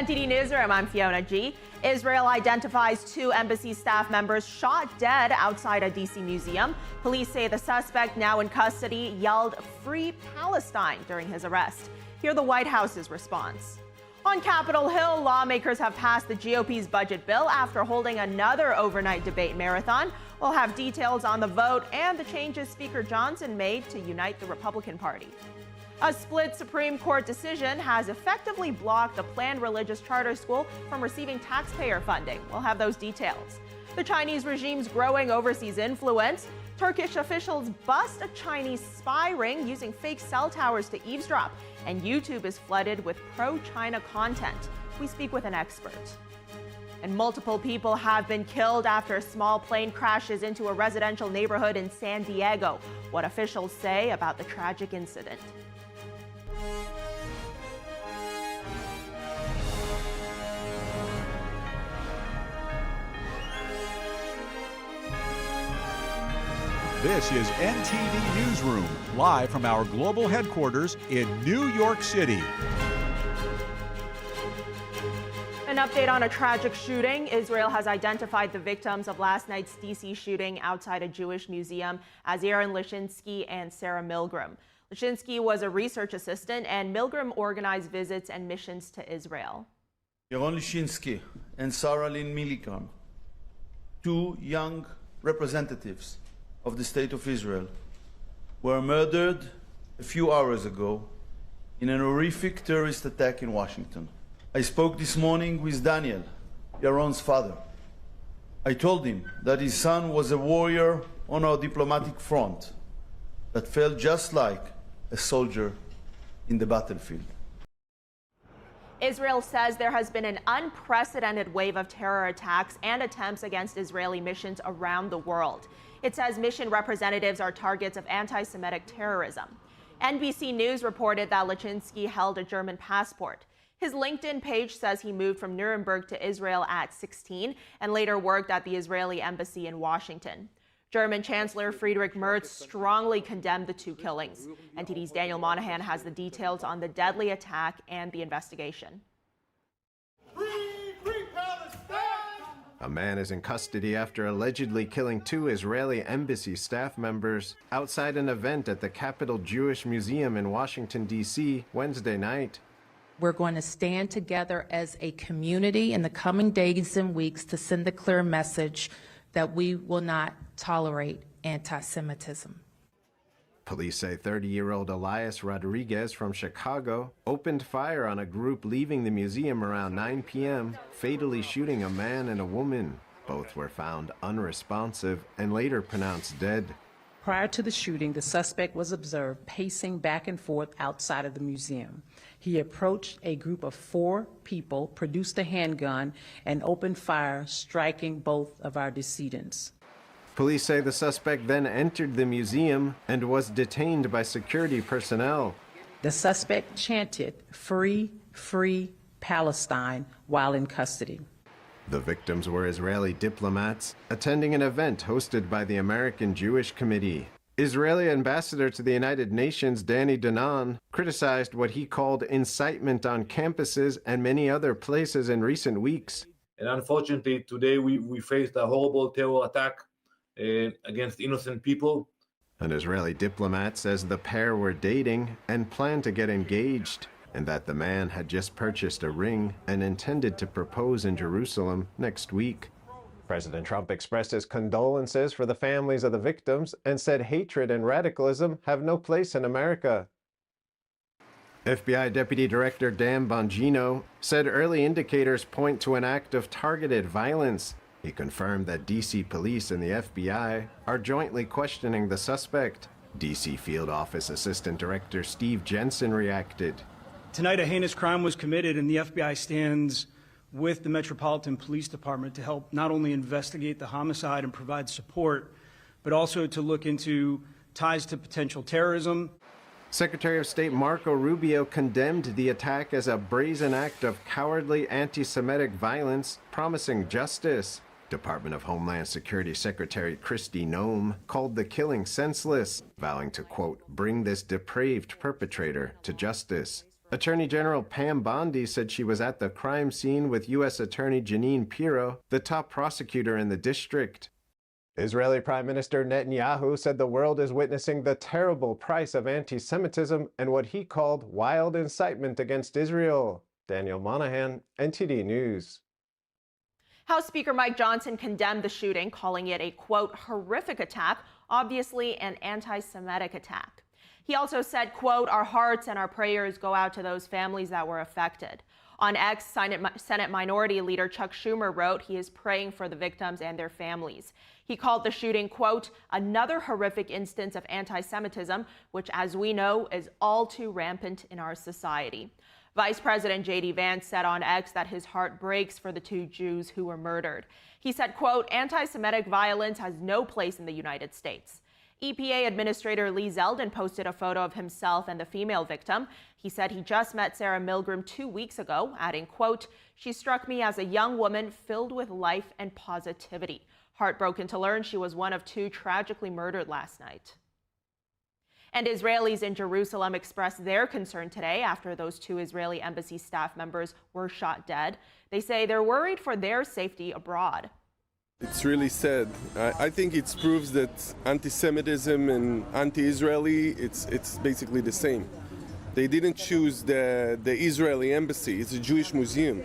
NTD Newsroom, I'm Fiona G. Israel identifies 2 embassy staff members shot dead outside a D.C. museum. Police say the suspect, now in custody, yelled "Free Palestine" during his arrest. Hear the White House's response. On Capitol Hill, lawmakers have passed the GOP's budget bill after holding another overnight debate marathon. We'll have details on the vote and the changes Speaker Johnson made to unite the Republican Party. A split Supreme Court decision has effectively blocked a planned religious charter school from receiving taxpayer funding. We'll have those details. The Chinese regime's growing overseas influence. Turkish officials bust a Chinese spy ring using fake cell towers to eavesdrop. And YouTube is flooded with pro-China content. We speak with an expert. And multiple people have been killed after a small plane crashes into a residential neighborhood in San Diego. What officials say about the tragic incident. This is NTD Newsroom, live from our global headquarters in New York City. An update on a tragic shooting. Israel has identified the victims of last night's D.C. shooting outside a Jewish museum as Aaron Lishinsky and Sarah Milgram. Lishinsky was a research assistant, and Milgram organized visits and missions to Israel. Aaron Lishinsky and Sarah Lynn Milgram, 2 young representatives of the State of Israel, were murdered a few hours ago in an horrific terrorist attack in Washington. I spoke this morning with Daniel, Yaron's father. I told him that his son was a warrior on our diplomatic front that felt just like a soldier in the battlefield. Israel says there has been an unprecedented wave of terror attacks and attempts against Israeli missions around the world. It says mission representatives are targets of anti-Semitic terrorism. NBC News reported that Lishinsky held a German passport. His LinkedIn page says he moved from Nuremberg to Israel at 16 and later worked at the Israeli embassy in Washington. German Chancellor Friedrich Merz strongly condemned the 2 killings. NTD's Daniel Monahan has the details on the deadly attack and the investigation. A man is in custody after allegedly killing 2 Israeli embassy staff members outside an event at the Capitol Jewish Museum in Washington, D.C. Wednesday night. We're going to stand together as a community in the coming days and weeks to send a clear message that we will not tolerate anti-Semitism. Police say 30-year-old Elias Rodriguez from Chicago opened fire on a group leaving the museum around 9 p.m., fatally shooting a man and a woman. Both were found unresponsive and later pronounced dead. Prior to the shooting, the suspect was observed pacing back and forth outside of the museum. He approached a group of 4 people, produced a handgun, and opened fire, striking both of our decedents. Police say the suspect then entered the museum and was detained by security personnel. The suspect chanted, "Free, free Palestine," while in custody. The victims were Israeli diplomats attending an event hosted by the American Jewish Committee. Israeli ambassador to the United Nations, Danny Danon, criticized what he called incitement on campuses and many other places in recent weeks. And unfortunately, today we faced a horrible terror attack against innocent people. An Israeli diplomat says the pair were dating and planned to get engaged, and that the man had just purchased a ring and intended to propose in Jerusalem next week. President Trump expressed his condolences for the families of the victims and said hatred and radicalism have no place in America. FBI Deputy Director Dan Bongino said early indicators point to an act of targeted violence. He confirmed that D.C. police and the FBI are jointly questioning the suspect. D.C. Field Office Assistant Director Steve Jensen reacted. Tonight, a heinous crime was committed, and the FBI stands with the Metropolitan Police Department to help not only investigate the homicide and provide support, but also to look into ties to potential terrorism. Secretary of State Marco Rubio condemned the attack as a brazen act of cowardly anti-Semitic violence, promising justice. Department of Homeland Security Secretary Kristi Noem called the killing senseless, vowing to, quote, bring this depraved perpetrator to justice. Attorney General Pam Bondi said she was at the crime scene with U.S. Attorney Jeanine Pirro, the top prosecutor in the district. Israeli Prime Minister Netanyahu said the world is witnessing the terrible price of anti-Semitism and what he called wild incitement against Israel. Daniel Monahan, NTD News. House Speaker Mike Johnson condemned the shooting, calling it a, quote, horrific attack, obviously an anti-Semitic attack. He also said, quote, our hearts and our prayers go out to those families that were affected. On X, Senate Minority Leader Chuck Schumer wrote he is praying for the victims and their families. He called the shooting, quote, another horrific instance of anti-Semitism, which, as we know, is all too rampant in our society. Vice President J.D. Vance said on X that his heart breaks for the two Jews who were murdered. He said, quote, anti-Semitic violence has no place in the United States. EPA Administrator Lee Zeldin posted a photo of himself and the female victim. He said he just met Sarah Milgram 2 weeks ago, adding, quote, she struck me as a young woman filled with life and positivity. Heartbroken to learn she was one of two tragically murdered last night. And Israelis in Jerusalem expressed their concern today after those two Israeli embassy staff members were shot dead. They say they're worried for their safety abroad. It's really sad. I think it proves that anti-Semitism and anti-Israeli, it's basically the same. They didn't choose the Israeli embassy. It's a Jewish museum,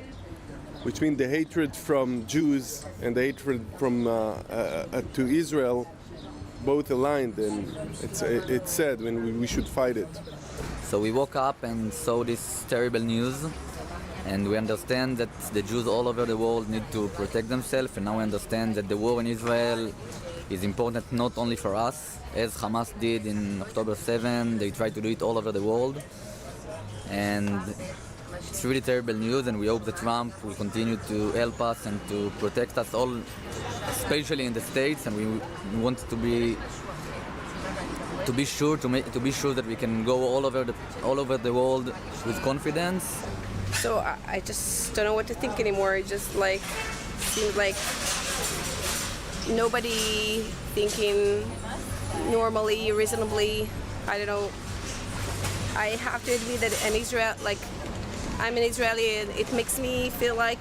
which means the hatred from Jews and the hatred from to Israel both aligned, and it's sad when we should fight it. So we woke up and saw this terrible news. And we understand that the Jews all over the world need to protect themselves, and now we understand that the war in Israel is important not only for us, as Hamas did in October 7, they tried to do it all over the world. And it's really terrible news, and we hope that Trump will continue to help us and to protect us all, especially in the States, and we want to be sure that we can go all over the world with confidence. So I just don't know what to think anymore. It just seems like nobody thinking normally, reasonably. I don't know. I have to admit that I'm an Israeli, and it makes me feel like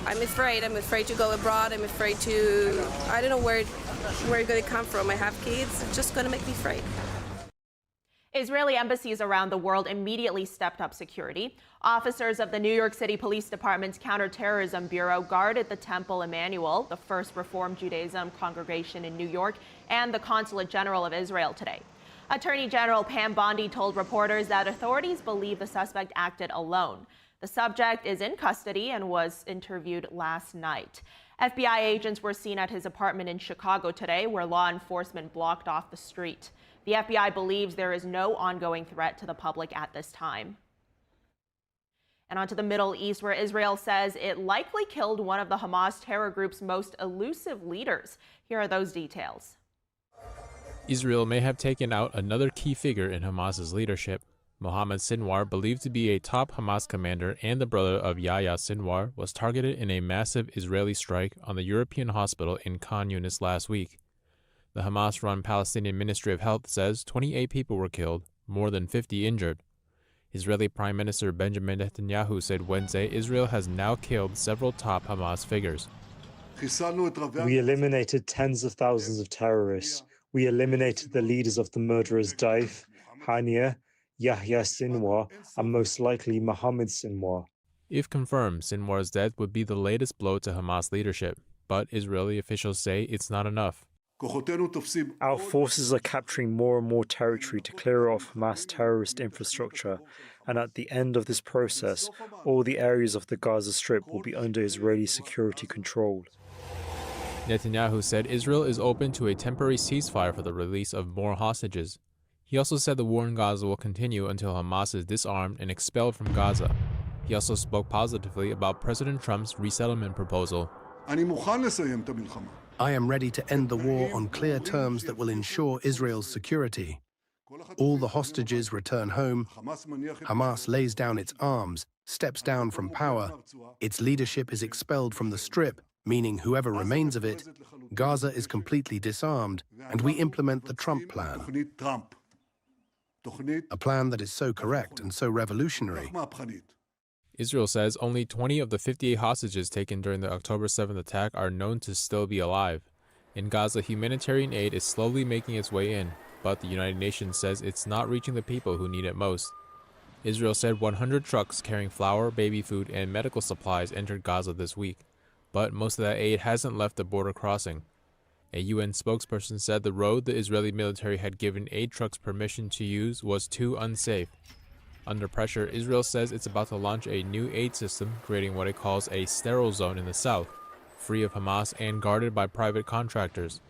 I'm afraid. I'm afraid to go abroad. I'm afraid to, I don't know where it's going to come from. I have kids. It's just going to make me afraid. Israeli embassies around the world immediately stepped up security. Officers of the New York City Police Department's Counterterrorism Bureau guarded the Temple Emmanuel, the first Reform Judaism congregation in New York, and the Consulate General of Israel today. Attorney General Pam Bondi told reporters that authorities believe the suspect acted alone. The subject is in custody and was interviewed last night. FBI agents were seen at his apartment in Chicago today, where law enforcement blocked off the street. The FBI believes there is no ongoing threat to the public at this time. And on to the Middle East, where Israel says it likely killed one of the Hamas terror group's most elusive leaders. Here are those details. Israel may have taken out another key figure in Hamas's leadership. Mohammed Sinwar, believed to be a top Hamas commander and the brother of Yahya Sinwar, was targeted in a massive Israeli strike on the European hospital in Khan Yunis last week. The Hamas-run Palestinian Ministry of Health says 28 people were killed, more than 50 injured. Israeli Prime Minister Benjamin Netanyahu said Wednesday Israel has now killed several top Hamas figures. We eliminated tens of thousands of terrorists. We eliminated the leaders of the murderers Daif, Hania, Yahya Sinwar, and most likely Mohammed Sinwar. If confirmed, Sinwar's death would be the latest blow to Hamas leadership, but Israeli officials say it's not enough. Our forces are capturing more and more territory to clear off Hamas terrorist infrastructure, and at the end of this process, all the areas of the Gaza Strip will be under Israeli security control. Netanyahu said Israel is open to a temporary ceasefire for the release of more hostages. He also said the war in Gaza will continue until Hamas is disarmed and expelled from Gaza. He also spoke positively about President Trump's resettlement proposal. I am ready to end the war on clear terms that will ensure Israel's security. All the hostages return home. Hamas lays down its arms, steps down from power. Its leadership is expelled from the Strip, meaning whoever remains of it. Gaza is completely disarmed, and we implement the Trump plan. a plan that is so correct and so revolutionary. Israel says only 20 of the 58 hostages taken during the October 7th attack are known to still be alive. In Gaza, humanitarian aid is slowly making its way in, but the United Nations says it's not reaching the people who need it most. Israel said 100 trucks carrying flour, baby food, and medical supplies entered Gaza this week, but most of that aid hasn't left the border crossing. A UN spokesperson said the road the Israeli military had given aid trucks permission to use was too unsafe. Under pressure, Israel says it's about to launch a new aid system, creating what it calls a sterile zone in the south, free of Hamas and guarded by private contractors.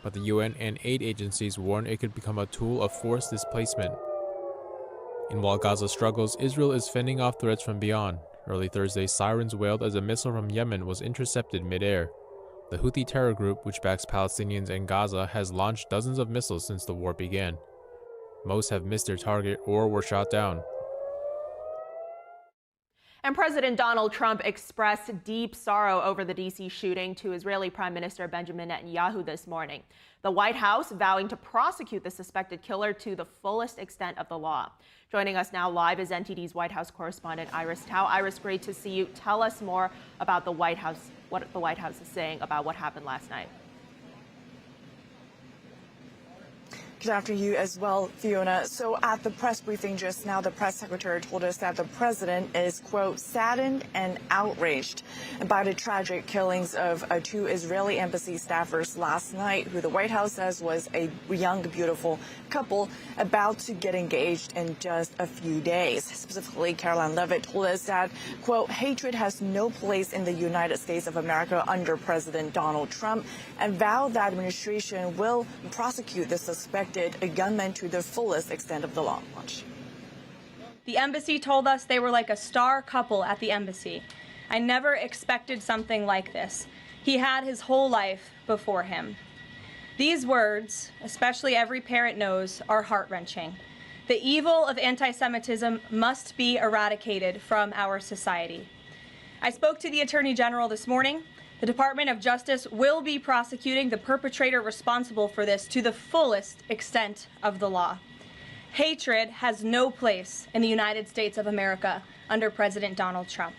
But the UN and aid agencies warn it could become a tool of forced displacement. And while Gaza struggles, Israel is fending off threats from beyond. Early Thursday, sirens wailed as a missile from Yemen was intercepted mid-air. The Houthi terror group, which backs Palestinians in Gaza, has launched dozens of missiles since the war began. Most have missed their target or were shot down. And President Donald Trump expressed deep sorrow over the D.C. shooting to Israeli Prime Minister Benjamin Netanyahu this morning. The White House vowing to prosecute the suspected killer to the fullest extent of the law. Joining us now live is NTD's White House correspondent Iris Tao. Iris, great to see you. Tell us more about the White House, what the White House is saying about what happened last night. Good after you as well, Fiona. So at the press briefing just now, the press secretary told us that the president is, quote, saddened and outraged by the tragic killings of two Israeli embassy staffers last night, who the White House says was a young, beautiful couple about to get engaged in just a few days. Specifically, Caroline Levitt told us that, quote, hatred has no place in the United States of America under President Donald Trump, and vowed that administration will prosecute the suspected gunmen to the fullest extent of the law. The embassy told us they were like a star couple at the embassy. I never expected something like this. He had his whole life before him. These words, especially every parent knows, are heart-wrenching. The evil of anti-Semitism must be eradicated from our society. I spoke to the Attorney General this morning. The Department of Justice will be prosecuting the perpetrator responsible for this to the fullest extent of the law. Hatred has no place in the United States of America under President Donald Trump.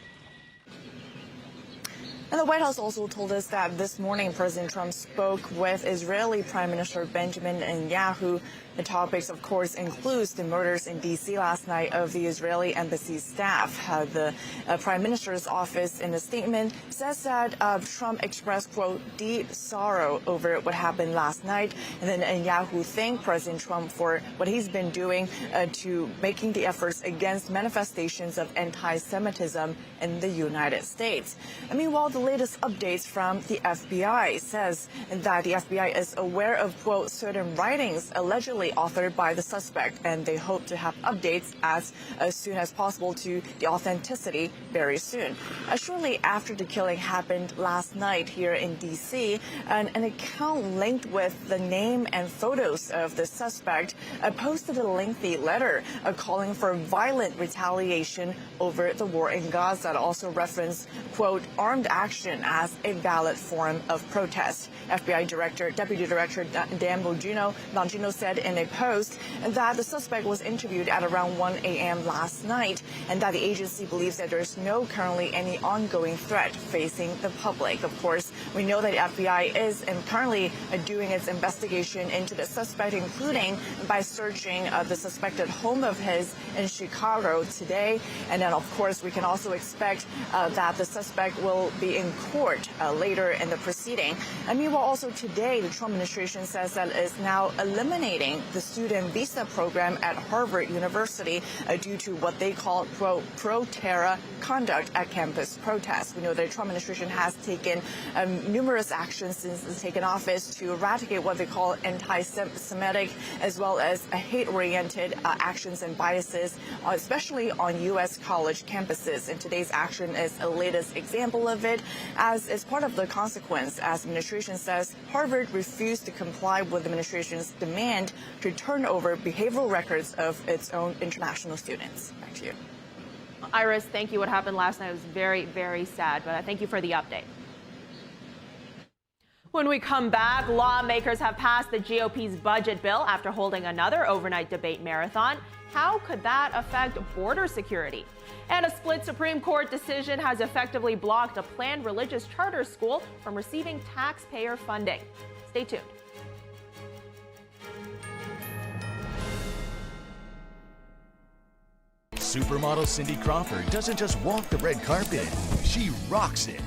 And the White House also told us that this morning President Trump spoke with Israeli Prime Minister Benjamin Netanyahu. The topics, of course, includes the murders in D.C. last night of the Israeli embassy staff. The Prime Minister's office, in a statement, says that Trump expressed, quote, deep sorrow over what happened last night. And then Netanyahu thanked President Trump for what he's been doing to making the efforts against manifestations of anti-Semitism in the United States. And meanwhile, the latest updates from the FBI says that the FBI is aware of, quote, certain writings allegedly authored by the suspect, and they hope to have updates as soon as possible to the authenticity very soon. Shortly after the killing happened last night here in D.C., an account linked with the name and photos of the suspect posted a lengthy letter calling for violent retaliation over the war in Gaza that also referenced, quote, armed action as a valid form of protest. FBI Deputy Director Dan Bongino said in a post that the suspect was interviewed at around 1 a.m. last night, and that the agency believes that there's no currently any ongoing threat facing the public. Of course, we know that the FBI is currently doing its investigation into the suspect, including by searching the suspected home of his in Chicago today. And then, of course, we can also expect that the suspect will be in court later in the proceeding. And meanwhile, also today, the Trump administration says that it's now eliminating the student visa program at Harvard University due to what they call, quote, pro-terror conduct at campus protests. We know the Trump administration has taken numerous actions since it's taken office to eradicate what they call anti-Semitic as well as hate-oriented actions and biases, especially on U.S. college campuses. And today's action is a latest example of it, as is part of the consequence, as the administration says Harvard refused to comply with the administration's demand to turn over behavioral records of its own international students. Back to you. Iris, thank you. What happened last night was very, very sad, but thank you for the update. When we come back, lawmakers have passed the GOP's budget bill after holding another overnight debate marathon. How could that affect border security? And a split Supreme Court decision has effectively blocked a planned religious charter school from receiving taxpayer funding. Stay tuned. Supermodel Cindy Crawford doesn't just walk the red carpet, she rocks it.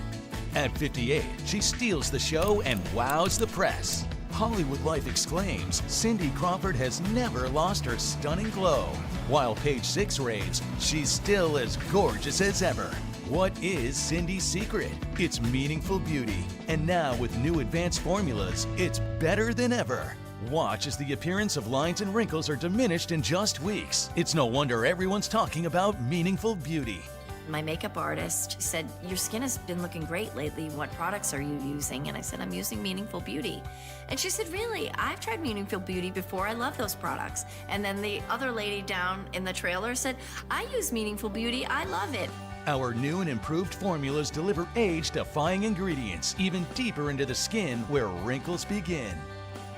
At 58, she steals the show and wows the press. Hollywood Life exclaims, Cindy Crawford has never lost her stunning glow. While Page 6 raves, she's still as gorgeous as ever. What is Cindy's secret? It's meaningful beauty. And now with new advanced formulas, it's better than ever. Watch as the appearance of lines and wrinkles are diminished in just weeks. It's no wonder everyone's talking about meaningful beauty. My makeup artist said, your skin has been looking great lately. What products are you using? And I said, I'm using Meaningful Beauty. And she said, really? I've tried Meaningful Beauty before. I love those products. And then the other lady down in the trailer said, I use Meaningful Beauty. I love it. Our new and improved formulas deliver age-defying ingredients even deeper into the skin where wrinkles begin.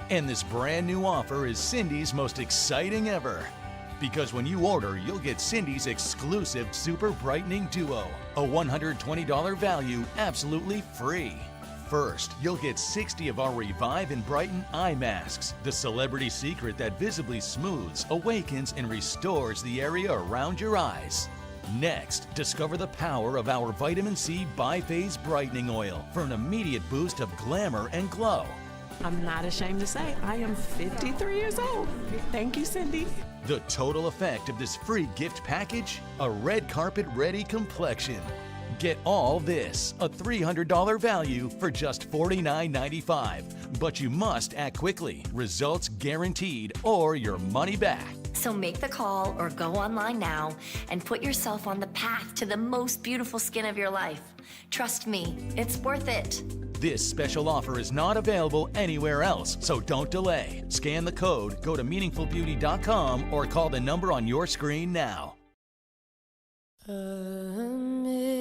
And this brand new offer is Cindy's most exciting ever. Because when you order, you'll get Cindy's exclusive Super Brightening Duo, a $120 value absolutely free. First, you'll get 60 of our Revive and Brighten eye masks, the celebrity secret that visibly smooths, awakens, and restores the area around your eyes. Next, discover the power of our Vitamin C Biphase Brightening Oil for an immediate boost of glamour and glow. I'm not ashamed to say I am 53 years old. Thank you, Cindy. The total effect of this free gift package? A red carpet ready complexion. Get all this, a $300 value for just $49.95. But you must act quickly. Results guaranteed or your money back. So make the call or go online now and put yourself on the path to the most beautiful skin of your life. Trust me, it's worth it. This special offer is not available anywhere else, so don't delay. Scan the code, go to meaningfulbeauty.com, or call the number on your screen now. Amazing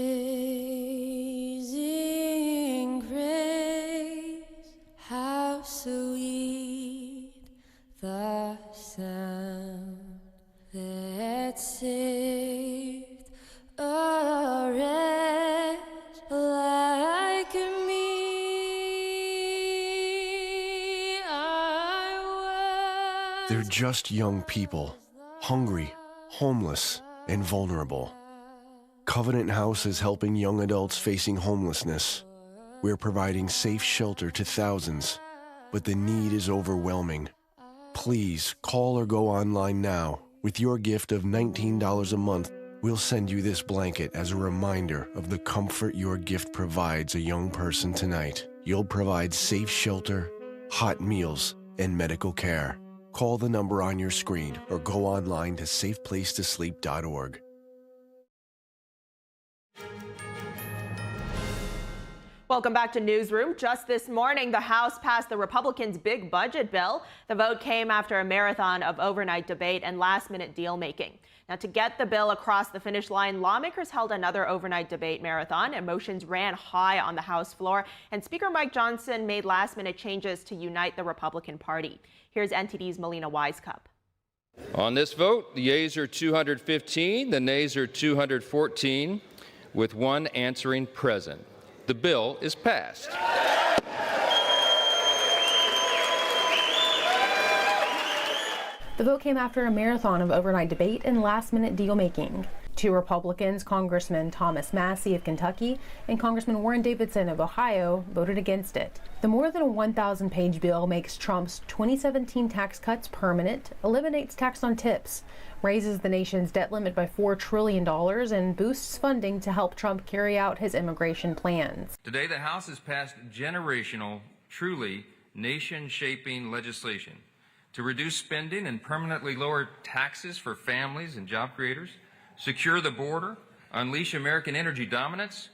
grace, how sweet the sound that saved a wretch like me. They're just young people, hungry, homeless, and vulnerable. Covenant House is helping young adults facing homelessness. We're providing safe shelter to thousands, but the need is overwhelming. Please call or go online now. With your gift of $19 a month, we'll send you this blanket as a reminder of the comfort your gift provides a young person tonight. You'll provide safe shelter, hot meals, and medical care. Call the number on your screen or go online to safeplacetosleep.org. Welcome back to Newsroom. Just this morning, the House passed the Republicans' big budget bill. The vote came after a marathon of overnight debate and last-minute deal-making. Now, to get the bill across the finish line, lawmakers held another overnight debate marathon. Emotions ran high on the House floor, and Speaker Mike Johnson made last-minute changes to unite the Republican Party. Here's NTD's Melina Wisecup. On this vote, the yeas are 215, the nays are 214, with one answering present. The bill is passed. The vote came after a marathon of overnight debate and last-minute deal-making. Two Republicans, Congressman Thomas Massie of Kentucky and Congressman Warren Davidson of Ohio, voted against it. The more than 1,000-page bill makes Trump's 2017 tax cuts permanent, eliminates tax on tips, raises the nation's debt limit by $4 trillion, and boosts funding to help Trump carry out his immigration plans. Today, the House has passed generational, truly nation-shaping legislation to reduce spending and permanently lower taxes for families and job creators, secure the border, unleash American energy dominance,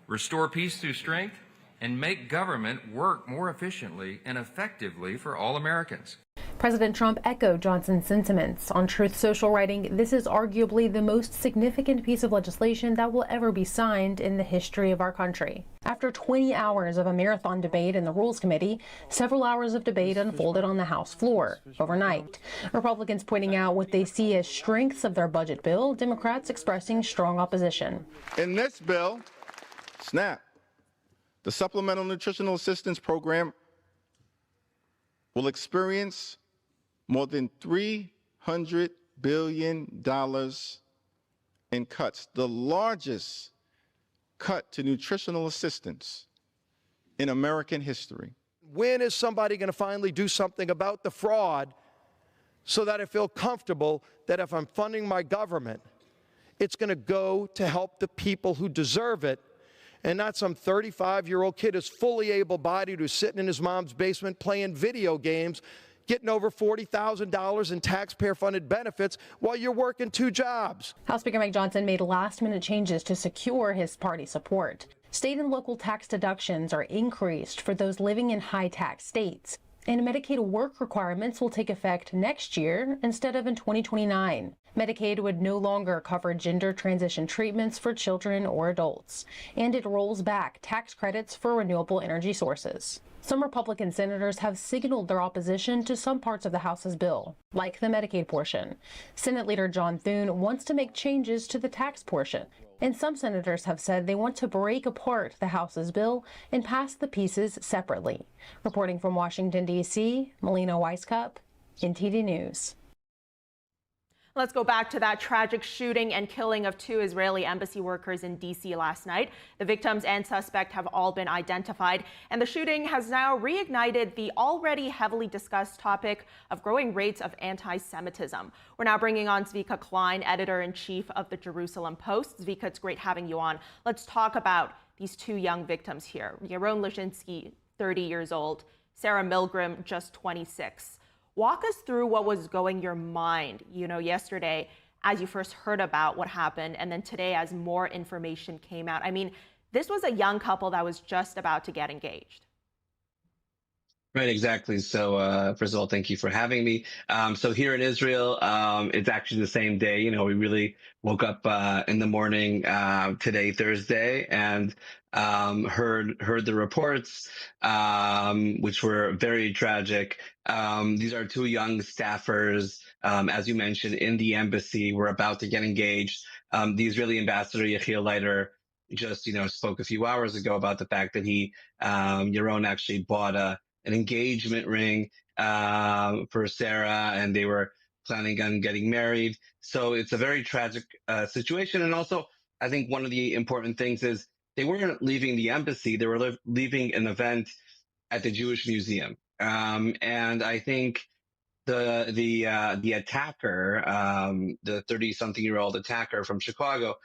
restore peace through strength, and make government work more efficiently and effectively for all Americans. President Trump echoed Johnson's sentiments. On Truth Social, writing, "This is arguably the most significant piece of legislation that will ever be signed in the history of our country." After 20 hours of a marathon debate in the Rules Committee, several hours of debate unfolded on the House floor overnight. Republicans pointing out what they see as strengths of their budget bill, Democrats expressing strong opposition. In this bill, SNAP, the Supplemental Nutritional Assistance Program, will experience more than $300 billion in cuts, the largest cut to nutritional assistance in American history. When is somebody going to finally do something about the fraud so that I feel comfortable that if I'm funding my government, it's going to go to help the people who deserve it, and not some 35-year-old kid who's fully able-bodied who's sitting in his mom's basement playing video games, getting over $40,000 in taxpayer-funded benefits while you're working 2 jobs. House Speaker Mike Johnson made last-minute changes to secure his party support. State and local tax deductions are increased for those living in high-tax states, and Medicaid work requirements will take effect next year instead of in 2029. Medicaid would no longer cover gender transition treatments for children or adults, and it rolls back tax credits for renewable energy sources. Some Republican senators have signaled their opposition to some parts of the House's bill, like the Medicaid portion. Senate Leader John Thune wants to make changes to the tax portion, and some senators have said they want to break apart the House's bill and pass the pieces separately. Reporting from Washington, D.C., Melina Weiskup, NTD News. Let's go back to that tragic shooting and killing of 2 Israeli embassy workers in D.C. last night. The victims and suspect have all been identified, and the shooting has now reignited the already heavily discussed topic of growing rates of anti-Semitism. We're now bringing on Zvika Klein, editor-in-chief of the Jerusalem Post. Zvika, it's great having you on. Let's talk about these 2 young victims here. Yaron Lashinsky, 30 years old, Sarah Milgram, just 26. Walk us through what was going your mind, yesterday as you first heard about what happened, and then today as more information came out. I mean, this was a young couple that was just about to get engaged. Right, exactly. So first of all, thank you for having me. So here in Israel, it's actually the same day. We really woke up in the morning today, Thursday, and heard the reports, which were very tragic. These are 2 young staffers, as you mentioned, in the embassy. We're about to get engaged. The Israeli ambassador, Yechiel Leiter, just spoke a few hours ago about the fact that Yaron actually bought an engagement ring for Sarah, and they were planning on getting married. So it's a very tragic situation. And also, I think one of the important things is they weren't leaving the embassy; they were leaving an event at the Jewish Museum. And I think the attacker, the 30-something-year-old attacker from Chicago,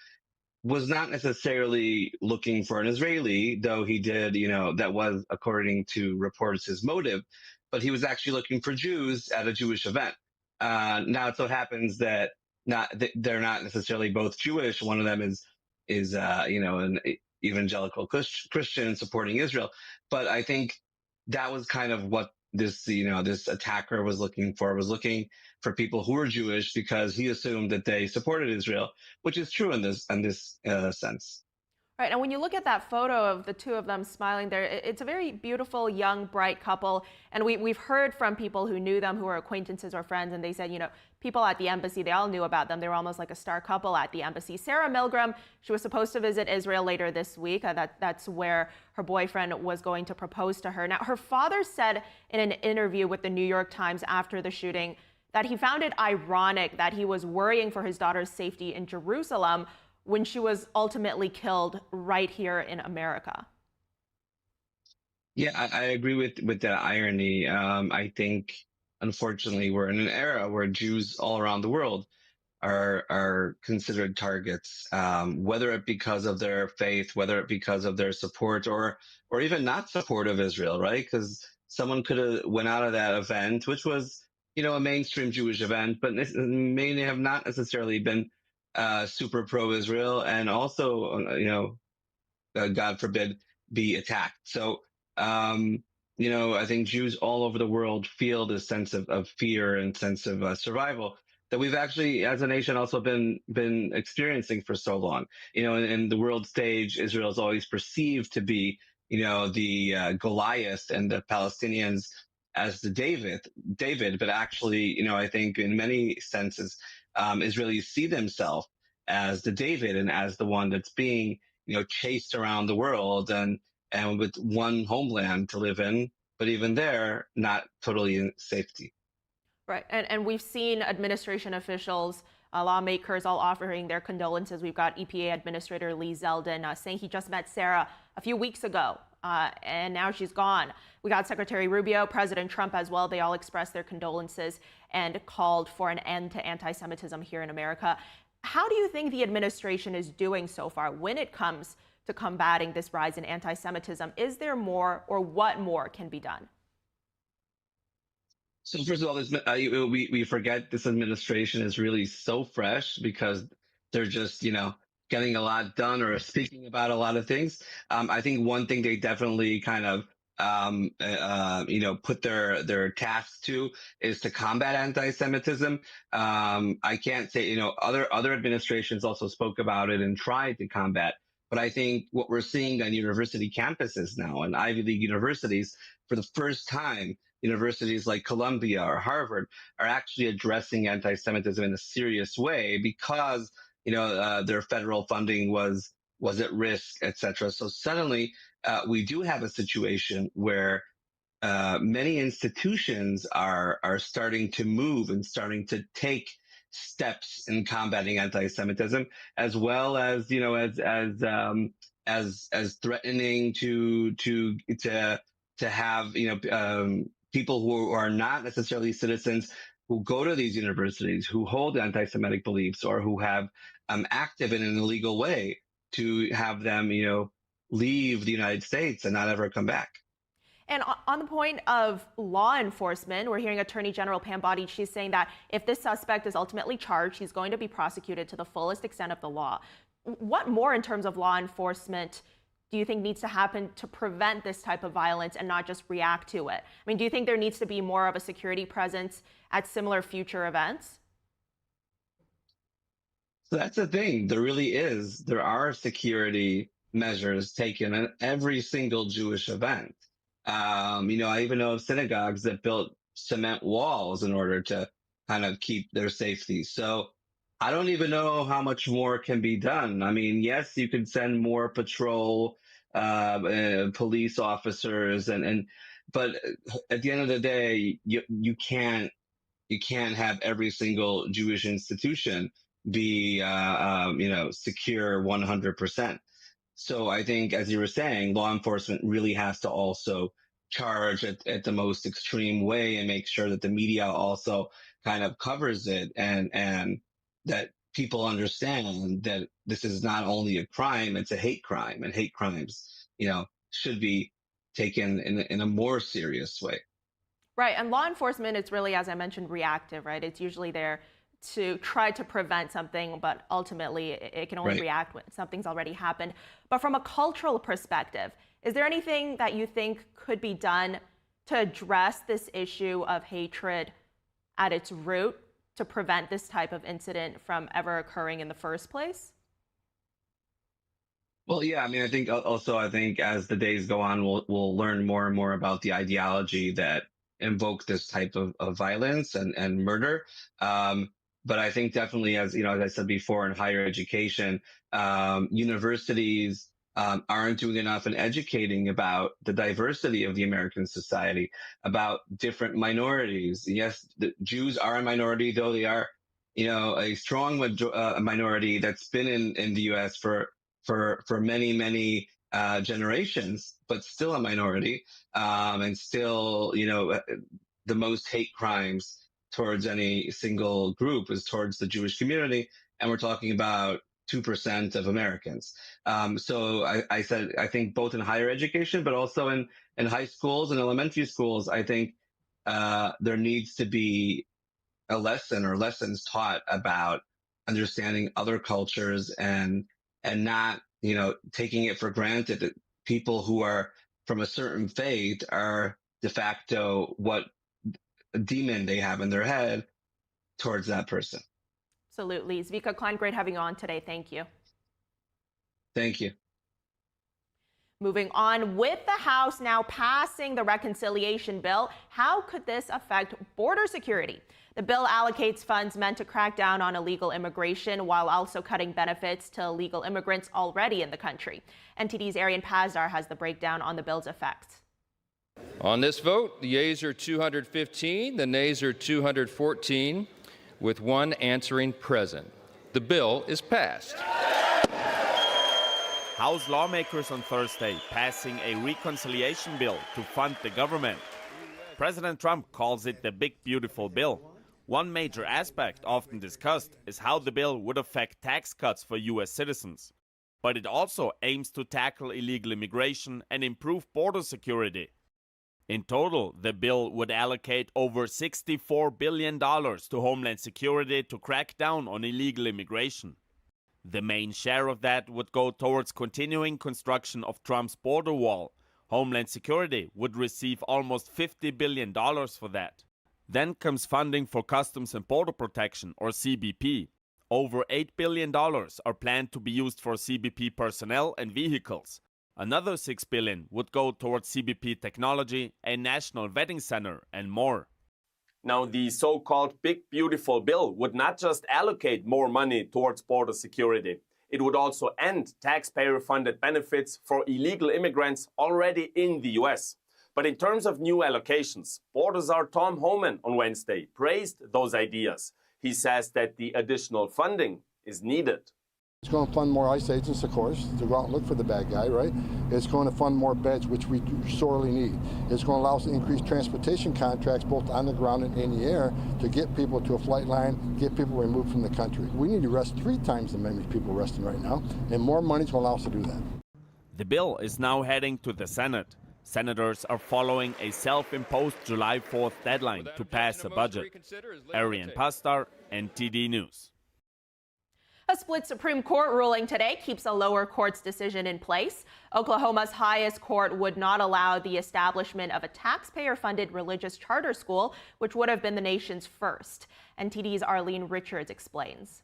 was not necessarily looking for an Israeli, though he did, that was, according to reports, his motive, but he was actually looking for Jews at a Jewish event. Now it so happens that they're not necessarily both Jewish. One of them is an evangelical Christian supporting Israel. But I think that was kind of what this attacker was looking for people who were Jewish, because he assumed that they supported Israel, which is true in this sense. Right, and when you look at that photo of the 2 of them smiling there, it's a very beautiful, young, bright couple. And we've heard from people who knew them, who are acquaintances or friends, and they said, people at the embassy, they all knew about them. They were almost like a star couple at the embassy. Sarah Milgram, she was supposed to visit Israel later this week. That's where her boyfriend was going to propose to her. Now, her father said in an interview with the New York Times after the shooting that he found it ironic that he was worrying for his daughter's safety in Jerusalem when she was ultimately killed right here in America. Yeah, I agree with that irony. I think, unfortunately, we're in an era where Jews all around the world are considered targets, whether it because of their faith, whether it because of their support, or even not support of Israel, right? Because someone could have went out of that event, which was, a mainstream Jewish event, but may have not necessarily been super pro-Israel, and also, God forbid, be attacked. So, I think Jews all over the world feel this sense of fear and sense of survival that we've actually, as a nation, also been experiencing for so long. In the world stage, Israel is always perceived to be, the Goliath, and the Palestinians as the David. But actually, I think in many senses, Israelis see themselves as the David and as the one that's being, chased around the world and with one homeland to live in, but even there, not totally in safety. Right. And we've seen administration officials, lawmakers all offering their condolences. We've got EPA Administrator Lee Zeldin saying he just met Sarah a few weeks ago, and now she's gone. We got Secretary Rubio, President Trump as well. They all expressed their condolences and called for an end to anti-Semitism here in America. How do you think the administration is doing so far when it comes to combating this rise in anti-Semitism? Is there more, or what more can be done? So first of all, we forget this administration is really so fresh because they're just, getting a lot done or speaking about a lot of things. I think one thing they definitely kind of, put their tasks to is to combat anti-Semitism. I can't say, other administrations also spoke about it and tried to combat. But I think what we're seeing on university campuses now, and Ivy League universities, for the first time, universities like Columbia or Harvard are actually addressing anti-Semitism in a serious way because their federal funding was at risk, etc. So suddenly we do have a situation where many institutions are starting to move and starting to take steps in combating anti-Semitism, as well as as threatening to have people who are not necessarily citizens who go to these universities, who hold anti-Semitic beliefs, or who have active in an illegal way, to have them leave the United States and not ever come back. And on the point of law enforcement, we're hearing Attorney General Pam Bondi. She's saying that if this suspect is ultimately charged, he's going to be prosecuted to the fullest extent of the law. What more in terms of law enforcement do you think needs to happen to prevent this type of violence and not just react to it? I mean, do you think there needs to be more of a security presence at similar future events? So that's the thing. There are security measures taken at every single Jewish event. I even know of synagogues that built cement walls in order to kind of keep their safety. So I don't even know how much more can be done. I mean, yes, you can send more patrol, police officers, but at the end of the day, you can't have every single Jewish institution be secure 100%. So I think, as you were saying, law enforcement really has to also charge at the most extreme way and make sure that the media also kind of covers it, and that people understand that this is not only a crime, it's a hate crime, and hate crimes, should be taken in a more serious way. Right. And law enforcement, it's really, as I mentioned, reactive, right? It's usually there to try to prevent something, but ultimately it can only react when something's already happened. But from a cultural perspective, is there anything that you think could be done to address this issue of hatred at its root to prevent this type of incident from ever occurring in the first place? Well, yeah, I mean, I think as the days go on, we'll learn more and more about the ideology that invoke this type of violence and murder. But I think definitely, as I said before, in higher education, universities aren't doing enough in educating about the diversity of the American society, about different minorities. Yes, the Jews are a minority, though they are, a strong minority that's been in the U.S. for many, many generations, but still a minority, and still, the most hate crimes towards any single group is towards the Jewish community, and we're talking about 2% of Americans. So I think both in higher education, but also in high schools and elementary schools, I think there needs to be a lesson or lessons taught about understanding other cultures and not, taking it for granted that people who are from a certain faith are de facto what demon they have in their head towards that person. Absolutely. Zvika Klein, great having you on today. Thank you. Thank you. Moving on, with the House now passing the reconciliation bill, how could this affect border security? The bill allocates funds meant to crack down on illegal immigration while also cutting benefits to illegal immigrants already in the country. NTD's Arian Pazdar has the breakdown on the bill's effects. On this vote, the yeas are 215, the nays are 214, with one answering present. The bill is passed. House lawmakers on Thursday passing a reconciliation bill to fund the government. President Trump calls it the big beautiful bill. One major aspect often discussed is how the bill would affect tax cuts for U.S. citizens. But it also aims to tackle illegal immigration and improve border security. In total, the bill would allocate over $64 billion to Homeland Security to crack down on illegal immigration. The main share of that would go towards continuing construction of Trump's border wall. Homeland Security would receive almost $50 billion for that. Then comes funding for Customs and Border Protection, or CBP. Over $8 billion are planned to be used for CBP personnel and vehicles. Another $6 billion would go towards CBP technology, a national vetting center, and more. Now, the so-called Big Beautiful Bill would not just allocate more money towards border security. It would also end taxpayer-funded benefits for illegal immigrants already in the U.S. But in terms of new allocations, Border Czar Tom Homan on Wednesday praised those ideas. He says that the additional funding is needed. It's going to fund more ICE agents, of course, to go out and look for the bad guy, right? It's going to fund more beds, which we sorely need. It's going to allow us to increase transportation contracts, both on the ground and in the air, to get people to a flight line, get people removed from the country. We need to arrest 3 times the many people arresting right now, and more money is going to allow us to do that. The bill is now heading to the Senate. Senators are following a self-imposed July 4th deadline to pass a budget. Arian Pazdar, NTD News. A split Supreme Court ruling today keeps a lower court's decision in place. Oklahoma's highest court would not allow the establishment of a taxpayer-funded religious charter school, which would have been the nation's first. NTD's Arlene Richards explains.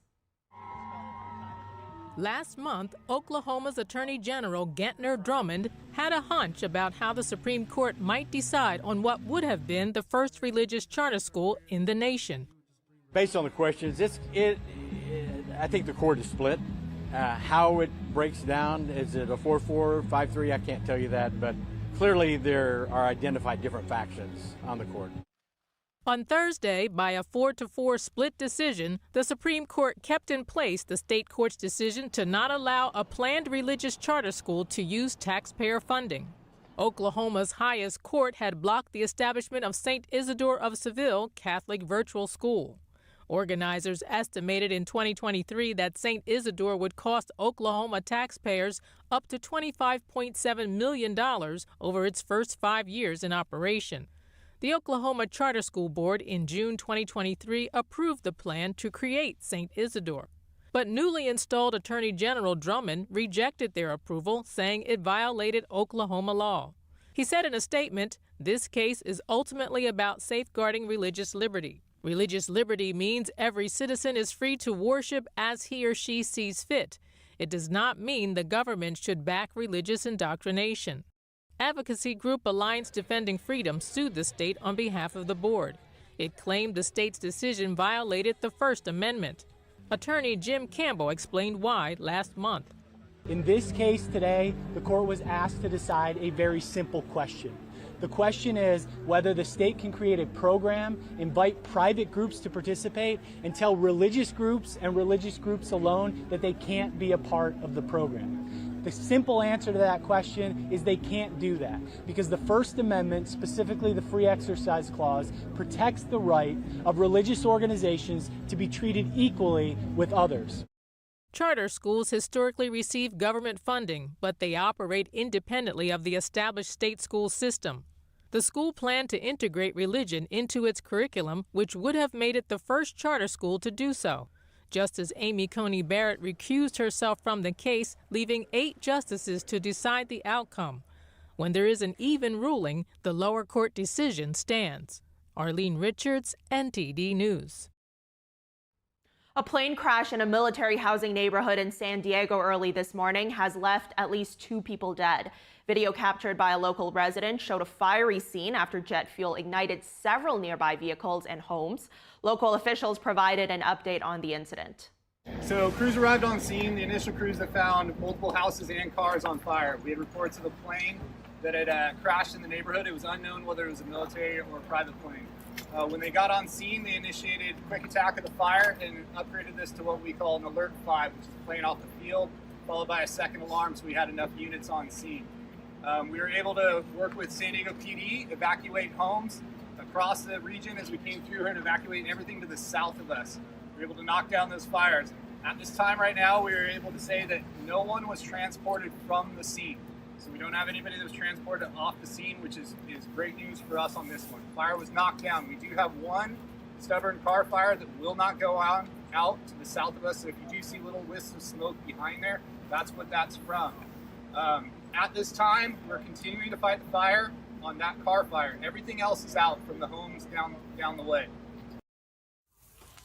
Last month, Oklahoma's Attorney General Gentner Drummond had a hunch about how the Supreme Court might decide on what would have been the first religious charter school in the nation. Based on the questions, I think the court is split. How it breaks down, is it a 4-4, 5-3? I can't tell you that, but clearly there are identified different factions on the court. On Thursday, by a 4-4 split decision, the Supreme Court kept in place the state court's decision to not allow a planned religious charter school to use taxpayer funding. Oklahoma's highest court had blocked the establishment of St. Isidore of Seville Catholic Virtual School. Organizers estimated in 2023 that St. Isidore would cost Oklahoma taxpayers up to $25.7 million over its first 5 years in operation. The Oklahoma Charter School Board in June 2023 approved the plan to create St. Isidore. But newly installed Attorney General Drummond rejected their approval, saying it violated Oklahoma law. He said in a statement, "This case is ultimately about safeguarding religious liberty. Religious liberty means every citizen is free to worship as he or she sees fit. It does not mean the government should back religious indoctrination." Advocacy group Alliance Defending Freedom sued the state on behalf of the board. It claimed the state's decision violated the First Amendment. Attorney Jim Campbell explained why last month. In this case today, the court was asked to decide a very simple question. The question is whether the state can create a program, invite private groups to participate, and tell religious groups and religious groups alone that they can't be a part of the program. The simple answer to that question is they can't do that because the First Amendment, specifically the Free Exercise Clause, protects the right of religious organizations to be treated equally with others. Charter schools historically receive government funding, but they operate independently of the established state school system. The school planned to integrate religion into its curriculum, which would have made it the first charter school to do so. Justice Amy Coney Barrett recused herself from the case, leaving 8 justices to decide the outcome. When there is an even ruling, the lower court decision stands. Arlene Richards, NTD News. A plane crash in a military housing neighborhood in San Diego early this morning has left at least 2 people dead. Video captured by a local resident showed a fiery scene after jet fuel ignited several nearby vehicles and homes. Local officials provided an update on the incident. So crews arrived on scene, the initial crews that found multiple houses and cars on fire. We had reports of a plane that had crashed in the neighborhood. It was unknown whether it was a military or a private plane. When they got on scene, they initiated quick attack of the fire and upgraded this to what we call an Alert 5, which is a plane off the field, followed by a second alarm, so we had enough units on scene. We were able to work with San Diego PD, evacuate homes across the region as we came through here and evacuate everything to the south of us. We were able to knock down those fires. At this time right now, we were able to say that no one was transported from the scene. So we don't have anybody that was transported off the scene, which is great news for us on this one. Fire was knocked down. We do have one stubborn car fire that will not go out to the south of us. So if you do see little wisps of smoke behind there, that's what that's from. At this time, we're continuing to fight the fire on that car fire. Everything else is out from the homes down the way.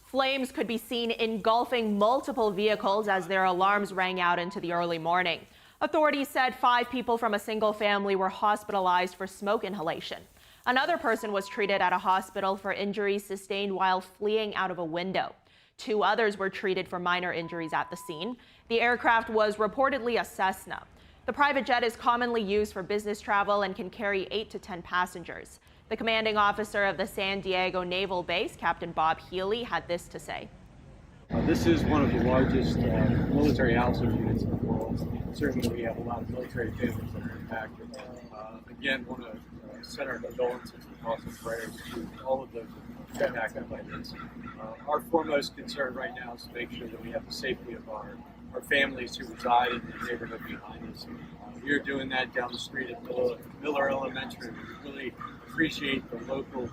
Flames could be seen engulfing multiple vehicles as their alarms rang out into the early morning. Authorities said 5 people from a single family were hospitalized for smoke inhalation. Another person was treated at a hospital for injuries sustained while fleeing out of a window. 2 others were treated for minor injuries at the scene. The aircraft was reportedly a Cessna. The private jet is commonly used for business travel and can carry 8 to 10 passengers. The commanding officer of the San Diego Naval Base, Captain Bob Healy, had this to say. This is one of the largest military housing units in the world. Certainly we have a lot of military families that are impacted. Again, want to send our condolences and thoughts and prayers to all of those impacted by this. Our foremost concern right now is to make sure that we have the safety of our families who reside in the neighborhood behind us. We are doing that down the street at Miller Elementary. We really appreciate the local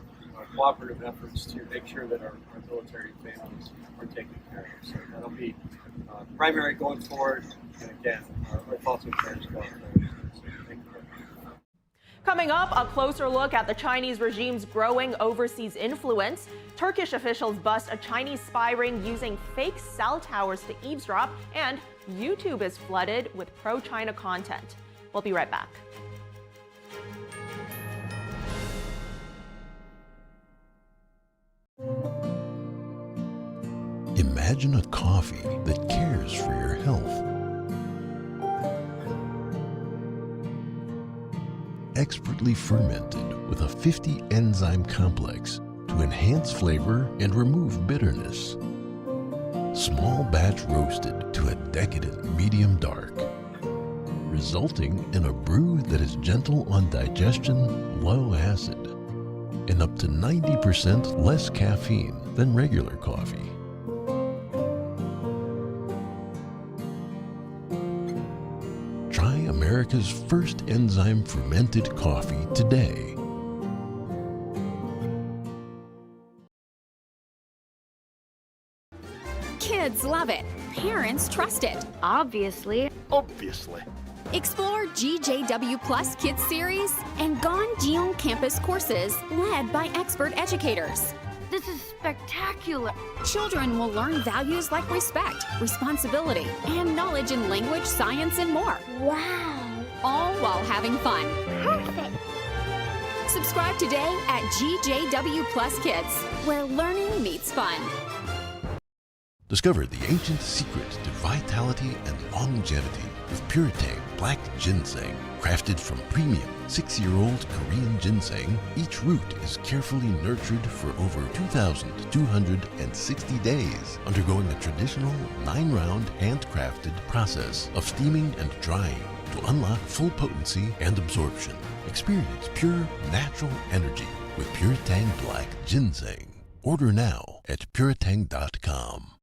cooperative efforts to make sure that our military families are taken care of. So that'll be primary going forward. And again, our thoughts and prayers going forward. So thank you very much. Coming up, a closer look at the Chinese regime's growing overseas influence. Turkish officials bust a Chinese spy ring using fake cell towers to eavesdrop, and YouTube is flooded with pro-China content. We'll be right back. Imagine a coffee that cares for your health. Expertly fermented with a 50 enzyme complex to enhance flavor and remove bitterness. Small batch roasted to a decadent medium dark, resulting in a brew that is gentle on digestion, low acid, and up to 90% less caffeine than regular coffee. Try America's first enzyme fermented coffee today. Kids love it. Parents trust it. Obviously. Explore GJW Plus Kids Series and Ganjiang Campus courses led by expert educators. This is spectacular. Children will learn values like respect, responsibility, and knowledge in language, science, and more. Wow. All while having fun. Perfect. Subscribe today at GJW Plus Kids, where learning meets fun. Discover the ancient secret to vitality and longevity with Puretang Black Ginseng. Crafted from premium 6-year-old Korean ginseng, each root is carefully nurtured for over 2,260 days, undergoing a traditional 9-round handcrafted process of steaming and drying to unlock full potency and absorption. Experience pure, natural energy with Puretang Black Ginseng. Order now at puretang.com.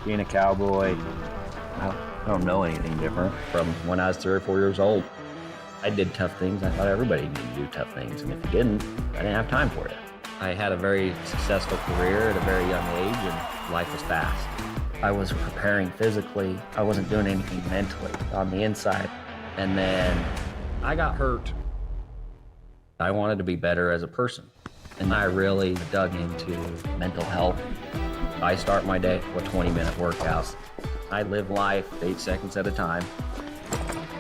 Being a cowboy, I don't know anything different from when I was 3 or 4 years old. I did tough things. I thought everybody needed to do tough things, and if you didn't, I didn't have time for it. I had a very successful career at a very young age, and life was fast. I was preparing physically. I wasn't doing anything mentally on the inside. And then I got hurt. I wanted to be better as a person. And I really dug into mental health. I start my day with 20-minute workouts. I live life 8 seconds at a time.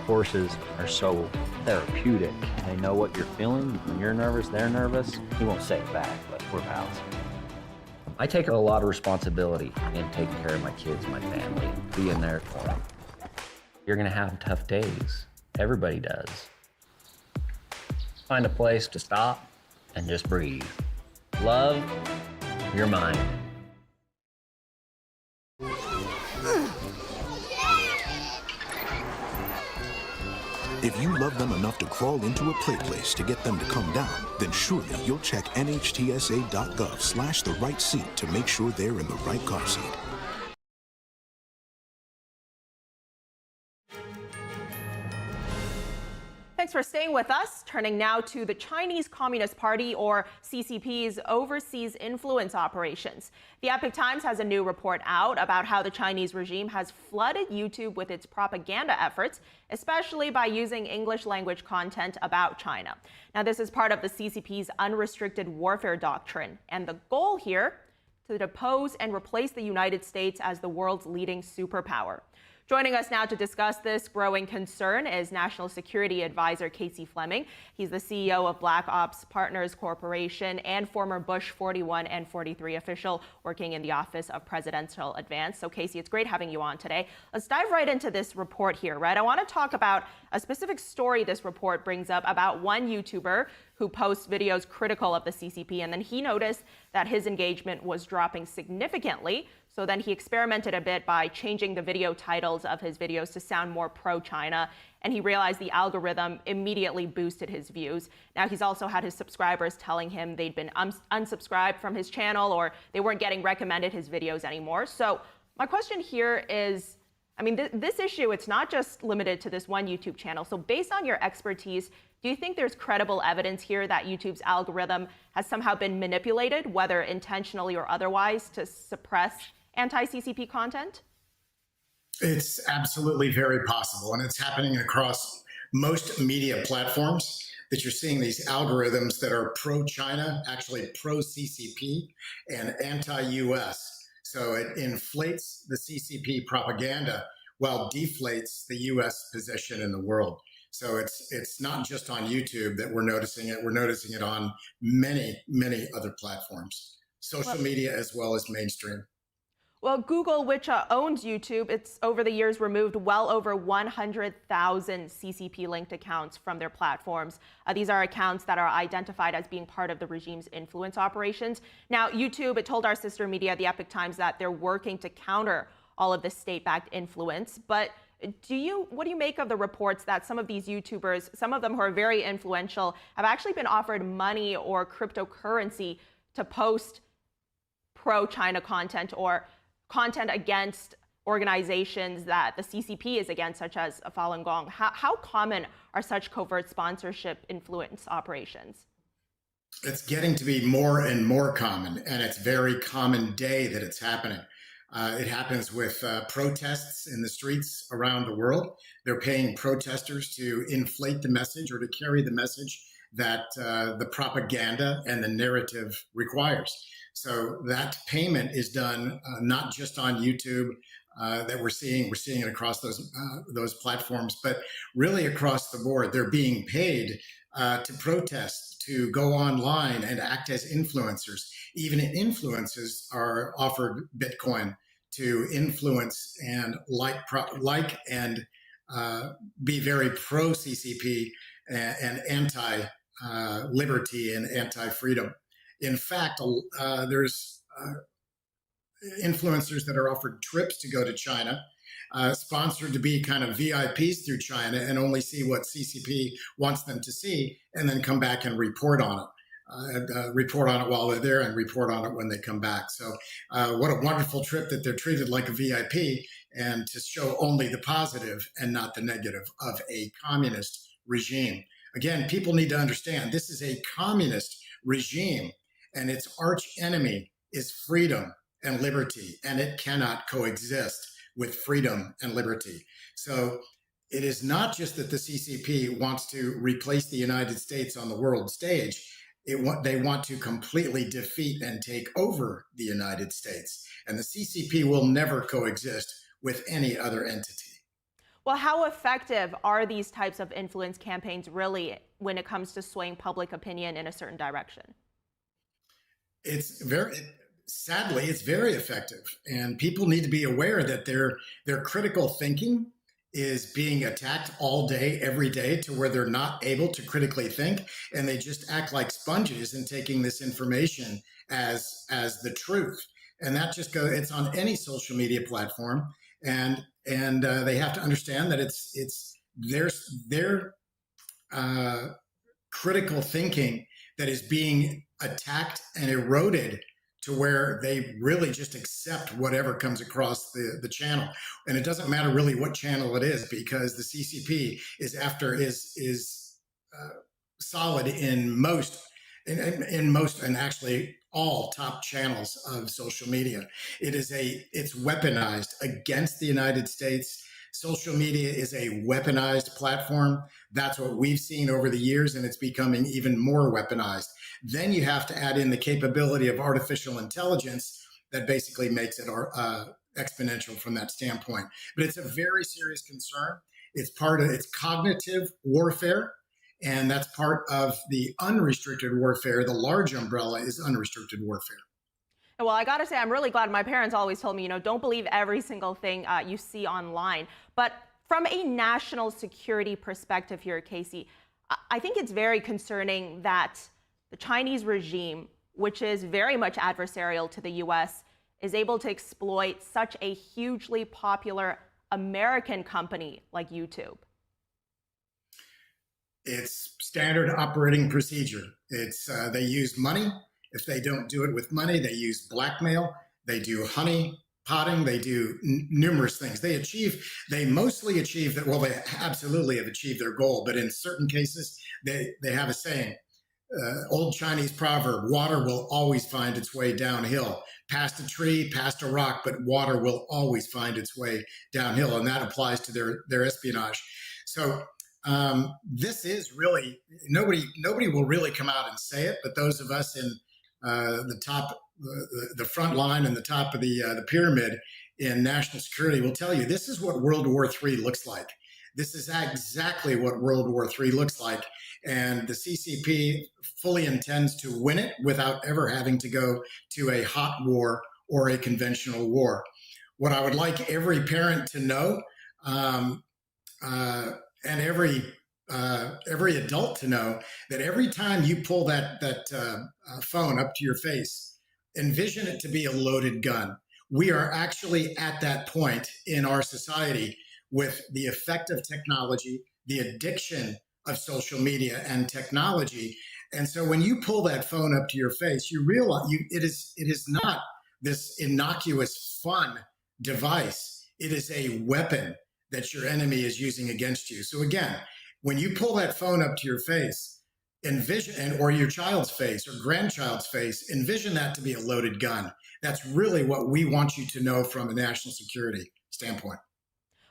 Horses are so therapeutic. They know what you're feeling. When you're nervous, they're nervous. He won't say it back, but we're pals. I take a lot of responsibility in taking care of my kids, my family, being there for them. You're gonna have tough days. Everybody does. Find a place to stop and just breathe. Love your mind. If you love them enough to crawl into a play place to get them to come down, then surely you'll check nhtsa.gov/the right seat to make sure they're in the right car seat. Thanks for staying with us. Turning now to the Chinese Communist Party, or CCP's, overseas influence operations. The Epoch Times has a new report out about how the Chinese regime has flooded YouTube with its propaganda efforts, especially by using English language content about China. Now, this is part of the CCP's unrestricted warfare doctrine, and the goal here to depose and replace the United States as the world's leading superpower. Joining us now to discuss this growing concern is National Security Advisor Casey Fleming. He's the CEO of Black Ops Partners Corporation and former Bush 41 and 43 official working in the Office of Presidential Advance. So Casey, it's great having you on today. Let's dive right into this report here, right? I want to talk about a specific story this report brings up about one YouTuber who posts videos critical of the CCP, and then he noticed that his engagement was dropping significantly. So then he experimented a bit by changing the video titles of his videos to sound more pro-China, and he realized the algorithm immediately boosted his views. Now he's also had his subscribers telling him they'd been unsubscribed from his channel, or they weren't getting recommended his videos anymore. So my question here is, I mean, this issue, it's not just limited to this one YouTube channel. So based on your expertise, do you think there's credible evidence here that YouTube's algorithm has somehow been manipulated, whether intentionally or otherwise, to suppress anti-CCP content? It's absolutely very possible, and it's happening across most media platforms that you're seeing these algorithms that are pro-China, actually pro-CCP, and anti-US. So it inflates the CCP propaganda while deflates the US position in the world. So it's not just on YouTube that we're noticing it. We're noticing it on many, many other platforms, social media as well as mainstream. Well, Google, which owns YouTube, it's over the years removed well over 100,000 CCP-linked accounts from their platforms. These are accounts that are identified as being part of the regime's influence operations. Now, YouTube, it told our sister media, the Epoch Times, that they're working to counter all of this state-backed influence. But what do you make of the reports that some of these YouTubers, some of them who are very influential, have actually been offered money or cryptocurrency to post pro-China content or content against organizations that the CCP is against, such as Falun Gong? How common are such covert sponsorship influence operations? It's getting to be more and more common, and it's very common day that it's happening. It happens with protests in the streets around the world. They're paying protesters to inflate the message or to carry the message that the propaganda and the narrative requires. So that payment is done not just on YouTube that we're seeing it across those platforms, but really across the board. They're being paid to protest, to go online and act as influencers. Even influencers are offered Bitcoin to influence and and be very pro-CCP and anti-liberty and anti-freedom. In fact, there's influencers that are offered trips to go to China, sponsored to be kind of VIPs through China and only see what CCP wants them to see, and then come back and report on it. Report on it while they're there and report on it when they come back. So what a wonderful trip that they're treated like a VIP and to show only the positive and not the negative of a communist regime. Again, people need to understand this is a communist regime, and its arch enemy is freedom and liberty, and it cannot coexist with freedom and liberty. So it is not just that the CCP wants to replace the United States on the world stage. They want to completely defeat and take over the United States. And the CCP will never coexist with any other entity. Well, how effective are these types of influence campaigns really when it comes to swaying public opinion in a certain direction? Sadly, it's very effective. And people need to be aware that their critical thinking is being attacked all day, every day, to where they're not able to critically think, and they just act like sponges in taking this information as the truth. And that just goes, it's on any social media platform, and they have to understand that it's their critical thinking that is being attacked and eroded to where they really just accept whatever comes across the channel. And it doesn't matter really what channel it is, because the CCP is solid in most and actually all top channels of social media. It's weaponized against the United States. Social media is a weaponized platform. That's what we've seen over the years, and it's becoming even more weaponized. Then you have to add in the capability of artificial intelligence that basically makes it exponential from that standpoint. But it's a very serious concern. It's cognitive warfare, and that's part of the unrestricted warfare. The large umbrella is unrestricted warfare. Well, I got to say, I'm really glad. My parents always told me, don't believe every single thing you see online. But from a national security perspective here, Casey, I think it's very concerning that the Chinese regime, which is very much adversarial to the U.S., is able to exploit such a hugely popular American company like YouTube. It's standard operating procedure. They use money. If they don't do it with money, they use blackmail. They do honey potting. They do numerous things. They mostly achieve that. Well, they absolutely have achieved their goal, but in certain cases, they have a saying, old Chinese proverb, water will always find its way downhill. Past a tree, past a rock, but water will always find its way downhill. And that applies to their espionage. So this is really, nobody will really come out and say it, but those of us in the top, the front line and the top of the pyramid in national security will tell you this is what World War III looks like. This is exactly what World War III looks like. And the CCP fully intends to win it without ever having to go to a hot war or a conventional war. What I would like every parent to know, and every adult to know, that every time you pull that phone up to your face, envision it to be a loaded gun. We are actually at that point in our society with the effect of technology, the addiction of social media and technology. And so when you pull that phone up to your face, you realize it is not this innocuous, fun device. It is a weapon that your enemy is using against you. So again, when you pull that phone up to your face, envision, or your child's face or grandchild's face, envision that to be a loaded gun. That's really what we want you to know from a national security standpoint.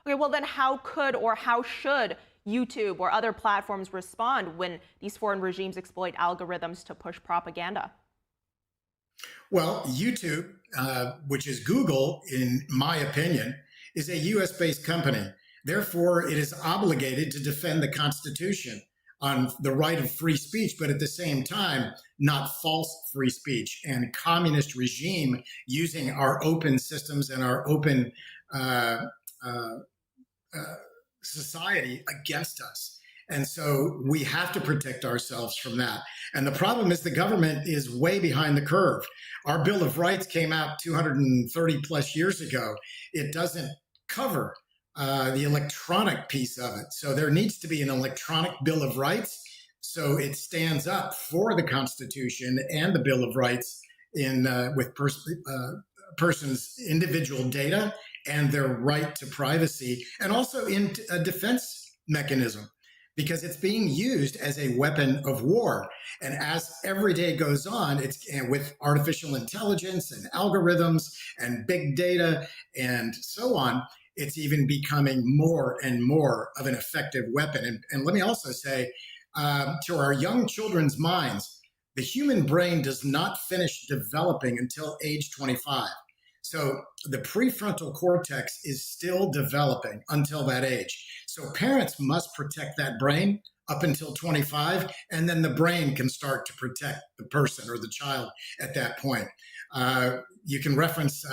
Okay, well then how could or how should YouTube or other platforms respond when these foreign regimes exploit algorithms to push propaganda? Well, YouTube, which is Google, in my opinion, is a U.S.-based company. Therefore, it is obligated to defend the Constitution on the right of free speech, but at the same time, not false free speech and communist regime using our open systems and our open society against us. And so we have to protect ourselves from that. And the problem is the government is way behind the curve. Our Bill of Rights came out 230 plus years ago. It doesn't cover the electronic piece of it. So there needs to be an electronic Bill of Rights. So it stands up for the Constitution and the Bill of Rights with person's individual data and their right to privacy, and also in a defense mechanism. because it's being used as a weapon of war. And as every day goes on, and with artificial intelligence and algorithms and big data and so on, it's even becoming more and more of an effective weapon. And let me also say, to our young children's minds, the human brain does not finish developing until age 25. So the prefrontal cortex is still developing until that age. So parents must protect that brain up until 25, and then the brain can start to protect the person or the child at that point. You can reference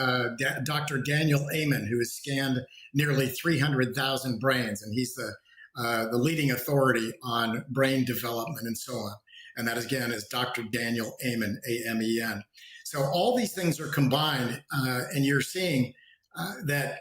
Dr. Daniel Amen, who has scanned nearly 300,000 brains, and he's the leading authority on brain development and so on. And that, again, is Dr. Daniel Amen, A-M-E-N. So all these things are combined, and you're seeing that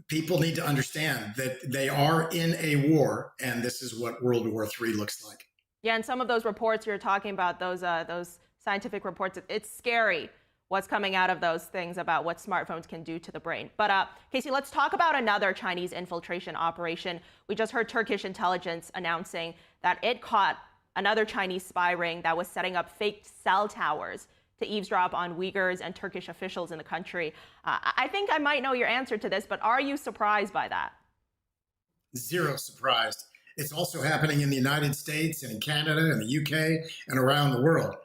people need to understand that they are in a war, and this is what World War III looks like. Yeah, and some of those reports you're talking about, those scientific reports, it's scary what's coming out of those things about what smartphones can do to the brain. But Casey, let's talk about another Chinese infiltration operation. We just heard Turkish intelligence announcing that it caught another Chinese spy ring that was setting up fake cell towers to eavesdrop on Uyghurs and Turkish officials in the country. I think I might know your answer to this, but are you surprised by that? Zero surprised. It's also happening in the United States and in Canada and the UK and around the world.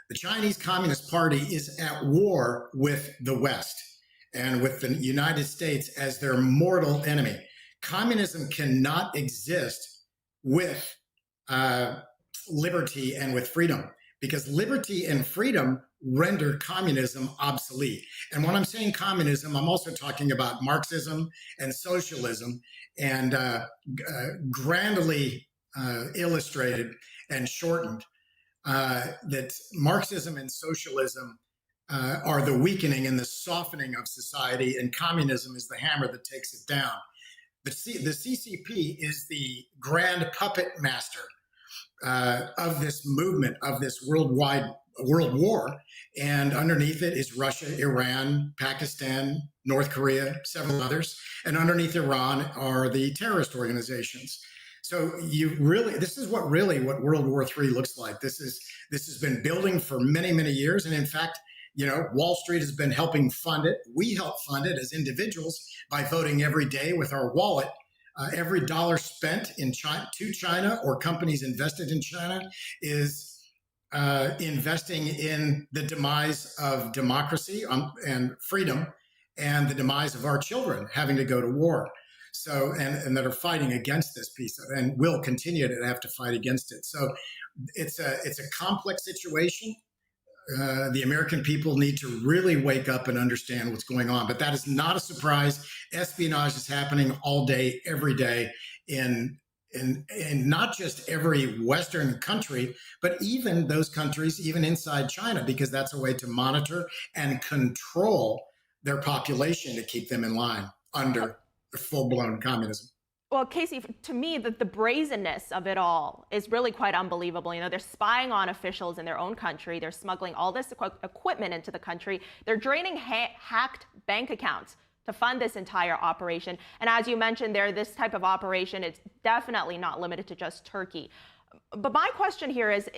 The Chinese Communist Party is at war with the West and with the United States as their mortal enemy. Communism cannot exist with liberty and with freedom, because liberty and freedom rendered communism obsolete. And when I'm saying communism, I'm also talking about Marxism and socialism, and grandly illustrated and shortened that Marxism and socialism are the weakening and the softening of society, and communism is the hammer that takes it down. The CCP is the grand puppet master of this movement, of this world war, and underneath it is Russia, Iran, Pakistan, North Korea, several others, and underneath Iran are the terrorist organizations. So this is what World War III looks like. This has been building for many, many years, and in fact, Wall Street has been helping fund it. We help fund it as individuals by voting every day with our wallet. Every dollar spent in China or companies invested in China is investing in the demise of democracy and freedom, and the demise of our children having to go to war. So, and that are fighting against this piece of, and will continue to have to fight against it. So it's a complex situation. The American people need to really wake up and understand what's going on. But that is not a surprise. Espionage is happening all day, every day, in not just every Western country, but even those countries, even inside China, because that's a way to monitor and control their population to keep them in line under full-blown communism. Well, Casey, to me, the brazenness of it all is really quite unbelievable. They're spying on officials in their own country. They're smuggling all this equipment into the country. They're draining hacked bank accounts to fund this entire operation. And as you mentioned there, this type of operation, it's definitely not limited to just Turkey. But my question here is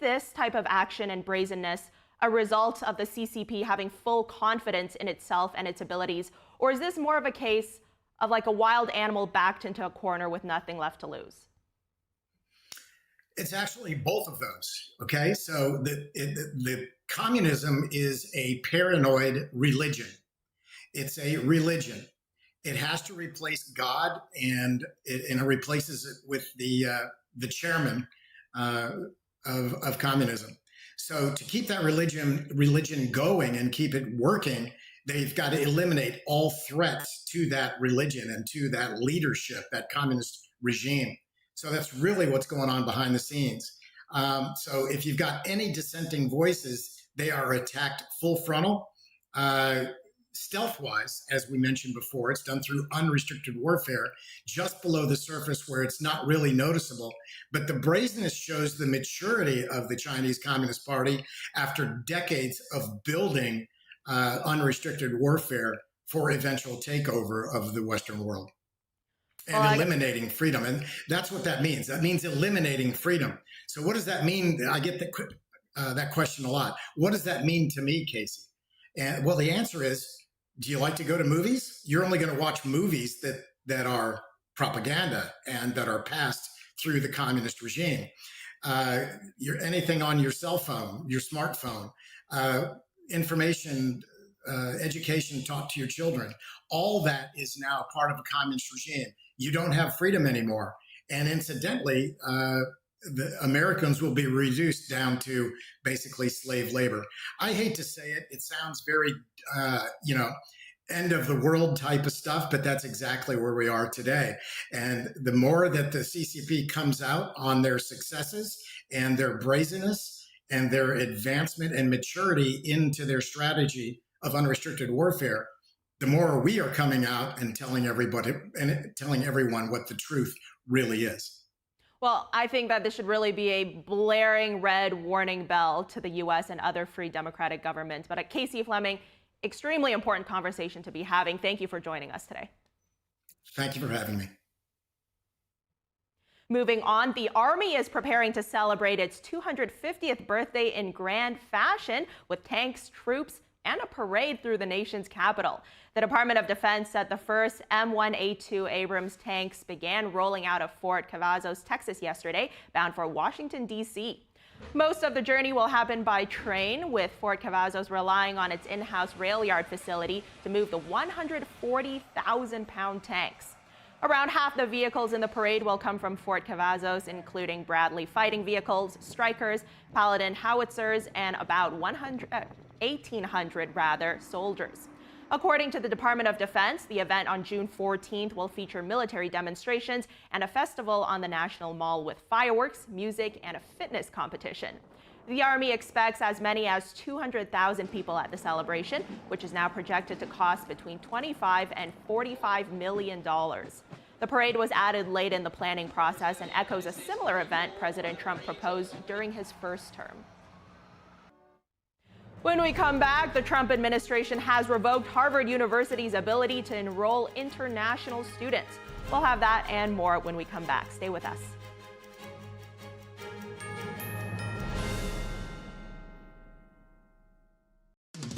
this type of action and brazenness a result of the CCP having full confidence in itself and its abilities? Or is this more of a case of like a wild animal backed into a corner with nothing left to lose? It's actually both of those. Okay, so the communism is a paranoid religion. It's a religion. It has to replace God, and it replaces it with the chairman of communism. So to keep that religion going and keep it working, they've got to eliminate all threats to that religion and to that leadership, that communist regime. So that's really what's going on behind the scenes. So if you've got any dissenting voices, they are attacked full frontal, stealth-wise, as we mentioned before. It's done through unrestricted warfare, just below the surface where it's not really noticeable. But the brazenness shows the maturity of the Chinese Communist Party after decades of building unrestricted warfare for eventual takeover of the Western world. and eliminating freedom. And that's what that means. That means eliminating freedom. So what does that mean? I get that question a lot. What does that mean to me, Casey? And well, the answer is, do you like to go to movies? You're only going to watch movies that are propaganda and that are passed through the communist regime. Anything on your cell phone, your smartphone, information, education taught to your children, all that is now part of a communist regime. You don't have freedom anymore. And incidentally, the Americans will be reduced down to basically slave labor. I hate to say it. It sounds very, end of the world type of stuff, but that's exactly where we are today. And the more that the CCP comes out on their successes and their brazenness and their advancement and maturity into their strategy of unrestricted warfare, the more we are coming out and telling everybody and telling everyone what the truth really is. Well, I think that this should really be a blaring red warning bell to the U.S. and other free democratic governments. But Casey Fleming, extremely important conversation to be having. Thank you for joining us today. Thank you for having me. Moving on, the Army is preparing to celebrate its 250th birthday in grand fashion with tanks, troops, and a parade through the nation's capital. The Department of Defense said the first M1A2 Abrams tanks began rolling out of Fort Cavazos, Texas yesterday, bound for Washington, D.C. Most of the journey will happen by train, with Fort Cavazos relying on its in-house rail yard facility to move the 140,000-pound tanks. Around half the vehicles in the parade will come from Fort Cavazos, including Bradley fighting vehicles, Strykers, Paladin howitzers, and about 1,800 soldiers. According to the Department of Defense, the event on June 14th will feature military demonstrations and a festival on the National Mall with fireworks, music, and a fitness competition. The Army expects as many as 200,000 people at the celebration, which is now projected to cost between $25 and $45 million. The parade was added late in the planning process and echoes a similar event President Trump proposed during his first term. When we come back, the Trump administration has revoked Harvard University's ability to enroll international students. We'll have that and more when we come back. Stay with us.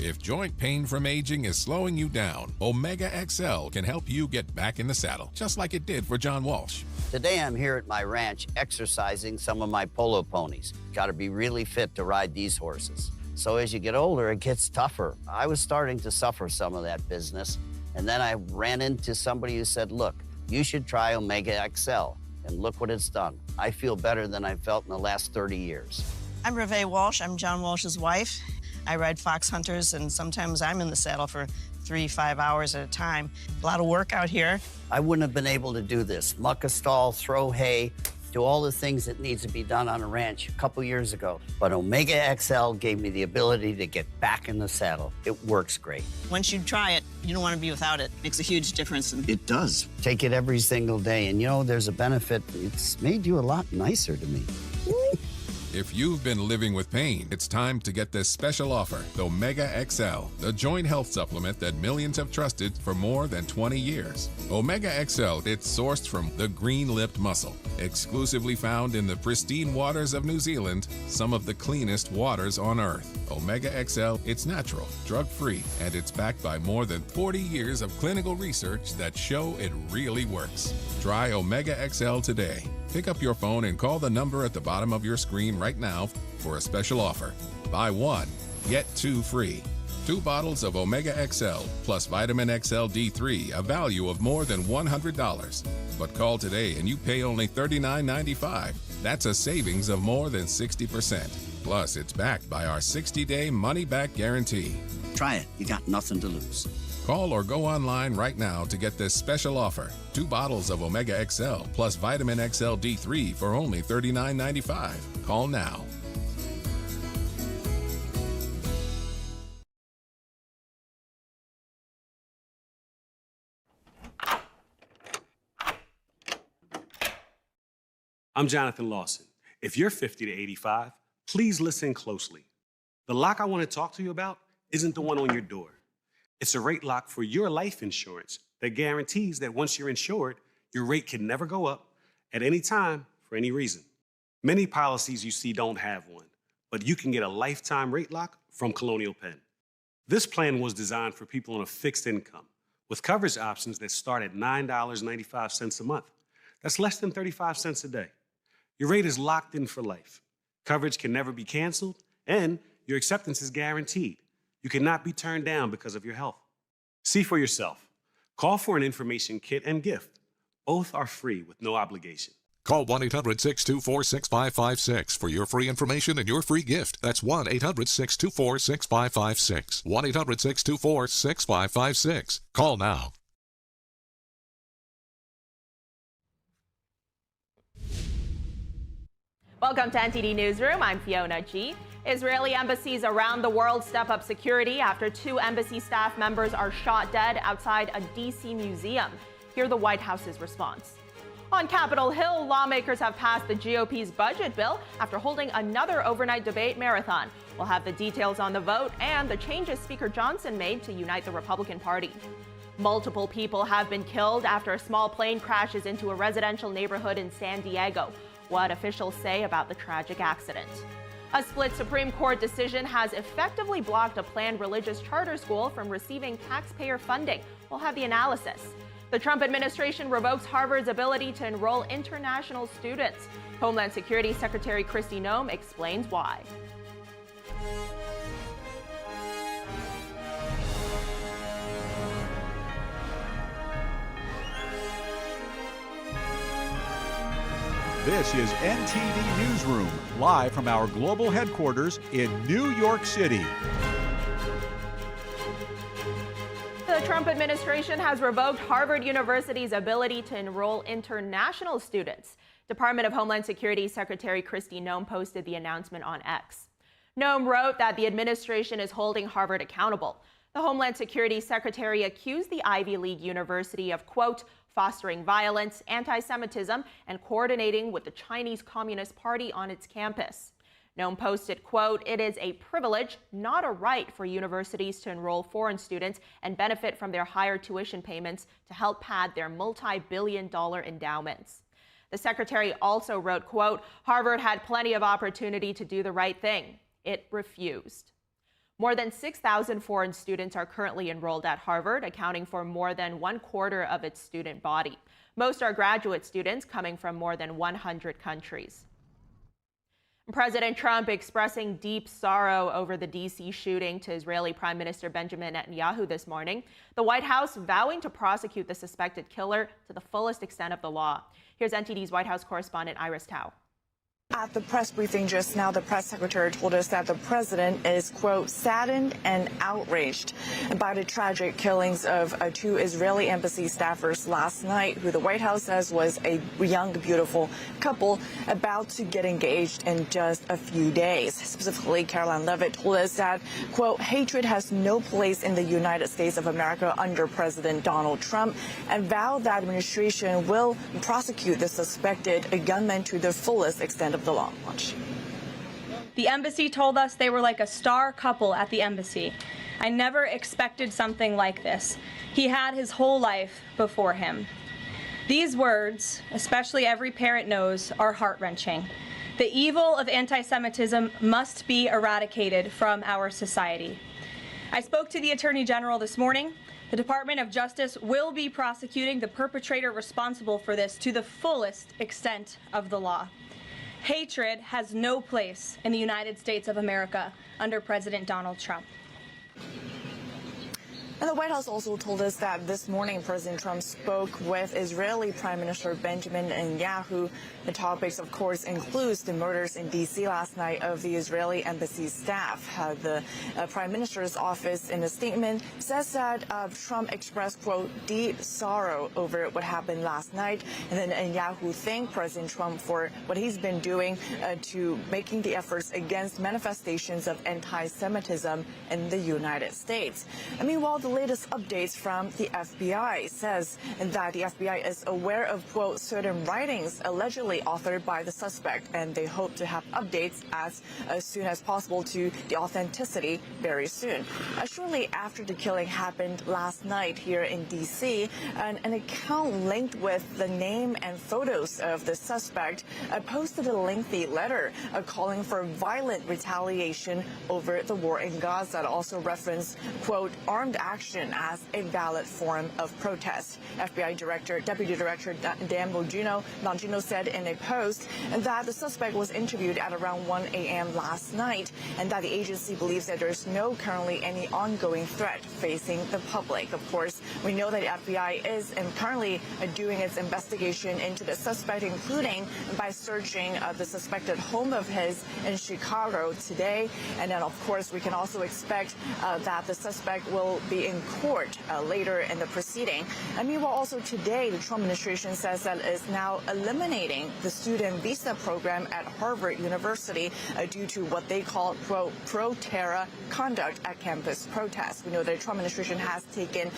If joint pain from aging is slowing you down, Omega XL can help you get back in the saddle, just like it did for John Walsh. Today I'm here at my ranch exercising some of my polo ponies. Got to be really fit to ride these horses. So as you get older, it gets tougher. I was starting to suffer some of that business, and then I ran into somebody who said, look, you should try Omega XL, and look what it's done. I feel better than I felt in the last 30 years. I'm Reve Walsh. I'm John Walsh's wife. I ride fox hunters, and sometimes I'm in the saddle for 3-5 hours at a time. A lot of work out here. I wounn't have been able to do this. Muck a stall, throw hay, do all the things that needs to be done on a ranch a couple years ago. But Omega XL gave me the ability to get back in the saddle. It works great. Once you try it, you don't want to be without it. Makes a huge difference. It does. Take it every single day, and you know, there's a benefit. It's made you a lot nicer to me. If you've been living with pain, it's time to get this special offer, the Omega XL, the joint health supplement that millions have trusted for more than 20 years. Omega XL, it's sourced from the green-lipped mussel, exclusively found in the pristine waters of New Zealand, some of the cleanest waters on Earth. Omega XL, it's natural, drug-free, and it's backed by more than 40 years of clinical research that show it really works. Try Omega XL today. Pick up your phone and call the number at the bottom of your screen right now for a special offer. Buy one, get two free. 2 bottles of Omega XL plus Vitamin XL D3, a value of more than $100. But call today and you pay only $39.95. That's a savings of more than 60%. Plus, it's backed by our 60-day money-back guarantee. Try it. You got nothing to lose. Call or go online right now to get this special offer. 2 bottles of Omega XL plus Vitamin XL D3 for only $39.95. Call now. I'm Jonathan Lawson. If you're 50 to 85, please listen closely. The lock I want to talk to you about isn't the one on your door. It's a rate lock for your life insurance that guarantees that once you're insured, Your rate can never go up at any time for any reason. Many policies you see don't have one, but you can get a lifetime rate lock from Colonial Penn. This plan was designed for people on a fixed income with coverage options that start at $9.95 a month. That's less than 35 cents a day. Your rate is locked in for life. Coverage can never be canceled, and your acceptance is guaranteed. You cannot be turned down because of your health. See for yourself. Call for an information kit and gift. Both are free with no obligation. Call 1-800-624-6556 for your free information and your free gift. That's 1-800-624-6556. 1-800-624-6556. Call now. Welcome to NTD Newsroom. I'm Fiona G. Israeli embassies around the world step up security after 2 embassy staff members are shot dead outside a D.C. museum. Hear the White House's response. On Capitol Hill, lawmakers have passed the GOP's budget bill after holding another overnight debate marathon. We'll have the details on the vote and the changes Speaker Johnson made to unite the Republican Party. Multiple people have been killed after a small plane crashes into a residential neighborhood in San Diego. What officials say about the tragic accident. A split Supreme Court decision has effectively blocked a planned religious charter school from receiving taxpayer funding. We'll have the analysis. The Trump administration revokes Harvard's ability to enroll international students. Homeland Security Secretary Kristi Noem explains why. This is NTD Newsroom, live from our global headquarters in New York City. The Trump administration has revoked Harvard University's ability to enroll international students. Department of Homeland Security Secretary Kristi Noem posted the announcement on X. Noem wrote that the administration is holding Harvard accountable. The Homeland Security Secretary accused the Ivy League university of, quote, fostering violence, anti-Semitism, and coordinating with the Chinese Communist Party on its campus. Noem posted, quote, it is a privilege, not a right for universities to enroll foreign students and benefit from their higher tuition payments to help pad their multi-billion-dollar endowments. The secretary also wrote, quote, Harvard had plenty of opportunity to do the right thing. It refused. More than 6,000 foreign students are currently enrolled at Harvard, accounting for more than 1/4 of its student body. Most are graduate students coming from more than 100 countries. President Trump expressing deep sorrow over the D.C. shooting to Israeli Prime Minister Benjamin Netanyahu this morning. The White House vowing to prosecute the suspected killer to the fullest extent of the law. Here's NTD's White House correspondent Iris Tao. At the press briefing just now, the press secretary told us that the president is, quote, saddened and outraged by the tragic killings of 2 Israeli embassy staffers last night, who the White House says was a young, beautiful couple about to get engaged in just a few days. Specifically, Caroline Levitt told us that, quote, hatred has no place in the United States of America under President Donald Trump, and vowed that administration will prosecute the suspected gunman to the fullest extent of the law. Watch. The embassy told us they were like a star couple at the embassy. I never expected something like this. He had his whole life before him. These words, especially every parent knows, are heart-wrenching. The evil of anti-Semitism must be eradicated from our society. I spoke to the Attorney General this morning. The Department of Justice will be prosecuting the perpetrator responsible for this to the fullest extent of the law. Hatred has no place in the United States of America under President Donald Trump. And the White House also told us that this morning President Trump spoke with Israeli Prime Minister Benjamin Netanyahu. The topics, of course, includes the murders in D.C. last night of the Israeli embassy staff. The Prime Minister's office, in a statement, says that Trump expressed, quote, deep sorrow over what happened last night. And then Netanyahu thanked President Trump for what he's been doing to making the efforts against manifestations of anti-Semitism in the United States. I mean, while the latest updates from the FBI says that the FBI is aware of, quote, certain writings allegedly authored by the suspect, and they hope to have updates as soon as possible to the authenticity very soon. Shortly after the killing happened last night here in D.C., an account linked with the name and photos of the suspect posted a lengthy letter calling for violent retaliation over the war in Gaza. That also referenced, quote, armed action as a valid form of protest. FBI Deputy Director Dan Bongino said in a post that the suspect was interviewed at around 1 a.m. last night, and that the agency believes that there's no currently any ongoing threat facing the public. Of course, we know that the FBI is currently doing its investigation into the suspect, including by searching the suspected home of his in Chicago today. And then, of course, we can also expect that the suspect will be in court later in the proceeding. And meanwhile, also today, the Trump administration says that it's now eliminating the student visa program at Harvard University due to what they call pro-terror conduct at campus protests. We know that the Trump administration has taken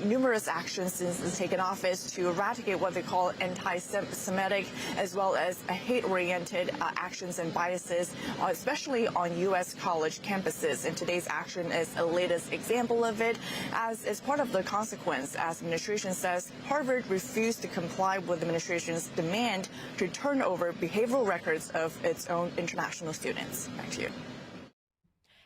numerous actions since it's taken office to eradicate what they call anti-Semitic as well as hate-oriented actions and biases, especially on U.S. college campuses. And today's action is a latest example of it, as part of the consequence, as the administration says, Harvard refused to comply with the administration's demand to turn over behavioral records of its own international students. Back to you.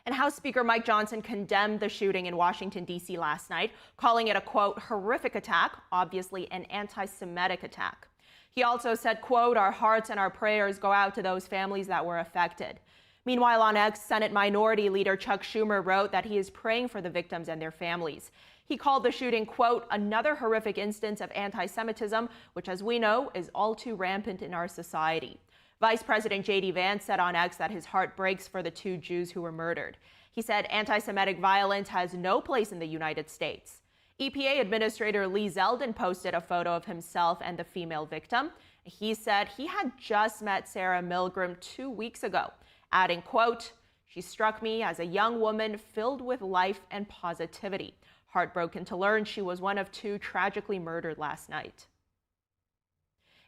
And House Speaker Mike Johnson condemned the shooting in Washington, D.C. last night, calling it a, quote, horrific attack, obviously an anti-Semitic attack. He also said, quote, our hearts and our prayers go out to those families that were affected. Meanwhile, on X, Senate Minority Leader Chuck Schumer wrote that he is praying for the victims and their families. He called the shooting, quote, another horrific instance of anti-Semitism, which, as we know, is all too rampant in our society. Vice President J.D. Vance said on X that his heart breaks for the 2 Jews who were murdered. He said anti-Semitic violence has no place in the United States. EPA Administrator Lee Zeldin posted a photo of himself and the female victim. He said he had just met Sarah Milgram 2 weeks ago, adding, quote, she struck me as a young woman filled with life and positivity. Heartbroken to learn she was one of 2 tragically murdered last night.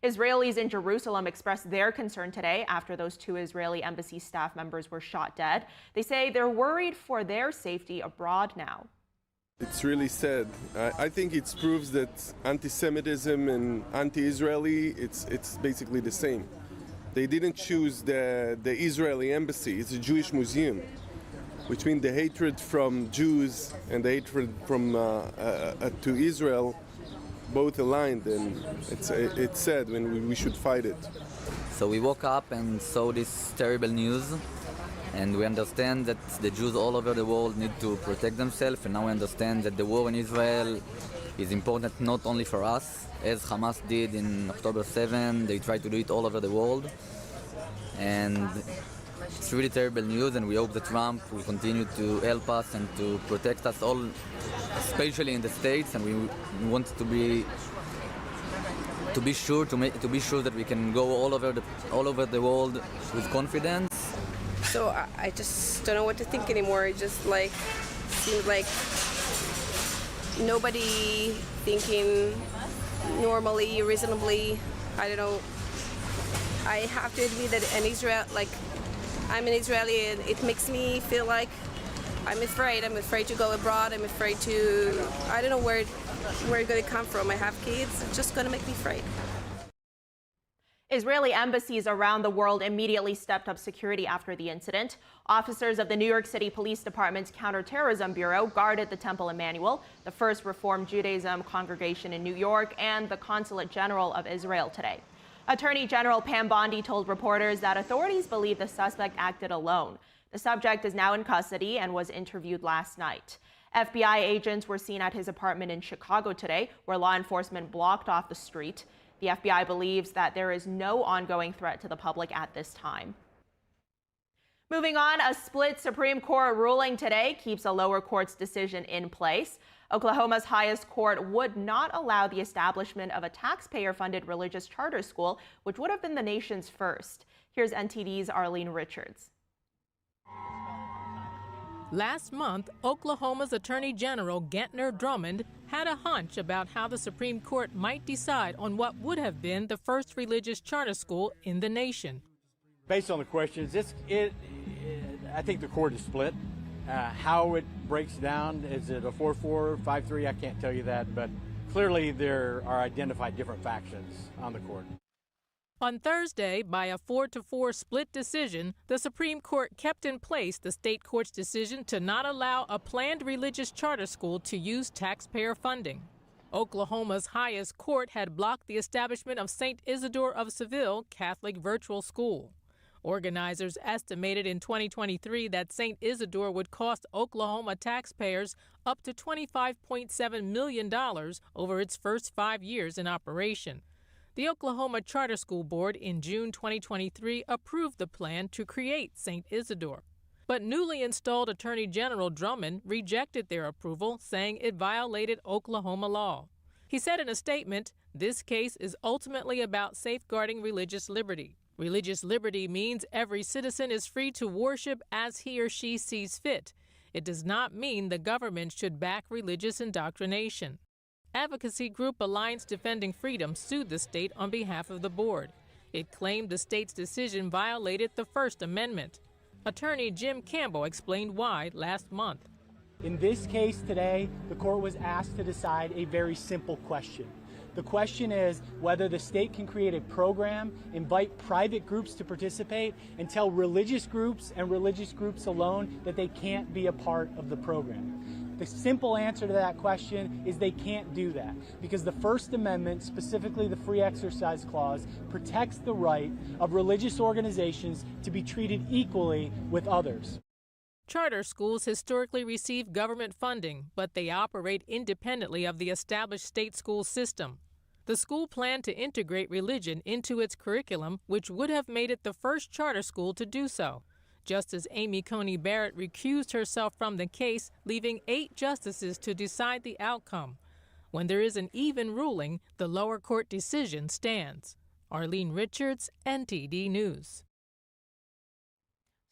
Israelis in Jerusalem expressed their concern today after those 2 Israeli embassy staff members were shot dead. They say they're worried for their safety abroad now. It's really sad. I think it proves that anti-Semitism and anti-Israeli, it's basically the same. They didn't choose the Israeli embassy. It's a Jewish museum, which means the hatred from Jews and the hatred from to Israel both aligned, and it's sad when we should fight it. So we woke up and saw this terrible news, and we understand that the Jews all over the world need to protect themselves, and now we understand that the war in Israel is important not only for us, as Hamas did in October 7, they tried to do it all over the world, and it's really terrible news, and we hope that Trump will continue to help us and to protect us all, especially in the States, and we want to be sure that we can go all over the world with confidence. So I just don't know what to think anymore. It just like seems like nobody thinking normally, reasonably. I don't know. I have to admit that in Israel, like I'm an Israeli, and it makes me feel like I'm afraid. I'm afraid to go abroad. I'm afraid to, I don't know where it's going to come from. I have kids. It's just going to make me afraid. Israeli embassies around the world immediately stepped up security after the incident. Officers of the New York City Police Department's Counterterrorism Bureau guarded the Temple Emmanuel, the first Reform Judaism congregation in New York, and the Consulate General of Israel today. Attorney General Pam Bondi told reporters that authorities believe the suspect acted alone. The subject is now in custody and was interviewed last night. FBI agents were seen at his apartment in Chicago today, where law enforcement blocked off the street. The FBI believes that there is no ongoing threat to the public at this time. Moving on, a split Supreme Court ruling today keeps a lower court's decision in place. Oklahoma's highest court would not allow the establishment of a taxpayer-funded religious charter school, which would have been the nation's first. Here's NTD's Arlene Richards. Last month, Oklahoma's Attorney General Gentner Drummond had a hunch about how the Supreme Court might decide on what would have been the first religious charter school in the nation. Based on the questions, I think the court is split. How it breaks down, is it a 4-4, 5-3? I can't tell you that, but clearly there are identified different factions on the court. On Thursday, by a 4-4 split decision, the Supreme Court kept in place the state court's decision to not allow a planned religious charter school to use taxpayer funding. Oklahoma's highest court had blocked the establishment of St. Isidore of Seville Catholic Virtual School. Organizers estimated in 2023 that St. Isidore would cost Oklahoma taxpayers up to $25.7 million over its first 5 years in operation. The Oklahoma Charter School Board in June 2023 approved the plan to create St. Isidore. But newly installed Attorney General Drummond rejected their approval, saying it violated Oklahoma law. He said in a statement, "This case is ultimately about safeguarding religious liberty. Religious liberty means every citizen is free to worship as he or she sees fit. It does not mean the government should back religious indoctrination." Advocacy group Alliance Defending Freedom sued the state on behalf of the board. It claimed the state's decision violated the First Amendment. Attorney Jim Campbell explained why last month. In this case today, the court was asked to decide a very simple question. The question is whether the state can create a program, invite private groups to participate, and tell religious groups and religious groups alone that they can't be a part of the program. The simple answer to that question is they can't do that because the First Amendment, specifically the Free Exercise Clause, protects the right of religious organizations to be treated equally with others. Charter schools historically receive government funding, but they operate independently of the established state school system. The school planned to integrate religion into its curriculum, which would have made it the first charter school to do so. Justice Amy Coney Barrett recused herself from the case, leaving 8 justices to decide the outcome. When there is an even ruling, the lower court decision stands. Arlene Richards, NTD News.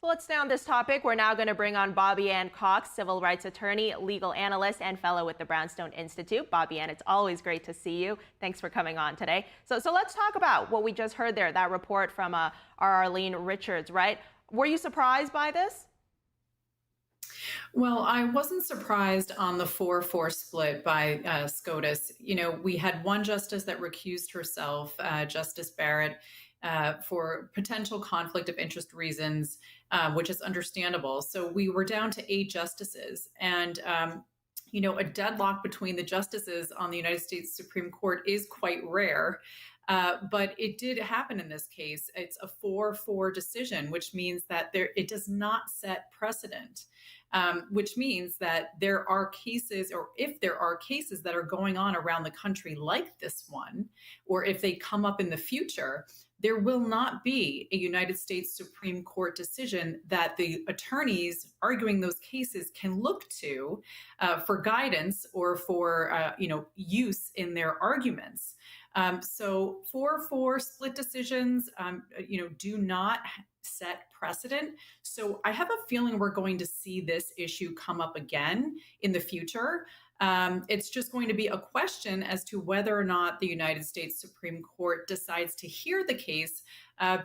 So let's stay on this topic. We're now going to bring on Bobby Ann Cox, civil rights attorney, legal analyst, and fellow with the Brownstone Institute. Bobby Ann, it's always great to see you. Thanks for coming on today. So let's talk about what we just heard there, that report from our Arlene Richards, right? Were you surprised by this? Well, I wasn't surprised on the 4-4 split by SCOTUS. You know, we had one justice that recused herself, Justice Barrett, for potential conflict of interest reasons, which is understandable. So we were down to 8 justices. And, you know, a deadlock between the justices on the United States Supreme Court is quite rare. But it did happen in this case. It's a 4-4 decision, which means that it does not set precedent, which means that there are cases, or if there are cases that are going on around the country like this one, or if they come up in the future, there will not be a United States Supreme Court decision that the attorneys arguing those cases can look to for guidance or for use in their arguments. So 4-4 split decisions, do not set precedent. So I have a feeling we're going to see this issue come up again in the future. It's just going to be a question as to whether or not the United States Supreme Court decides to hear the case,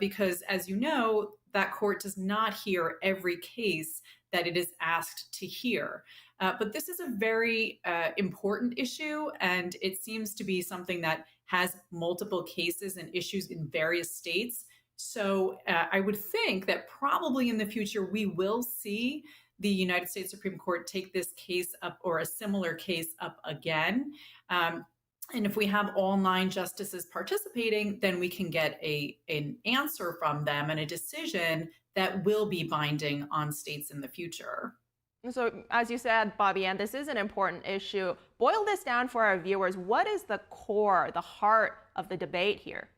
because as you know, that court does not hear every case that it is asked to hear. But this is a very important issue, and it seems to be something that has multiple cases and issues in various states. So I would think that probably in the future, we will see the United States Supreme Court take this case up, or a similar case up again. And if we have all 9 justices participating, then we can get an answer from them and a decision that will be binding on states in the future. So as you said, Bobby Ann, this is an important issue. Boil this down for our viewers. What is the core, the heart of the debate here?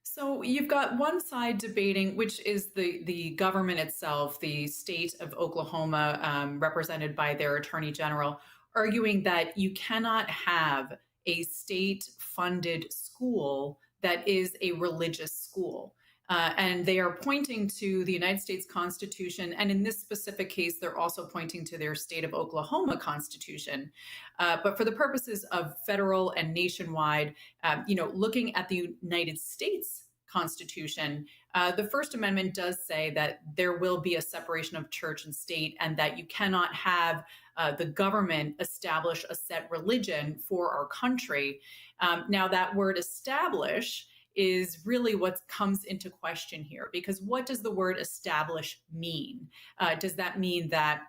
So you've got one side debating, which is the government itself, the state of Oklahoma, represented by their attorney general, arguing that you cannot have a state-funded school that is a religious school. And they are pointing to the United States Constitution. And in this specific case, they're also pointing to their state of Oklahoma Constitution. But for the purposes of federal and nationwide, looking at the United States Constitution, the First Amendment does say that there will be a separation of church and state, and that you cannot have the government establish a set religion for our country. Now, that word establish is really what comes into question here, because what does the word establish mean? Does that mean that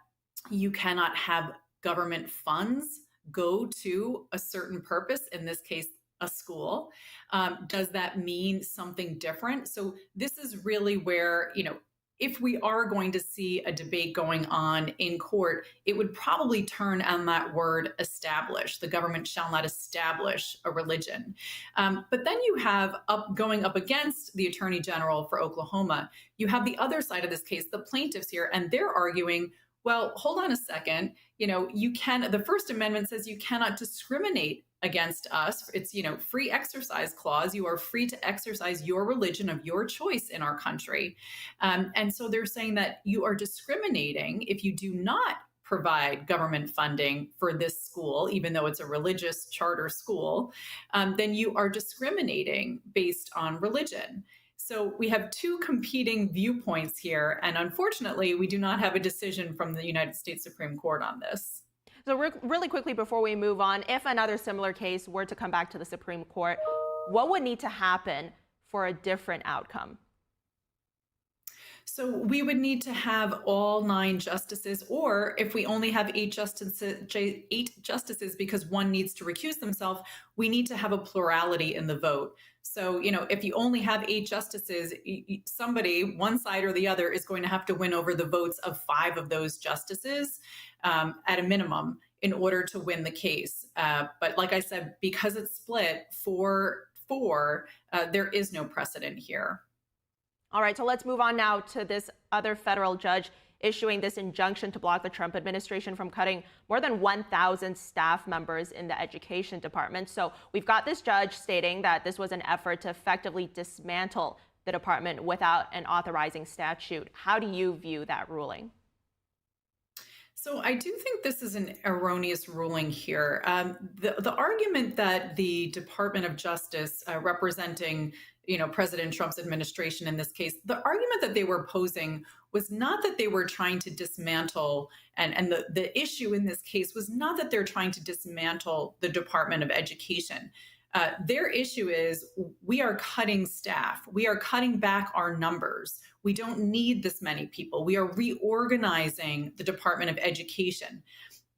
you cannot have government funds go to a certain purpose, in this case, a school? Does that mean something different? So this is really where, if we are going to see a debate going on in court, it would probably turn on that word establish. The government shall not establish a religion. But then you have going up against the Attorney General for Oklahoma, you have the other side of this case, the plaintiffs here, and they're arguing, well, hold on a second. The First Amendment says you cannot discriminate against us. It's, free exercise clause. You are free to exercise your religion of your choice in our country. And so they're saying that you are discriminating if you do not provide government funding for this school, even though it's a religious charter school, then you are discriminating based on religion. So we have two competing viewpoints here. And unfortunately, we do not have a decision from the United States Supreme Court on this. So really quickly before we move on, if another similar case were to come back to the Supreme Court, what would need to happen for a different outcome? So we would need to have all 9 justices, or if we only have 8 justices because one needs to recuse themselves, we need to have a plurality in the vote. So, if you only have 8 justices, somebody, one side or the other, is going to have to win over the votes of 5 of those justices at a minimum in order to win the case. But like I said, because it's split 4-4, there is no precedent here. All right, so let's move on now to this other federal judge issuing this injunction to block the Trump administration from cutting more than 1,000 staff members in the education department. So we've got this judge stating that this was an effort to effectively dismantle the department without an authorizing statute. How do you view that ruling? So I do think this is an erroneous ruling here. The argument that the Department of Justice representing President Trump's administration in this case, the argument that they were posing was not that they were trying to dismantle, and the issue in this case was not that they're trying to dismantle the Department of Education. Their issue is we are cutting staff. We are cutting back our numbers. We don't need this many people. We are reorganizing the Department of Education.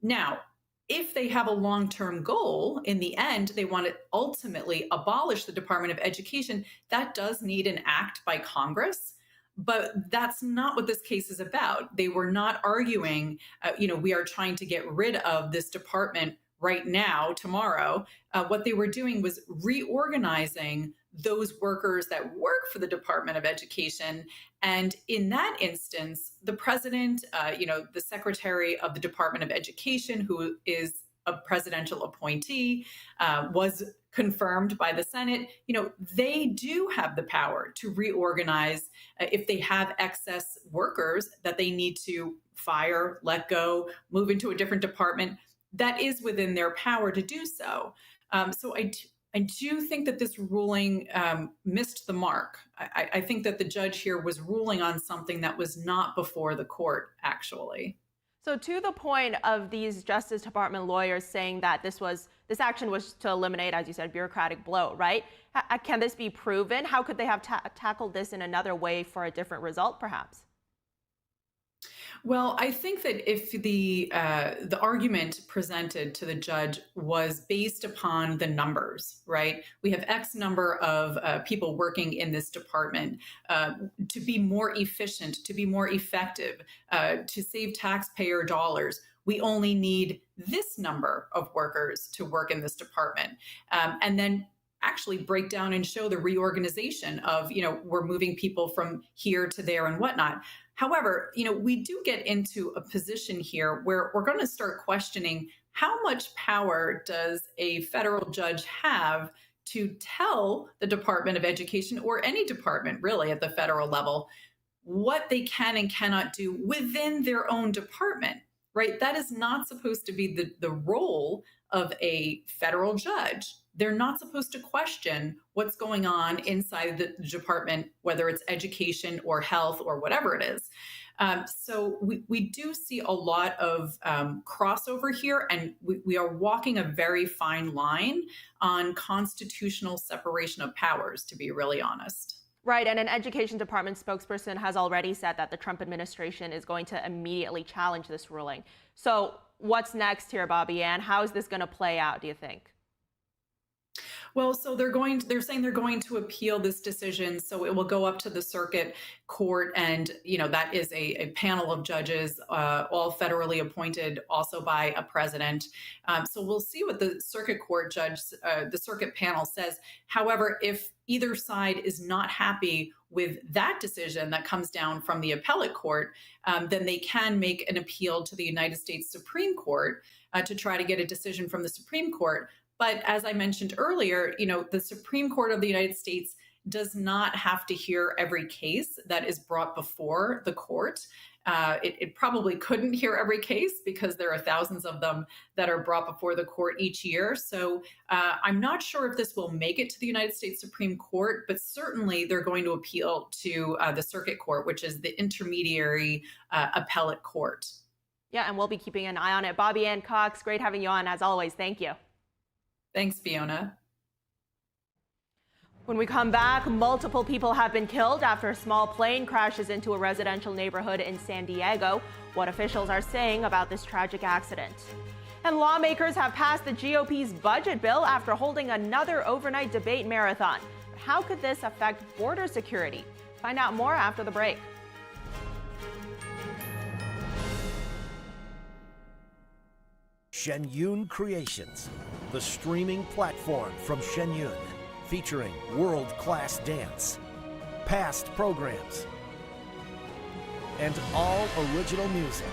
Now, if they have a long-term goal, in the end, they want to ultimately abolish the Department of Education, that does need an act by Congress. But that's not what this case is about. They were not arguing, we are trying to get rid of this department right now, tomorrow. What they were doing was reorganizing those workers that work for the Department of Education. And in that instance, the president, the secretary of the Department of Education, who is a presidential appointee, was confirmed by the Senate. They do have the power to reorganize if they have excess workers that they need to fire, let go, move into a different department. That is within their power to do so. So I do think that this ruling missed the mark. I think that the judge here was ruling on something that was not before the court, actually. So to the point of these Justice Department lawyers saying that this action was to eliminate, as you said, bureaucratic bloat, right? Can this be proven? How could they have tackled this in another way for a different result, perhaps? Well, I think that if the argument presented to the judge was based upon the numbers, right? We have X number of people working in this department to be more efficient, to be more effective, to save taxpayer dollars. We only need this number of workers to work in this department. And then actually break down and show the reorganization of, we're moving people from here to there and whatnot. However, we do get into a position here where we're going to start questioning how much power does a federal judge have to tell the Department of Education, or any department really at the federal level, what they can and cannot do within their own department, right? That is not supposed to be the role of a federal judge. They're not supposed to question what's going on inside the department, whether it's education or health or whatever it is. So we do see a lot of crossover here, and we are walking a very fine line on constitutional separation of powers, to be really honest. Right, and an education department spokesperson has already said that the Trump administration is going to immediately challenge this ruling. So what's next here, Bobby Ann? How is this going to play out, do you think? Well, so they're saying they're going to appeal this decision. So it will go up to the circuit court. And, that is a panel of judges, all federally appointed, also by a president. So we'll see what the circuit court judge, the circuit panel says. However, if either side is not happy with that decision that comes down from the appellate court, then they can make an appeal to the United States Supreme Court to try to get a decision from the Supreme Court. But as I mentioned earlier, the Supreme Court of the United States does not have to hear every case that is brought before the court. It probably couldn't hear every case because there are thousands of them that are brought before the court each year. So I'm not sure if this will make it to the United States Supreme Court, but certainly they're going to appeal to the circuit court, which is the intermediary appellate court. Yeah, and we'll be keeping an eye on it. Bobby Ann Cox, great having you on as always. Thank you. Thanks, Fiona. When we come back, multiple people have been killed after a small plane crashes into a residential neighborhood in San Diego. What officials are saying about this tragic accident. And lawmakers have passed the GOP's budget bill after holding another overnight debate marathon. But how could this affect border security? Find out more after the break. Shenyun Creations, the streaming platform from Shenyun, featuring world-class dance, past programs, and all original music.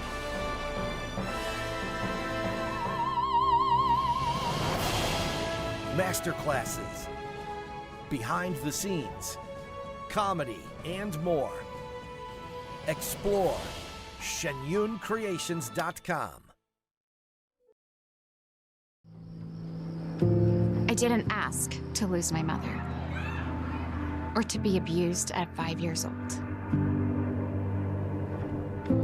Masterclasses, behind the scenes, comedy, and more. Explore shenyuncreations.com. I didn't ask to lose my mother or to be abused at 5 years old.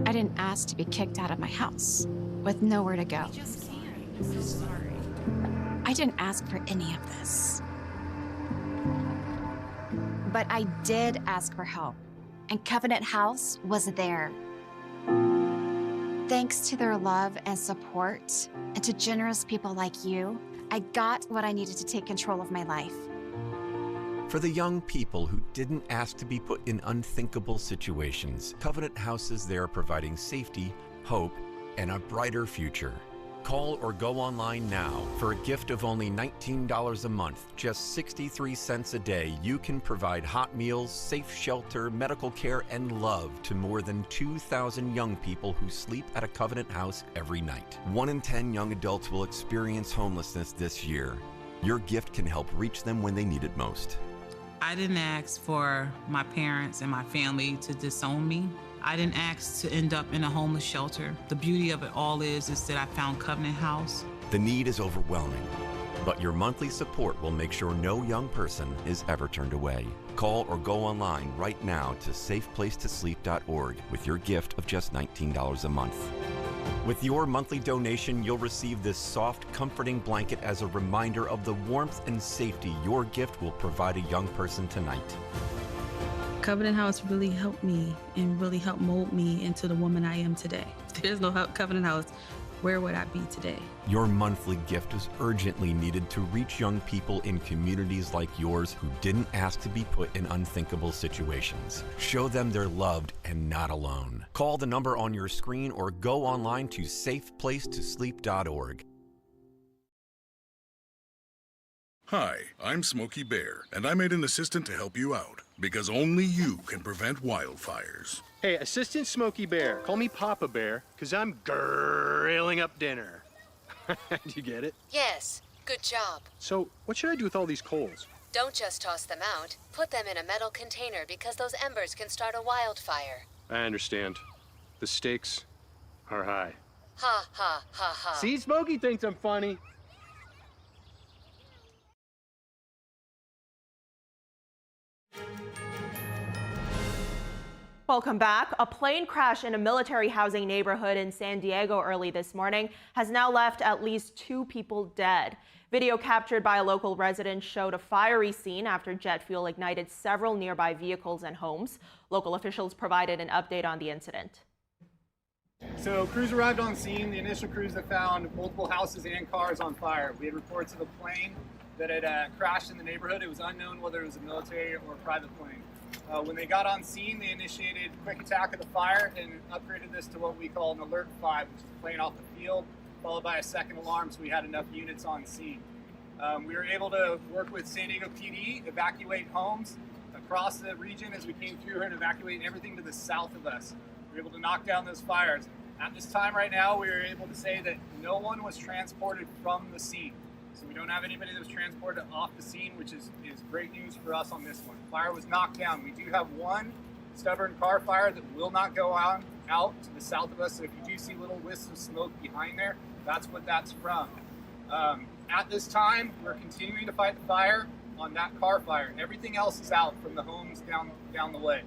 I didn't ask to be kicked out of my house with nowhere to go. I'm so sorry. I didn't ask for any of this. But I did ask for help, and Covenant House was there. Thanks to their love and support, and to generous people like you, I got what I needed to take control of my life. For the young people who didn't ask to be put in unthinkable situations, Covenant House is there providing safety, hope, and a brighter future. Call or go online now. For a gift of only $19 a month, just 63 cents a day, you can provide hot meals, safe shelter, medical care, and love to more than 2,000 young people who sleep at a Covenant House every night. 1 in 10 young adults will experience homelessness this year. Your gift can help reach them when they need it most. I didn't ask for my parents and my family to disown me. I didn't ask to end up in a homeless shelter. The beauty of it all is that I found Covenant House. The need is overwhelming, but your monthly support will make sure no young person is ever turned away. Call or go online right now to safeplacetosleep.org with your gift of just $19 a month. With your monthly donation, you'll receive this soft, comforting blanket as a reminder of the warmth and safety your gift will provide a young person tonight. Covenant House really helped me and really helped mold me into the woman I am today. If there's no Covenant House, where would I be today? Your monthly gift is urgently needed to reach young people in communities like yours who didn't ask to be put in unthinkable situations. Show them they're loved and not alone. Call the number on your screen or go online to safeplacetosleep.org. Hi, I'm Smokey Bear, and I made an assistant to help you out, because only you can prevent wildfires. Hey, Assistant Smokey Bear, call me Papa Bear, because I'm grilling up dinner. Do you get it? Yes, Good job. So, what should I do with all these coals? Don't just toss them out. Put them in a metal container because those embers can start a wildfire. I understand. The stakes are high. Ha ha ha ha. See, Smokey thinks I'm funny. Welcome back. A plane crash in a military housing neighborhood in San Diego early this morning has now left at least 2 people dead. Video captured by a local resident showed a fiery scene after jet fuel ignited several nearby vehicles and homes. Local officials provided an update on the incident. So crews arrived on scene. The initial crews that found multiple houses and cars on fire. We had reports of a plane that had crashed in the neighborhood. It was unknown whether it was a military or a private plane. When they got on scene, they initiated quick attack of the fire and upgraded this to what we call an Alert 5, which is a plane off the field, followed by a second alarm, so we had enough units on scene. We were able to work with San Diego PD, evacuate homes across the region as we came through here and evacuate everything to the south of us. We were able to knock down those fires. At this time right now, we were able to say that no one was transported from the scene. So we don't have anybody that was transported off the scene, which is great news for us on this one. Fire was knocked down. We do have one stubborn car fire that will not go out to the south of us. So if you do see little wisps of smoke behind there, that's what that's from. At this time, we're continuing to fight the fire on that car fire. Everything else is out from the homes down the way.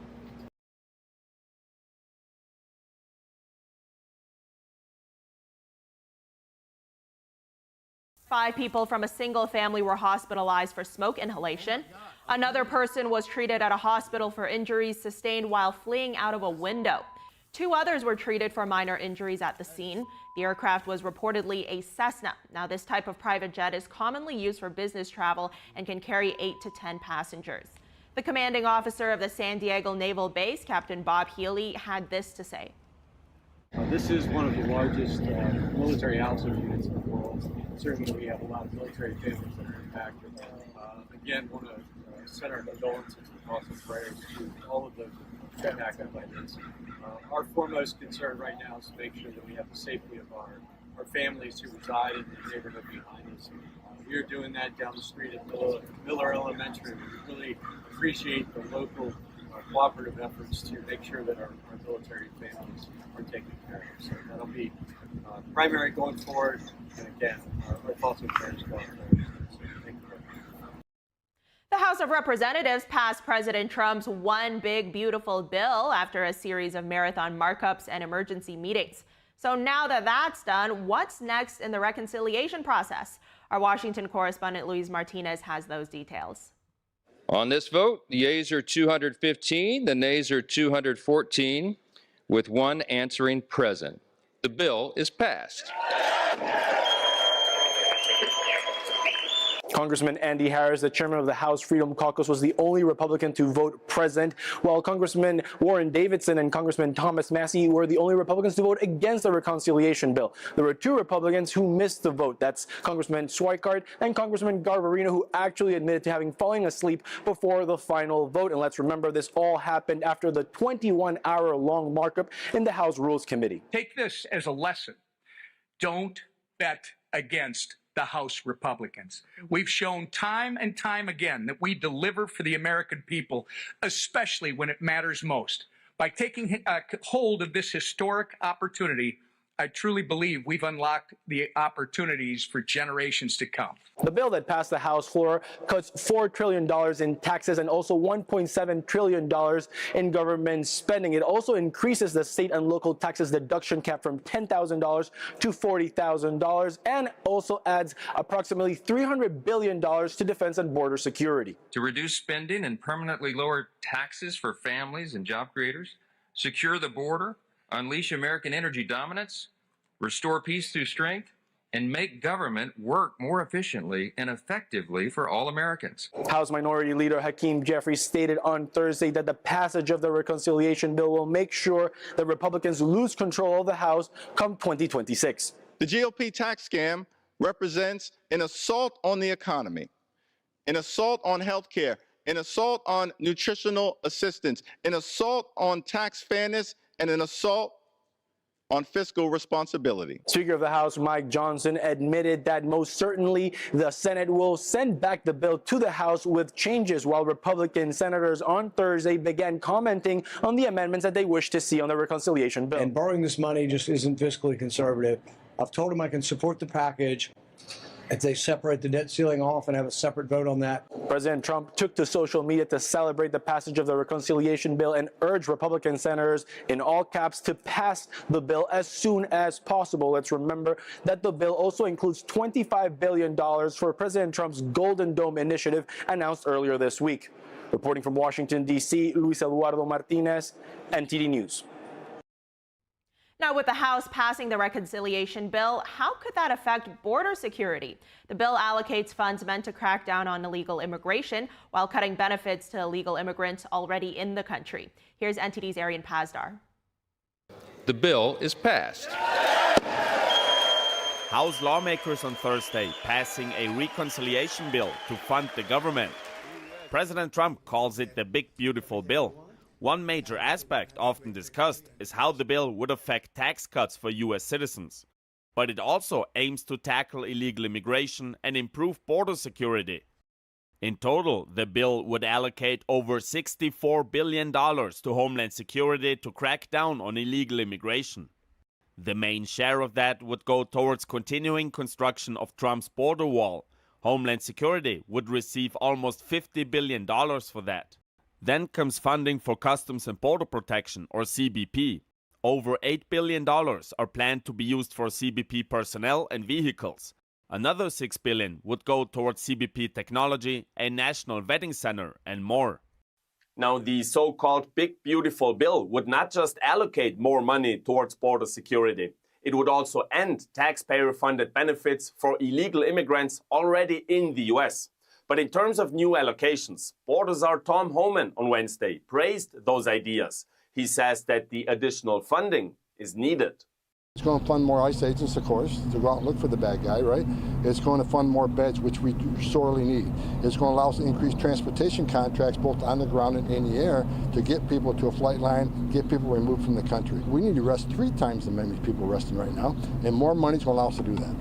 Five people from a single family were hospitalized for smoke inhalation. Another person was treated at a hospital for injuries sustained while fleeing out of a window. 2 others were treated for minor injuries at the scene. The aircraft was reportedly a Cessna. Now, this type of private jet is commonly used for business travel and can carry 8 to 10 passengers. The commanding officer of the San Diego Naval Base, Captain Bob Healy, had this to say. This is one of the largest military housing units in the world. Certainly, we have a lot of military families that are impacted. Again, want to send our condolences and thoughts and prayers to all of those impacted by this. Our foremost concern right now is to make sure that we have the safety of our families who reside in the neighborhood behind us. We are doing that down the street at Miller Elementary. We really appreciate the local cooperative efforts to make sure that our military families are taken care of. So that'll be primary going forward. And again, our thoughts and prayers go out there. So thank you. The House of Representatives passed President Trump's One Big Beautiful Bill after a series of marathon markups and emergency meetings. So now that that's done, what's next in the reconciliation process? Our Washington correspondent Luis Martinez has those details. On this vote, the yeas are 215, the nays are 214, with one answering present. The bill is passed. Congressman Andy Harris, the chairman of the House Freedom Caucus, was the only Republican to vote present, while Congressman Warren Davidson and Congressman Thomas Massie were the only Republicans to vote against the reconciliation bill. There were 2 Republicans who missed the vote. That's Congressman Schweikart and Congressman Garbarino, who actually admitted to having fallen asleep before the final vote. And let's remember, this all happened after the 21-hour-long markup in the House Rules Committee. Take this as a lesson. Don't bet against the House Republicans. We've shown time and time again that we deliver for the American people, especially when it matters most. By taking hold of this historic opportunity, I truly believe we've unlocked the opportunities for generations to come. The bill that passed the House floor cuts $4 trillion in taxes and also $1.7 trillion in government spending. It also increases the state and local taxes deduction cap from $10,000 to $40,000 and also adds approximately $300 billion to defense and border security. To reduce spending and permanently lower taxes for families and job creators, secure the border, unleash American energy dominance, restore peace through strength, and make government work more efficiently and effectively for all Americans. House Minority Leader Hakeem Jeffries stated on Thursday that the passage of the reconciliation bill will make sure that Republicans lose control of the House come 2026. The GOP tax scam represents an assault on the economy, an assault on health care, an assault on nutritional assistance, an assault on tax fairness, and an assault on fiscal responsibility. Speaker of the House Mike Johnson admitted that most certainly the Senate will send back the bill to the House with changes, while Republican senators on Thursday began commenting on the amendments that they wish to see on the reconciliation bill. And borrowing this money just isn't fiscally conservative. I've told him I can support the package if they separate the debt ceiling off and have a separate vote on that. President Trump took to social media to celebrate the passage of the reconciliation bill and urged Republican senators in all caps to pass the bill as soon as possible. Let's remember that the bill also includes $25 billion for President Trump's Golden Dome initiative announced earlier this week. Reporting from Washington, D.C., Luis Eduardo Martinez, NTD News. Now, with the House passing the reconciliation bill, how could that affect border security? The bill allocates funds meant to crack down on illegal immigration while cutting benefits to illegal immigrants already in the country. Here's NTD's Arian Pazdar. The bill is passed. House lawmakers on Thursday passing a reconciliation bill to fund the government. President Trump calls it the big beautiful bill. One major aspect often discussed is how the bill would affect tax cuts for U.S. citizens. But it also aims to tackle illegal immigration and improve border security. In total, the bill would allocate over $64 billion to Homeland Security to crack down on illegal immigration. The main share of that would go towards continuing construction of Trump's border wall. Homeland Security would receive almost $50 billion for that. Then comes funding for Customs and Border Protection, or CBP. Over $8 billion are planned to be used for CBP personnel and vehicles. Another $6 billion would go towards CBP technology, a national vetting center, and more. Now, the so-called Big Beautiful Bill would not just allocate more money towards border security. It would also end taxpayer-funded benefits for illegal immigrants already in the U.S. But in terms of new allocations, Border Czar Tom Homan on Wednesday praised those ideas. He says that the additional funding is needed. It's going to fund more ICE agents, of course, to go out and look for the bad guy, right? It's going to fund more beds, which we sorely need. It's going to allow us to increase transportation contracts, both on the ground and in the air, to get people to a flight line, get people removed from the country. We need to arrest 3 times the many people arresting right now, and more money is going to allow us to do that.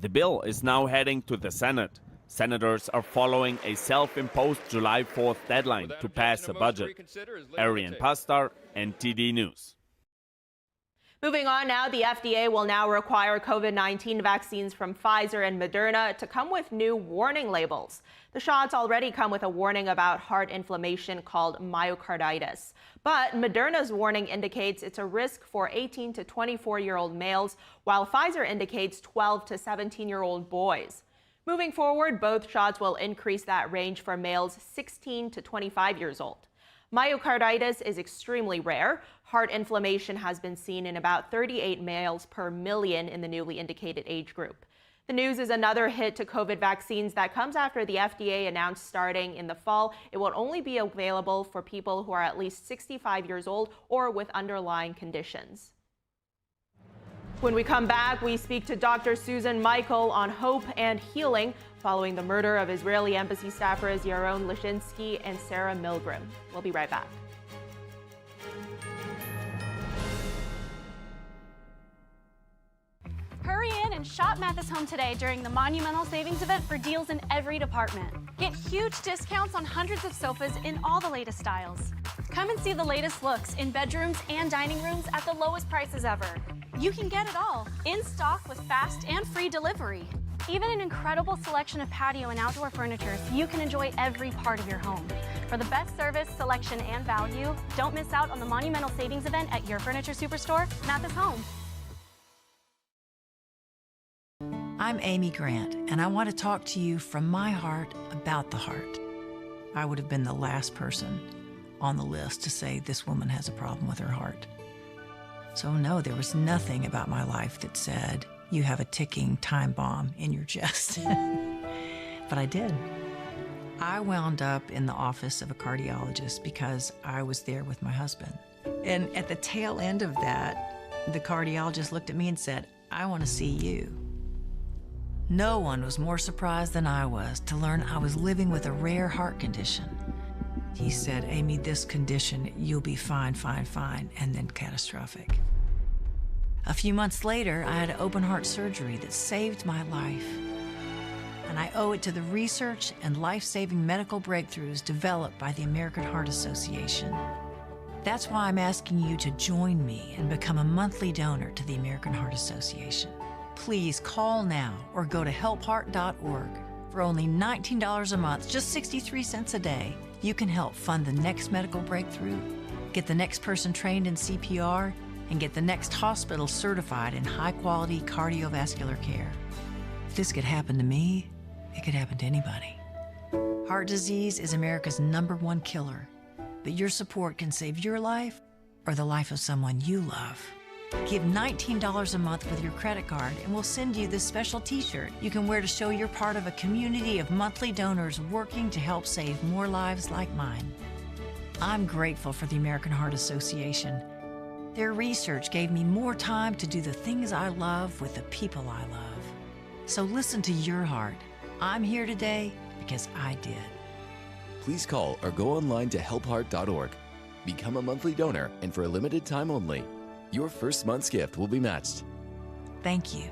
The bill is now heading to the Senate. Senators are following a self-imposed July 4th deadline to pass a budget. Arian Pazdar, NTD News. Moving on now, the FDA will now require COVID-19 vaccines from Pfizer and Moderna to come with new warning labels. The shots already come with a warning about heart inflammation called myocarditis. But Moderna's warning indicates it's a risk for 18 to 24-year-old males, while Pfizer indicates 12 to 17-year-old boys. Moving forward, both shots will increase that range for males 16 to 25 years old. Myocarditis is extremely rare. Heart inflammation has been seen in about 38 males per million in the newly indicated age group. The news is another hit to COVID vaccines that comes after the FDA announced starting in the fall it will only be available for people who are at least 65 years old or with underlying conditions. When we come back, we speak to Dr. Susan Michael on hope and healing following the murder of Israeli embassy staffers Yaron Lashinsky and Sarah Milgram. We'll be right back. Hurry in and shop Mathis Home today during the Monumental Savings Event for deals in every department. Get huge discounts on hundreds of sofas in all the latest styles. Come and see the latest looks in bedrooms and dining rooms at the lowest prices ever. You can get it all in stock with fast and free delivery. Even an incredible selection of patio and outdoor furniture so you can enjoy every part of your home. For the best service, selection, and value, don't miss out on the Monumental Savings Event at your furniture superstore, Mathis Home. I'm Amy Grant, and I want to talk to you from my heart about the heart. I would have been the last person on the list to say this woman has a problem with her heart. So no, there was nothing about my life that said, you have a ticking time bomb in your chest. But I did. I wound up in the office of a cardiologist because I was there with my husband. And at the tail end of that, the cardiologist looked at me and said, I want to see you. No one was more surprised than I was to learn I was living with a rare heart condition. He said, Amy, this condition, you'll be fine, fine, fine, and then catastrophic. A few months later, I had open heart surgery that saved my life. And I owe it to the research and life-saving medical breakthroughs developed by the American Heart Association. That's why I'm asking you to join me and become a monthly donor to the American Heart Association. Please call now or go to helpheart.org. For only $19 a month, just 63 cents a day, you can help fund the next medical breakthrough, get the next person trained in CPR, and get the next hospital certified in high-quality cardiovascular care. If this could happen to me, it could happen to anybody. Heart disease is America's #1 killer, but your support can save your life or the life of someone you love. Give $19 a month with your credit card and we'll send you this special t-shirt you can wear to show you're part of a community of monthly donors working to help save more lives like mine. I'm grateful for the American Heart Association. Their research gave me more time to do the things I love with the people I love. So listen to your heart. I'm here today because I did. Please call or go online to helpheart.org. Become a monthly donor, and for a limited time only, your first month's gift will be matched. Thank you.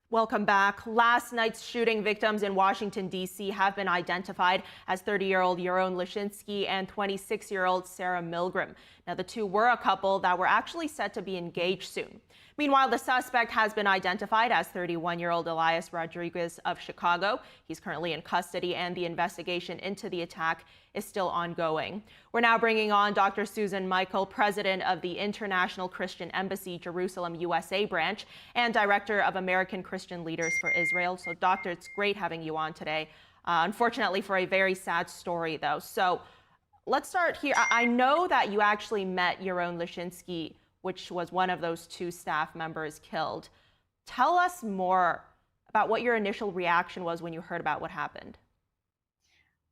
Welcome back. Last night's shooting victims in Washington, D.C. have been identified as 30-year-old Yaron Lashinsky and 26-year-old Sarah Milgram. Now, the two were a couple that were actually set to be engaged soon. Meanwhile, the suspect has been identified as 31-year-old Elias Rodriguez of Chicago. He's currently in custody, and the investigation into the attack is still ongoing. We're now bringing on Dr. Susan Michael, president of the International Christian Embassy Jerusalem USA branch and director of American Christian Leaders for Israel. So, doctor, it's great having you on today. Unfortunately, for a very sad story, though. So let's start here. I know that you actually met Yaron Lashinsky, which was one of those two staff members killed. Tell us more about what your initial reaction was when you heard about what happened.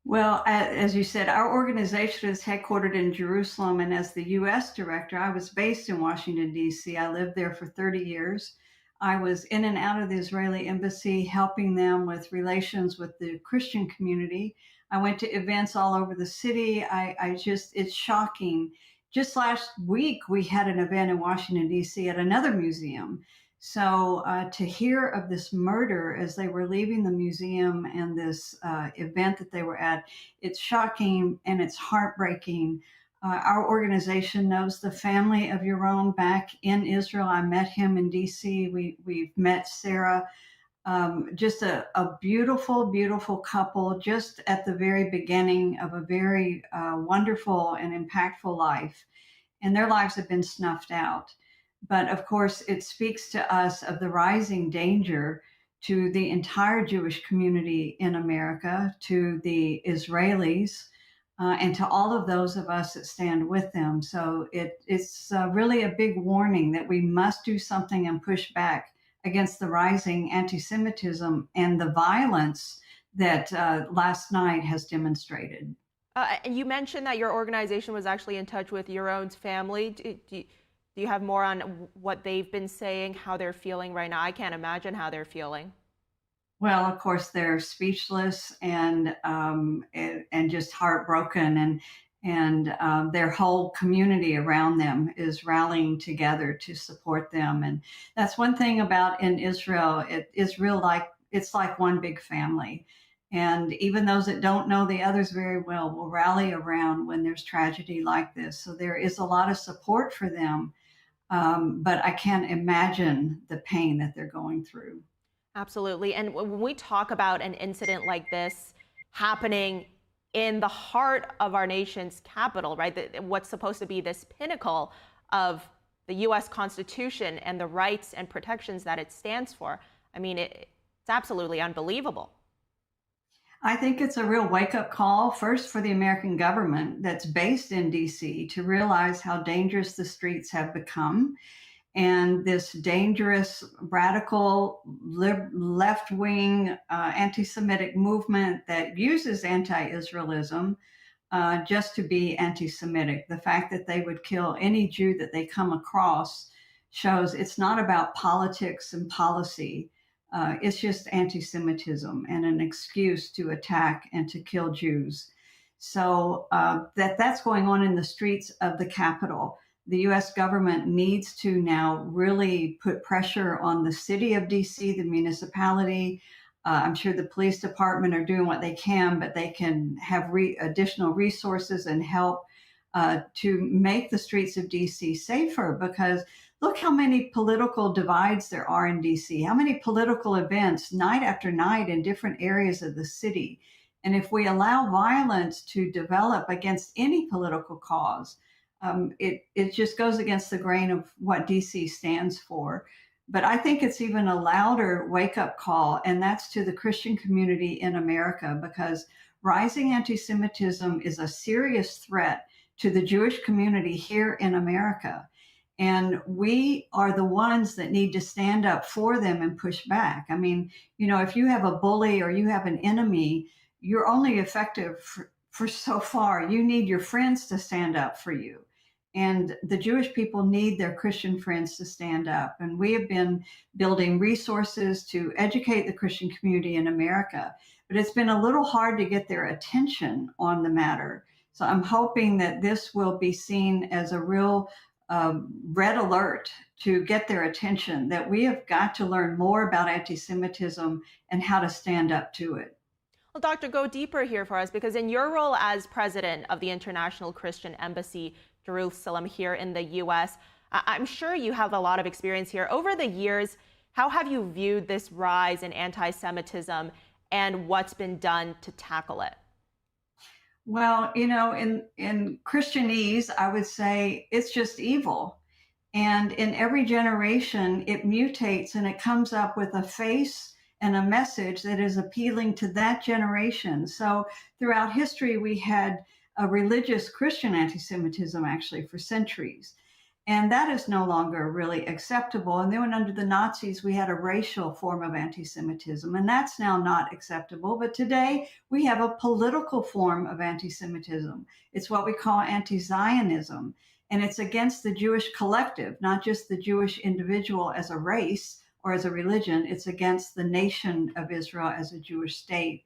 Well, as you said, our organization is headquartered in Jerusalem, and as the U.S. director, I was based in Washington, D.C. I lived there for 30 years. I was in and out of the Israeli embassy, helping them with relations with the Christian community. I went to events all over the city. It's shocking. Just last week, we had an event in Washington, D.C. at another museum. So to hear of this murder as they were leaving the museum and this event that they were at, it's shocking and it's heartbreaking. Our organization knows the family of Yaron back in Israel. I met him in D.C. We've met Sarah. Just a beautiful, beautiful couple just at the very beginning of a very wonderful and impactful life. And their lives have been snuffed out. But of course, it speaks to us of the rising danger to the entire Jewish community in America, to the Israelis, and to all of those of us that stand with them. So it's really a big warning that we must do something and push back against the rising anti-Semitism and the violence that last night has demonstrated. And you mentioned that your organization was actually in touch with Yaron's family. Do you have more on what they've been saying, how they're feeling right now? I can't imagine how they're feeling. Well, of course, they're speechless and just heartbroken, and their whole community around them is rallying together to support them. And that's one thing about in Israel. It's like one big family. And even those that don't know the others very well will rally around when there's tragedy like this. So there is a lot of support for them. But I can't imagine the pain that they're going through. Absolutely. And when we talk about an incident like this happening in the heart of our nation's capital, right, what's supposed to be this pinnacle of the U.S. Constitution and the rights and protections that it stands for, I mean, it's absolutely unbelievable. I think it's a real wake-up call, first for the American government that's based in DC to realize how dangerous the streets have become. And this dangerous, radical, left-wing, anti-Semitic movement that uses anti-Israelism just to be anti-Semitic. The fact that they would kill any Jew that they come across shows it's not about politics and policy. It's just anti-Semitism and an excuse to attack and to kill Jews. So that's going on in the streets of the Capitol. The U.S. government needs to now really put pressure on the city of D.C., the municipality. I'm sure the police department are doing what they can, but they can have additional resources and help to make the streets of D.C. safer, because look how many political divides there are in D.C., how many political events night after night in different areas of the city. And if we allow violence to develop against any political cause, it just goes against the grain of what DC stands for. But I think it's even a louder wake-up call, and that's to the Christian community in America, because rising anti-Semitism is a serious threat to the Jewish community here in America. And we are the ones that need to stand up for them and push back. I mean, you know, if you have a bully or you have an enemy, you're only effective for so far. You need your friends to stand up for you. And the Jewish people need their Christian friends to stand up. And we have been building resources to educate the Christian community in America. But it's been a little hard to get their attention on the matter. So I'm hoping that this will be seen as a real red alert to get their attention, that we have got to learn more about anti-Semitism and how to stand up to it. Well, Doctor, go deeper here for us, because in your role as president of the International Christian Embassy, Jerusalem, here in the U.S., I'm sure you have a lot of experience here. Over the years, how have you viewed this rise in anti-Semitism and what's been done to tackle it? Well, you know, in Christianese, I would say it's just evil. And in every generation, it mutates and it comes up with a face and a message that is appealing to that generation. So throughout history, we had a religious Christian anti-Semitism actually for centuries. And that is no longer really acceptable. And then under the Nazis, we had a racial form of anti-Semitism, and that's now not acceptable. But today we have a political form of anti-Semitism. It's what we call anti-Zionism, and it's against the Jewish collective, not just the Jewish individual as a race or as a religion. It's against the nation of Israel as a Jewish state.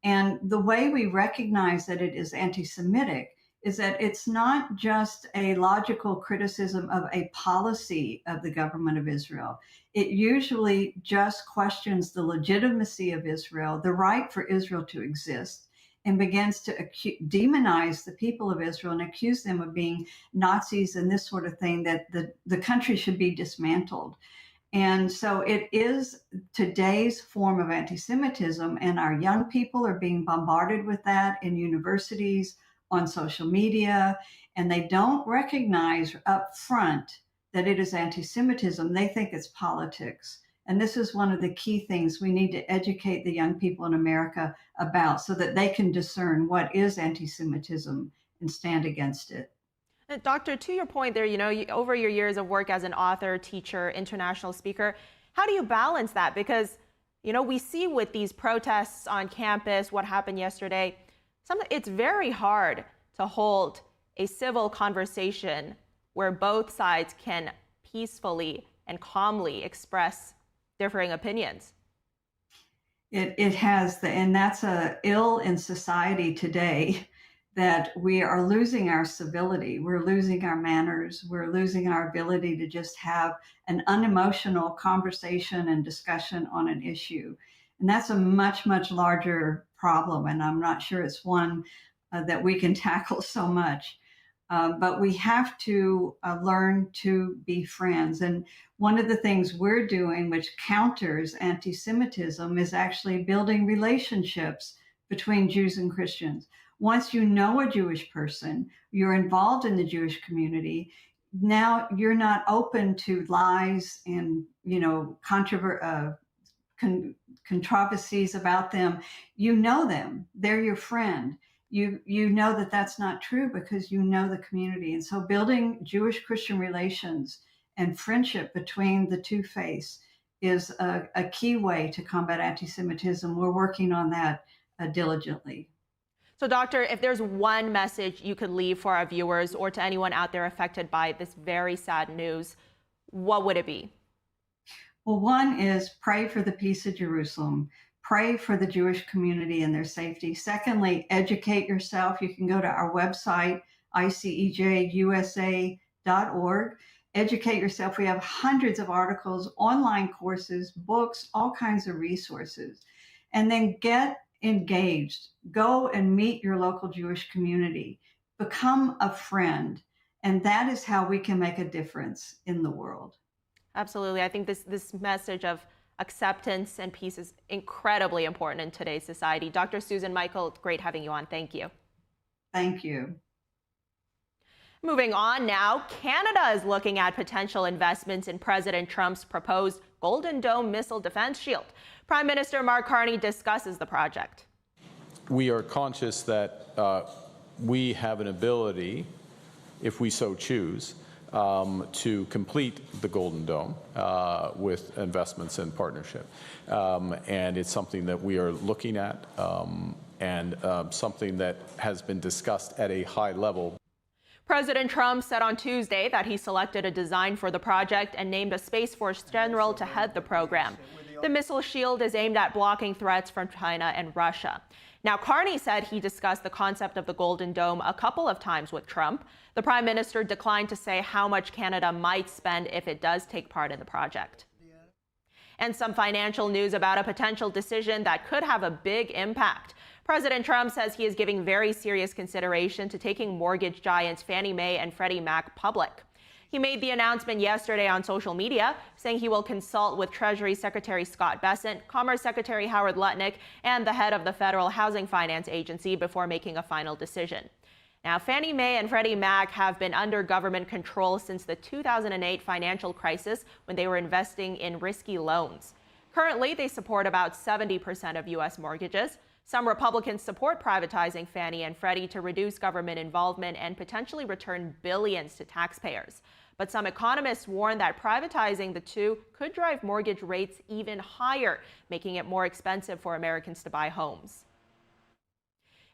And the way we recognize that it is anti-Semitic is that it's not just a logical criticism of a policy of the government of Israel. It usually just questions the legitimacy of Israel, the right for Israel to exist, and begins to demonize the people of Israel and accuse them of being Nazis and this sort of thing, that the country should be dismantled. And so it is today's form of anti-Semitism, and our young people are being bombarded with that in universities, on social media, and they don't recognize up front that it is anti-Semitism. They think it's politics. And this is one of the key things we need to educate the young people in America about, so that they can discern what is anti-Semitism and stand against it. Doctor, to your point there, you know, over your years of work as an author, teacher, international speaker, how do you balance that? Because, you know, we see with these protests on campus, what happened yesterday, it's very hard to hold a civil conversation where both sides can peacefully and calmly express differing opinions. It has, and that's a ill in society today, that we are losing our civility, we're losing our manners, we're losing our ability to just have an unemotional conversation and discussion on an issue. And that's a much, much larger problem, and I'm not sure it's one that we can tackle so much. But we have to learn to be friends. And one of the things we're doing, which counters anti-Semitism, is actually building relationships between Jews and Christians. Once you know a Jewish person, you're involved in the Jewish community, now you're not open to lies and, you know, controversies about them, you know them. They're your friend. You know that that's not true because you know the community. And so building Jewish-Christian relations and friendship between the two faiths is a key way to combat anti-Semitism. We're working on that diligently. So, Doctor, if there's one message you could leave for our viewers or to anyone out there affected by this very sad news, what would it be? Well, one is pray for the peace of Jerusalem. Pray for the Jewish community and their safety. Secondly, educate yourself. You can go to our website, icejusa.org. Educate yourself. We have hundreds of articles, online courses, books, all kinds of resources. And then get engaged. Go and meet your local Jewish community. Become a friend. And that is how we can make a difference in the world. Absolutely. I think this message of acceptance and peace is incredibly important in today's society. Dr. Susan Michael, it's great having you on. Thank you. Thank you. Moving on now, Canada is looking at potential investments in President Trump's proposed Golden Dome missile defense shield. Prime Minister Mark Carney discusses the project. We are conscious that we have an ability, if we so choose, to complete the Golden Dome with investments and partnership. And it's something that we are looking at and something that has been discussed at a high level. President Trump said on Tuesday that he selected a design for the project and named a Space Force general to head the program. The missile shield is aimed at blocking threats from China and Russia. Now, Carney said he discussed the concept of the Golden Dome a couple of times with Trump. The prime minister declined to say how much Canada might spend if it does take part in the project. And some financial news about a potential decision that could have a big impact. President Trump says he is giving very serious consideration to taking mortgage giants Fannie Mae and Freddie Mac public. He made the announcement yesterday on social media, saying he will consult with Treasury Secretary Scott Bessent, Commerce Secretary Howard Lutnick, and the head of the Federal Housing Finance Agency before making a final decision. Now, Fannie Mae and Freddie Mac have been under government control since the 2008 financial crisis when they were investing in risky loans. Currently, they support about 70% of U.S. mortgages. Some Republicans support privatizing Fannie and Freddie to reduce government involvement and potentially return billions to taxpayers. But some economists warn that privatizing the two could drive mortgage rates even higher, making it more expensive for Americans to buy homes.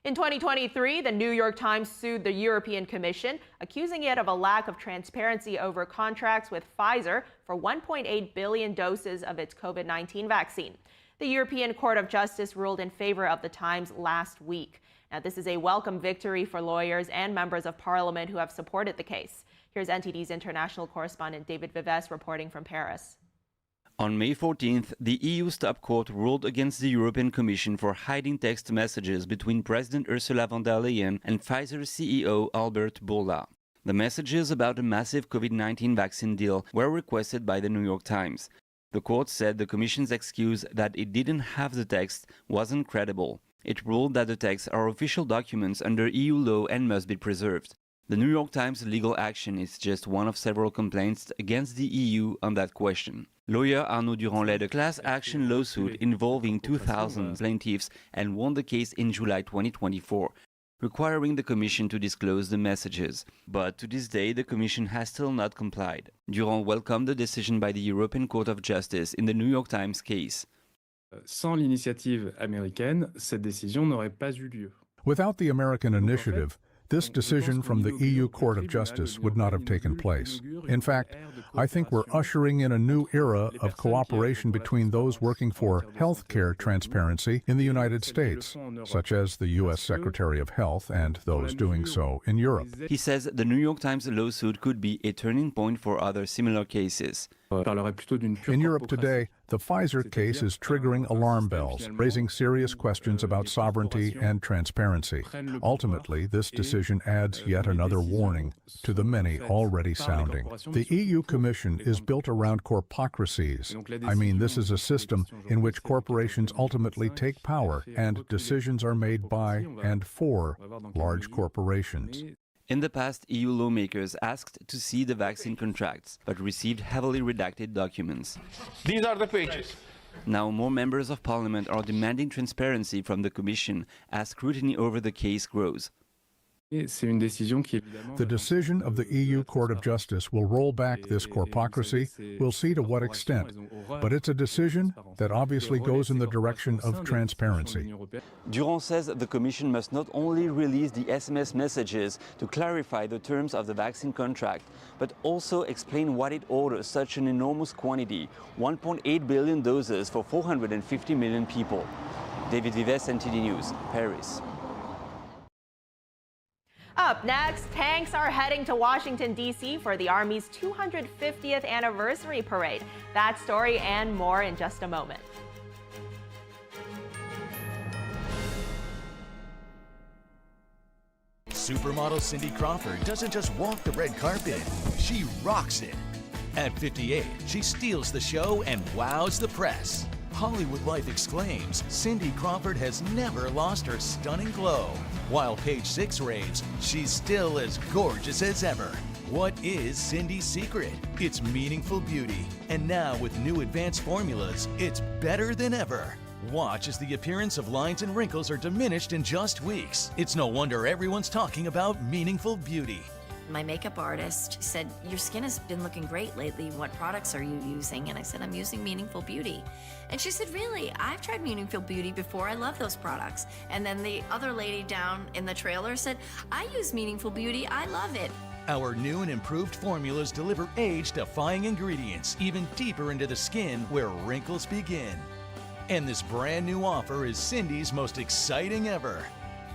In 2023, the New York Times sued the European Commission, accusing it of a lack of transparency over contracts with Pfizer for 1.8 billion doses of its COVID-19 vaccine. The European Court of Justice ruled in favor of the Times last week. Now, this is a welcome victory for lawyers and members of parliament who have supported the case. Here's NTD's international correspondent David Vives reporting from Paris. On May 14th, the EU's top court ruled against the European Commission for hiding text messages between President Ursula von der Leyen and Pfizer CEO Albert Bourla. The messages about a massive COVID-19 vaccine deal were requested by the New York Times. The court said the Commission's excuse that it didn't have the text wasn't credible. It ruled that the texts are official documents under EU law and must be preserved. The New York Times legal action is just one of several complaints against the EU on that question. Lawyer Arnaud Durand led a class action lawsuit involving 2,000 plaintiffs and won the case in July 2024, requiring the Commission to disclose the messages. But to this day, the Commission has still not complied. Durand welcomed the decision by the European Court of Justice in the New York Times case. Sans l'initiative américaine, cette décision n'aurait pas eu lieu. Without the American initiative, this decision from the EU Court of Justice would not have taken place. In fact, I think we're ushering in a new era of cooperation between those working for health care transparency in the United States, such as the U.S. Secretary of Health and those doing so in Europe. He says the New York Times lawsuit could be a turning point for other similar cases. In Europe today, the Pfizer case is triggering alarm bells, raising serious questions about sovereignty and transparency. Ultimately, this decision adds yet another warning to the many already sounding. The EU Commission is built around corpocracies. I mean, this is a system in which corporations ultimately take power and decisions are made by and for large corporations. In the past, EU lawmakers asked to see the vaccine contracts, but received heavily redacted documents. These are the pages. Now, more members of parliament are demanding transparency from the Commission as scrutiny over the case grows. The decision of the EU Court of Justice will roll back this corpocracy. We'll see to what extent. But it's a decision that obviously goes in the direction of transparency. Durand says the Commission must not only release the SMS messages to clarify the terms of the vaccine contract, but also explain why it orders such an enormous quantity, 1.8 billion doses for 450 million people. David Vives, NTD News, Paris. Up next, tanks are heading to Washington, D.C. for the Army's 250th anniversary parade. That story and more in just a moment. Supermodel Cindy Crawford doesn't just walk the red carpet, she rocks it. At 58, she steals the show and wows the press. Hollywood Life exclaims, Cindy Crawford has never lost her stunning glow. While Page 6 raves, she's still as gorgeous as ever. What is Cindy's secret? It's meaningful beauty. And now with new advanced formulas, it's better than ever. Watch as the appearance of lines and wrinkles are diminished in just weeks. It's no wonder everyone's talking about meaningful beauty. My makeup artist said, your skin has been looking great lately. What products are you using? And I said, I'm using Meaningful Beauty. And she said, really? I've tried Meaningful Beauty before. I love those products. And then the other lady down in the trailer said, I use Meaningful Beauty. I love it. Our new and improved formulas deliver age-defying ingredients even deeper into the skin where wrinkles begin. And this brand new offer is Cindy's most exciting ever.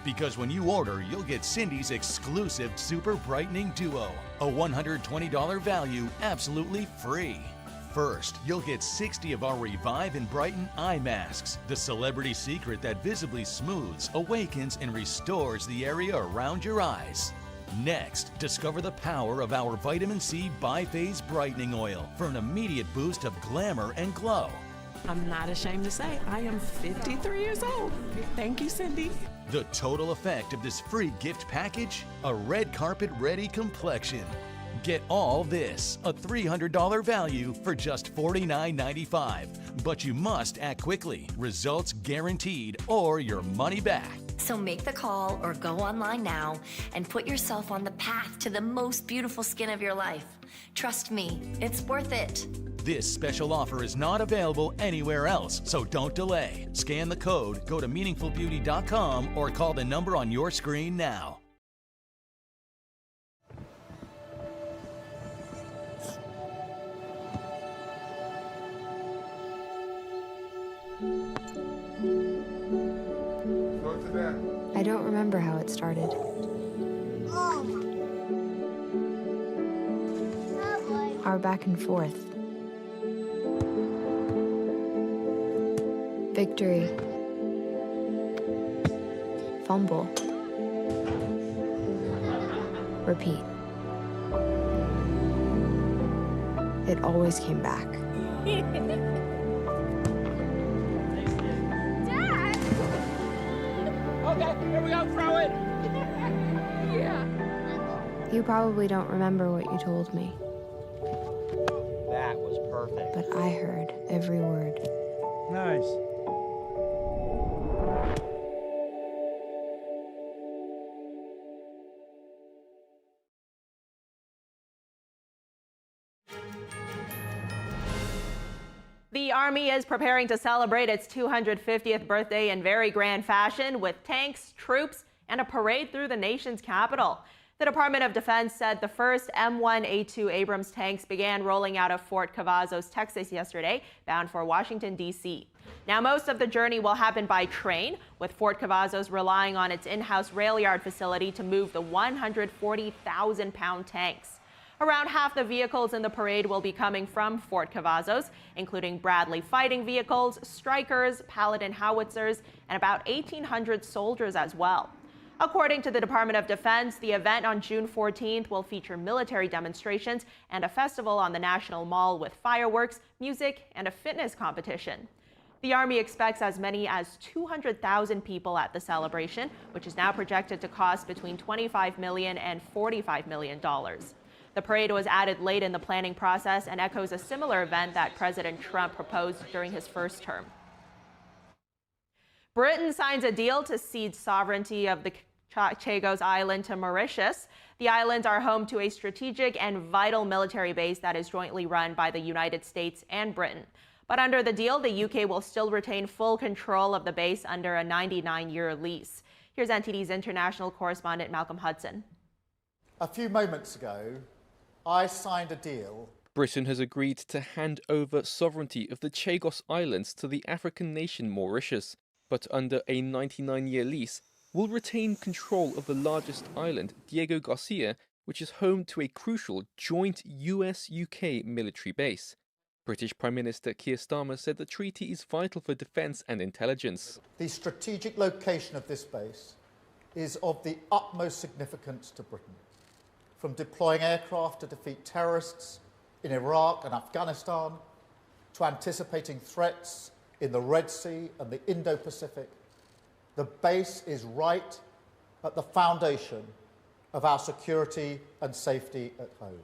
Because when you order, you'll get Cindy's exclusive Super Brightening Duo, a $120 value absolutely free. First, you'll get 60 of our Revive and Brighten eye masks, the celebrity secret that visibly smooths, awakens, and restores the area around your eyes. Next, discover the power of our Vitamin C Biphase Brightening Oil for an immediate boost of glamour and glow. I'm not ashamed to say I am 53 years old. Thank you, Cindy. The total effect of this free gift package? A red carpet ready complexion. Get all this, a $300 value for just $49.95. But you must act quickly. Results guaranteed or your money back. So make the call or go online now and put yourself on the path to the most beautiful skin of your life. Trust me, it's worth it. This special offer is not available anywhere else, so don't delay. Scan the code, go to meaningfulbeauty.com, or call the number on your screen now. I don't remember how it started. Our back and forth. Victory. Fumble. Repeat. It always came back. Dad! Okay, here we go, throw it! Yeah. You probably don't remember what you told me. That was perfect. But I heard every word. Nice. The Army is preparing to celebrate its 250th birthday in very grand fashion with tanks, troops, and a parade through the nation's capital. The Department of Defense said the first M1A2 Abrams tanks began rolling out of Fort Cavazos, Texas yesterday, bound for Washington, D.C. Now, most of the journey will happen by train, with Fort Cavazos relying on its in-house rail yard facility to move the 140,000-pound tanks. Around half the vehicles in the parade will be coming from Fort Cavazos, including Bradley fighting vehicles, Strykers, Paladin howitzers, and about 1,800 soldiers as well. According to the Department of Defense, the event on June 14th will feature military demonstrations and a festival on the National Mall with fireworks, music, and a fitness competition. The Army expects as many as 200,000 people at the celebration, which is now projected to cost between $25 million and $45 million. The parade was added late in the planning process and echoes a similar event that President Trump proposed during his first term. Britain signs a deal to cede sovereignty of the Chagos Island to Mauritius. The islands are home to a strategic and vital military base that is jointly run by the United States and Britain. But under the deal, the UK will still retain full control of the base under a 99-year lease. Here's NTD's international correspondent Malcolm Hudson. A few moments ago, I signed a deal. Britain has agreed to hand over sovereignty of the Chagos Islands to the African nation Mauritius, but under a 99-year lease, will retain control of the largest island, Diego Garcia, which is home to a crucial joint US-UK military base. British Prime Minister Keir Starmer said the treaty is vital for defence and intelligence. The strategic location of this base is of the utmost significance to Britain. From deploying aircraft to defeat terrorists in Iraq and Afghanistan, to anticipating threats in the Red Sea and the Indo-Pacific, the base is right at the foundation of our security and safety at home.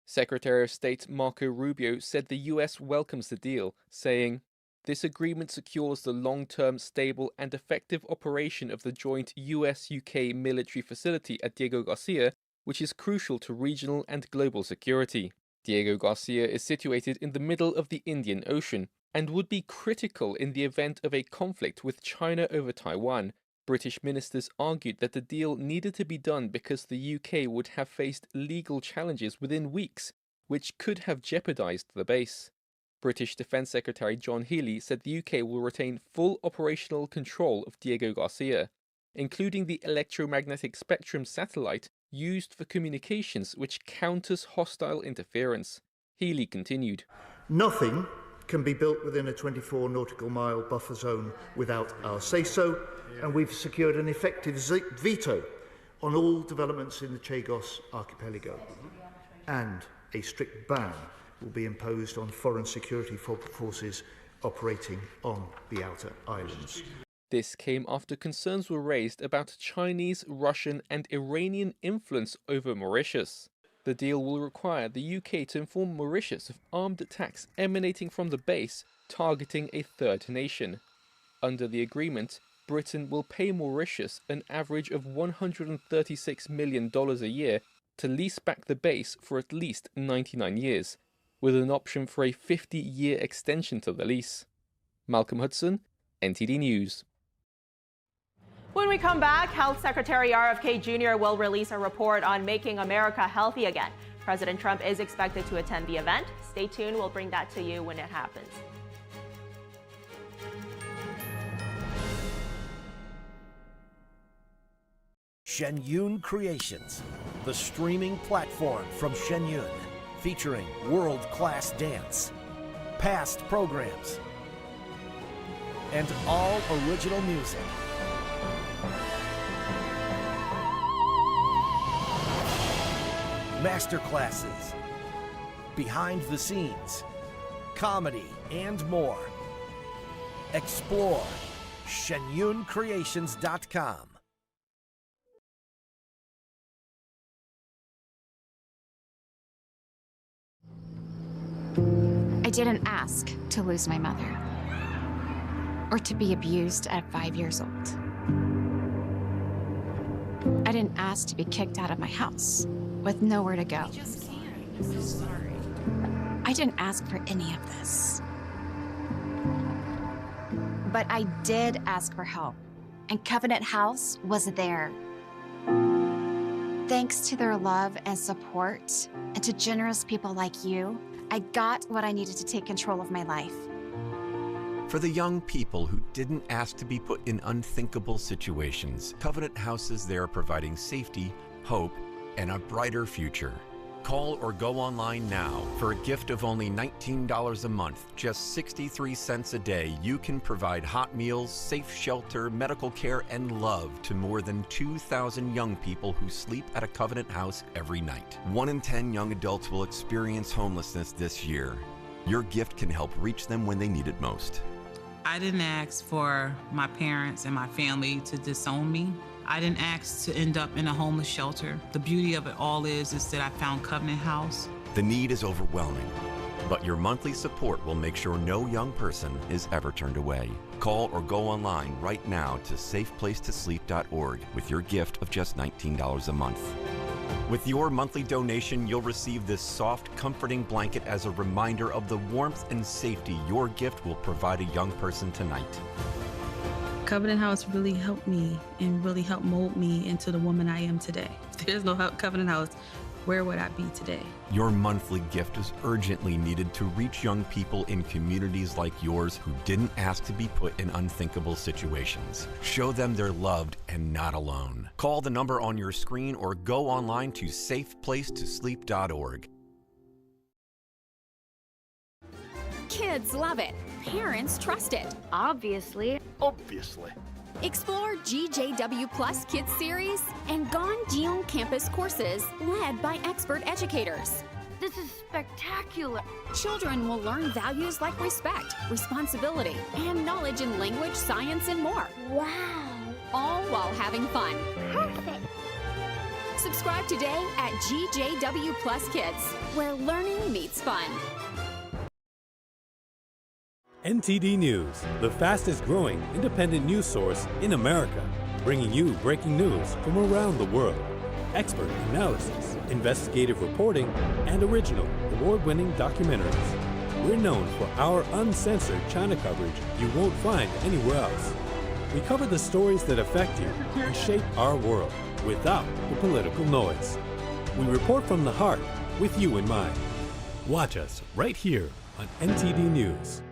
Secretary of State Marco Rubio said the US welcomes the deal, saying, "This agreement secures the long-term, stable and effective operation of the joint US-UK military facility at Diego Garcia, which is crucial to regional and global security." Diego Garcia is situated in the middle of the Indian Ocean and would be critical in the event of a conflict with China over Taiwan. British ministers argued that the deal needed to be done because the UK would have faced legal challenges within weeks, which could have jeopardised the base. British Defence Secretary John Healey said the UK will retain full operational control of Diego Garcia, including the electromagnetic spectrum satellite used for communications which counters hostile interference. Healey continued, "Nothing can be built within a 24 nautical mile buffer zone without our say-so, and we've secured an effective veto on all developments in the Chagos archipelago, and a strict ban will be imposed on foreign security forces operating on the outer islands." This came after concerns were raised about Chinese, Russian and Iranian influence over Mauritius. The deal will require the UK to inform Mauritius of armed attacks emanating from the base targeting a third nation. Under the agreement, Britain will pay Mauritius an average of $136 million a year to lease back the base for at least 99 years, with an option for a 50-year extension to the lease. Malcolm Hudson, NTD News. When we come back, Health Secretary RFK Jr. will release a report on making America healthy again. President Trump is expected to attend the event. Stay tuned, we'll bring that to you when it happens. Shenyun Creations, the streaming platform from Shenyun, featuring world-class dance, past programs, and all original music. Masterclasses, behind the scenes, comedy, and more. Explore shenyuncreations.com. I didn't ask to lose my mother or to be abused at 5 years old. I didn't ask to be kicked out of my house with nowhere to go. I'm so sorry. I didn't ask for any of this. But I did ask for help, and Covenant House was there. Thanks to their love and support, and to generous people like you, I got what I needed to take control of my life. For the young people who didn't ask to be put in unthinkable situations, Covenant House is there providing safety, hope, and a brighter future. Call or go online now. For a gift of only $19 a month, just 63 cents a day, you can provide hot meals, safe shelter, medical care, and love to more than 2,000 young people who sleep at a Covenant House every night. 1 in 10 young adults will experience homelessness this year. Your gift can help reach them when they need it most. I didn't ask for my parents and my family to disown me. I didn't ask to end up in a homeless shelter. The beauty of it all is that I found Covenant House. The need is overwhelming, but your monthly support will make sure no young person is ever turned away. Call or go online right now to safeplacetosleep.org with your gift of just $19 a month. With your monthly donation, you'll receive this soft, comforting blanket as a reminder of the warmth and safety your gift will provide a young person tonight. Covenant House really helped me and really helped mold me into the woman I am today. If there's no Covenant House, where would I be today? Your monthly gift is urgently needed to reach young people in communities like yours who didn't ask to be put in unthinkable situations. Show them they're loved and not alone. Call the number on your screen or go online to safeplacetosleep.org. Kids love it. Parents trust it. Obviously. Explore GJW Plus Kids Series and Ganjian Campus courses led by expert educators. This is spectacular. Children will learn values like respect, responsibility, and knowledge in language, science, and more. Wow. All while having fun. Perfect. Subscribe today at GJW Plus Kids, where learning meets fun. NTD News, the fastest growing independent news source in America, bringing you breaking news from around the world. Expert analysis, investigative reporting, and original award-winning documentaries. We're known for our uncensored China coverage you won't find anywhere else. We cover the stories that affect you and shape our world without the political noise. We report from the heart with you in mind. Watch us right here on NTD News.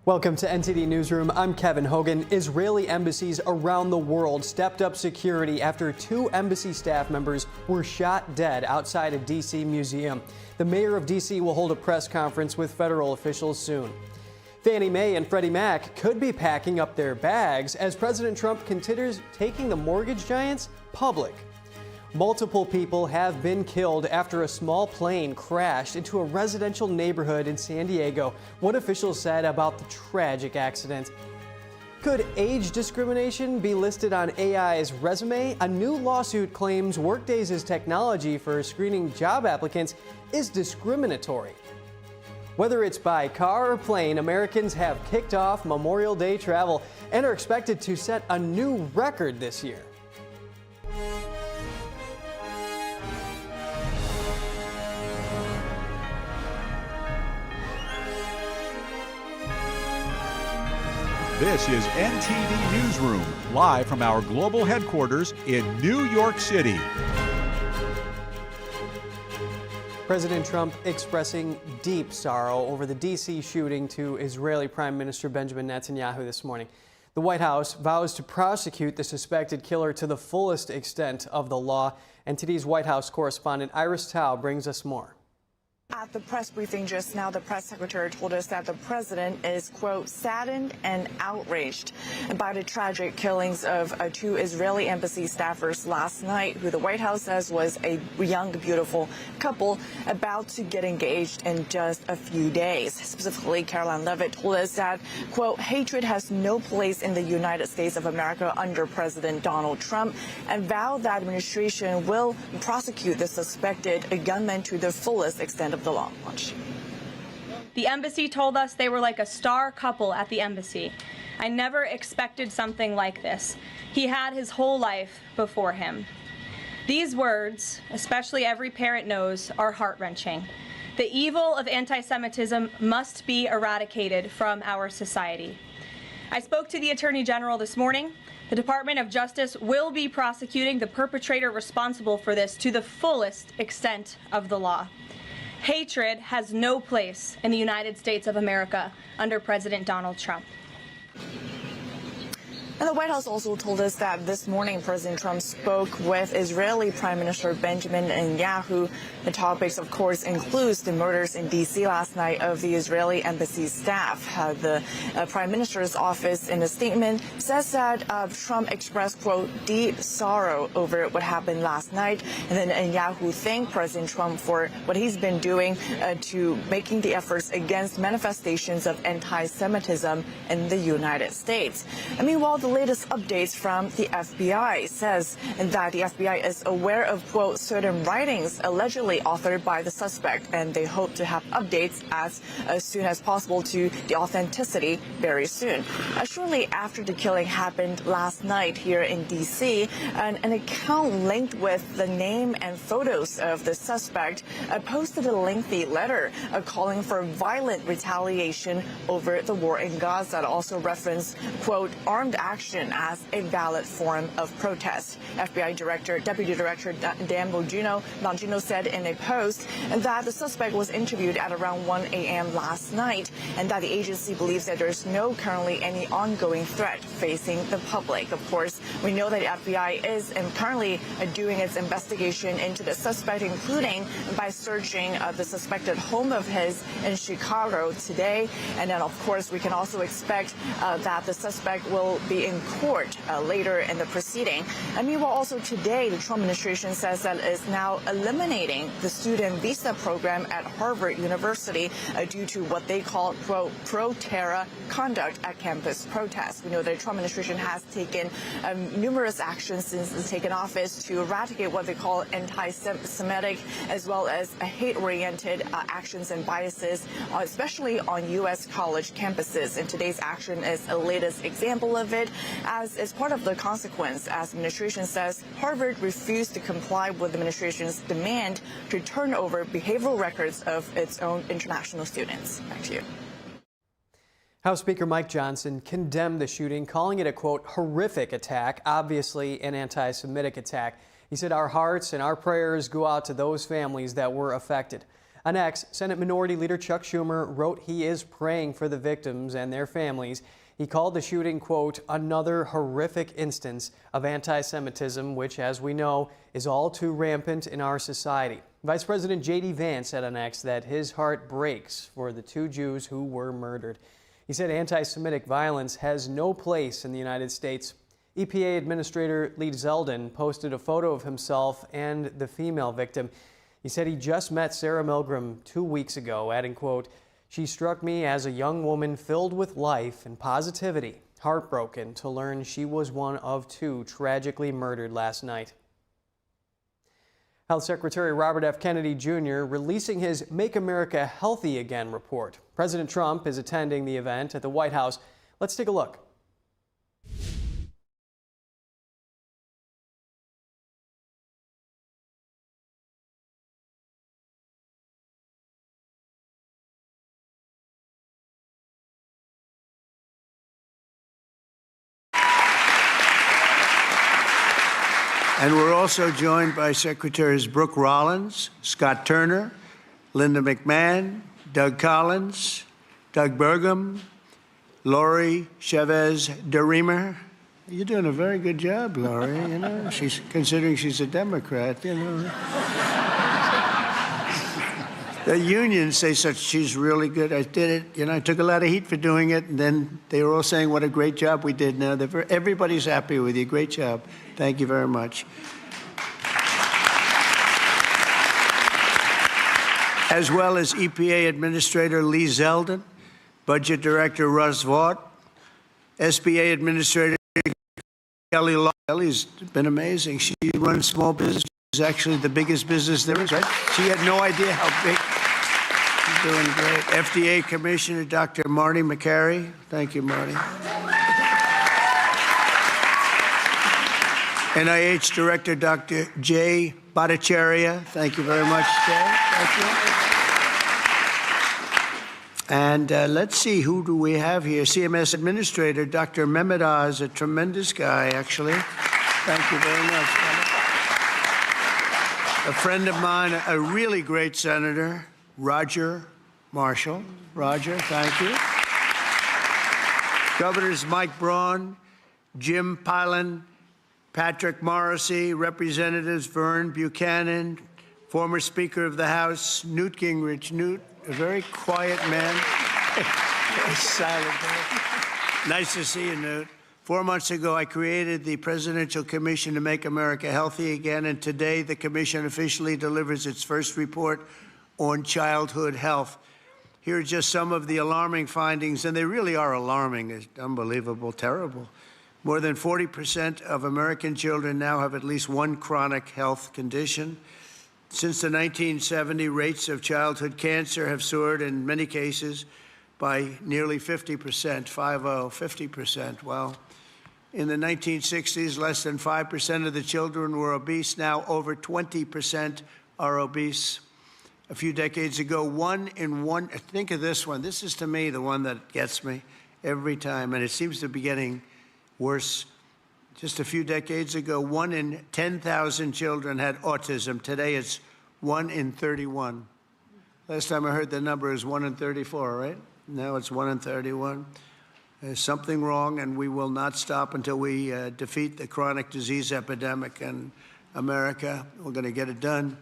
Welcome to NTD Newsroom. I'm Kevin Hogan. Israeli embassies around the world stepped up security after 2 embassy staff members were shot dead outside a D.C. museum. The mayor of D.C. will hold a press conference with federal officials soon. Fannie Mae and Freddie Mac could be packing up their bags as President Trump considers taking the mortgage giants public. Multiple people have been killed after a small plane crashed into a residential neighborhood in San Diego. What officials said about the tragic accident. Could age discrimination be listed on AI's resume? A new lawsuit claims Workday's technology for screening job applicants is discriminatory. Whether it's by car or plane, Americans have kicked off Memorial Day travel and are expected to set a new record this year. This is NTD Newsroom, live from our global headquarters in New York City. President Trump expressing deep sorrow over the D.C. shooting to Israeli Prime Minister Benjamin Netanyahu this morning. The White House vows to prosecute the suspected killer to the fullest extent of the law. NTD's White House correspondent Iris Tao brings us more. At the press briefing just now, the press secretary told us that the president is, quote, saddened and outraged by the tragic killings of 2 Israeli embassy staffers last night, who the White House says was a young, beautiful couple about to get engaged in just a few days. Specifically, Caroline Levitt told us that, quote, hatred has no place in the United States of America under President Donald Trump, and vowed that administration will prosecute the suspected gunman to the fullest extent of the law. Watch. The embassy told us they were like a star couple at the embassy. I never expected something like this. He had his whole life before him. These words, especially every parent knows, are heart-wrenching. The evil of anti-Semitism must be eradicated from our society. I spoke to the Attorney General this morning. The Department of Justice will be prosecuting the perpetrator responsible for this to the fullest extent of the law. Hatred has no place in the United States of America under President Donald Trump. And the White House also told us that this morning President Trump spoke with Israeli Prime Minister Benjamin Netanyahu. The topics, of course, includes the murders in D.C. last night of the Israeli embassy staff. The Prime Minister's office, in a statement, says that Trump expressed, quote, deep sorrow over what happened last night. And then Netanyahu thanked President Trump for what he's been doing to making the efforts against manifestations of anti-Semitism in the United States. And meanwhile, the latest updates from the FBI says that the FBI is aware of, quote, certain writings allegedly authored by the suspect, and they hope to have updates as soon as possible to the authenticity very soon. Shortly after the killing happened last night here in D.C., an account linked with the name and photos of the suspect posted a lengthy letter calling for violent retaliation over the war in Gaza. It also referenced, quote, armed action as a valid form of protest. FBI Deputy Director Dan Bongino said in a post that the suspect was interviewed at around 1 a.m. last night, and that the agency believes that there's no currently any ongoing threat facing the public. Of course, we know that the FBI is currently doing its investigation into the suspect, including by searching the suspected home of his in Chicago today. And then, of course, we can also expect that the suspect will be in court later in the proceeding. And meanwhile, also today, the Trump administration says that it's now eliminating the student visa program at Harvard University due to what they call pro-terror conduct at campus protests. We know that the Trump administration has taken numerous actions since it's taken office to eradicate what they call anti-Semitic as well as hate-oriented actions and biases, especially on U.S. college campuses. And today's action is a latest example of it, as is part of the consequence, as the administration says Harvard refused to comply with the administration's demand to turn over behavioral records of its own international students. Back to you. House Speaker Mike Johnson condemned the shooting, calling it a, quote, horrific attack, obviously an anti-Semitic attack. He said our hearts and our prayers go out to those families that were affected. On X, Senate Minority Leader Chuck Schumer wrote he is praying for the victims and their families. He called the shooting, quote, another horrific instance of anti-Semitism, which, as we know, is all too rampant in our society. Vice President J.D. Vance said on X that his heart breaks for the 2 Jews who were murdered. He said anti-Semitic violence has no place in the United States. EPA Administrator Lee Zeldin posted a photo of himself and the female victim. He said he just met Sarah Milgram 2 weeks ago, adding, quote, she struck me as a young woman filled with life and positivity, heartbroken to learn she was one of 2 tragically murdered last night. Health Secretary Robert F. Kennedy Jr. releasing his Make America Healthy Again report. President Trump is attending the event at the White House. Let's take a look. And we're also joined by Secretaries Brooke Rollins, Scott Turner, Linda McMahon, Doug Collins, Doug Burgum, Lori Chavez DeReamer. You're doing a very good job, Lori. You know, she's considering she's a Democrat. You know, the unions say she's really good. I did it. You know, I took a lot of heat for doing it, and then they were all saying what a great job we did. Now everybody's happy with you. Great job. Thank you very much. As well as EPA Administrator Lee Zeldin, Budget Director Russ Vaught, SBA Administrator Kelly Law. Kelly's been amazing. She runs small business. She's actually the biggest business there is, right? She had no idea how big. She's doing great. FDA Commissioner Dr. Marty McCary. Thank you, Marty. NIH Director Dr. Jay Bhattacharya. Thank you very much, Jay. Thank you. And let's see, who do we have here? CMS Administrator Dr. Mehmet Oz, a tremendous guy, actually. Thank you very much, Mehmet. A friend of mine, a really great senator, Roger Marshall. Roger, thank you. Governors Mike Braun, Jim Pilon, Patrick Morrissey, Representatives Vern Buchanan, former Speaker of the House, Newt Gingrich. Newt, a very quiet man. Very silent man. Nice to see you, Newt. 4 months ago, I created the Presidential Commission to Make America Healthy Again, and today the commission officially delivers its first report on childhood health. Here are just some of the alarming findings, and they really are alarming. It's unbelievable, terrible. More than 40% of American children now have at least one chronic health condition. Since the 1970s, rates of childhood cancer have soared in many cases by nearly 50%, 50%. Well, in the 1960s, less than 5% of the children were obese. Now over 20% are obese. A few decades ago, 1 in 1, think of this one. This is, to me, the one that gets me every time, and it seems to be getting worse. Just a few decades ago, 1 in 10,000 children had autism. Today, it's 1 in 31. Last time I heard the number is 1 in 34, right? Now it's 1 in 31. There's something wrong, and we will not stop until we defeat the chronic disease epidemic in America. We're going to get it done.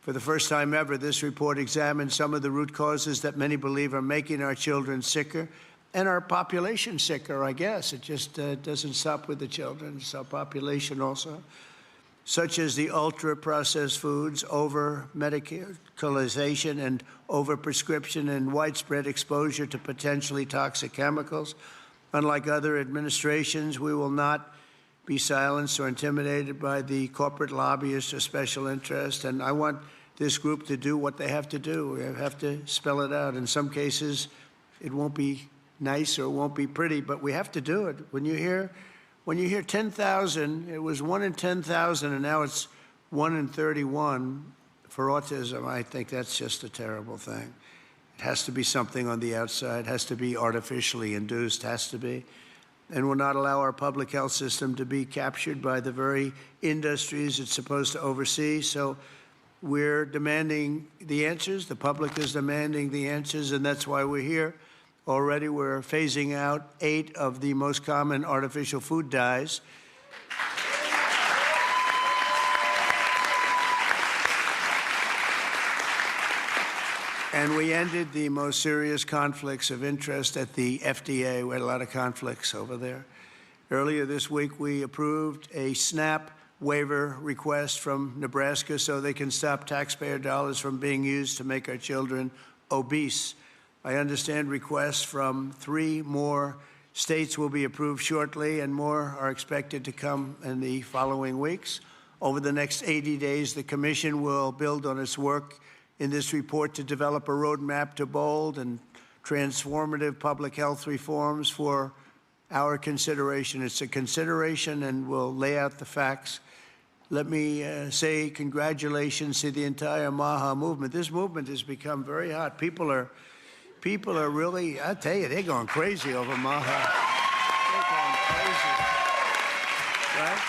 For the first time ever, this report examines some of the root causes that many believe are making our children sicker and our population sicker, I guess. It just doesn't stop with the children. It's our population also, such as the ultra-processed foods, over-medicalization and over-prescription and widespread exposure to potentially toxic chemicals. Unlike other administrations, we will not be silenced or intimidated by the corporate lobbyists or special interests. And I want this group to do what they have to do. We have to spell it out. In some cases, it won't be nice or it won't be pretty, but we have to do it. When you hear 10,000, it was 1 in 10,000, and now it's 1 in 31 for autism. I think that's just a terrible thing. It has to be something on the outside, has to be artificially induced, has to be. And will not allow our public health system to be captured by the very industries it's supposed to oversee. So we're demanding the answers. The public is demanding the answers, and that's why we're here. Already we're phasing out 8 of the most common artificial food dyes. And we ended the most serious conflicts of interest at the FDA. We had a lot of conflicts over there. Earlier this week, we approved a SNAP waiver request from Nebraska so they can stop taxpayer dollars from being used to make our children obese. I understand requests from 3 more states will be approved shortly, and more are expected to come in the following weeks. Over the next 80 days, the Commission will build on its work in this report to develop a roadmap to bold and transformative public health reforms for our consideration. It's a consideration, and we'll lay out the facts. Let me say congratulations to the entire MAHA movement. This movement has become very hot. People are really, I tell you, they're going crazy over MAHA. They're going crazy, right?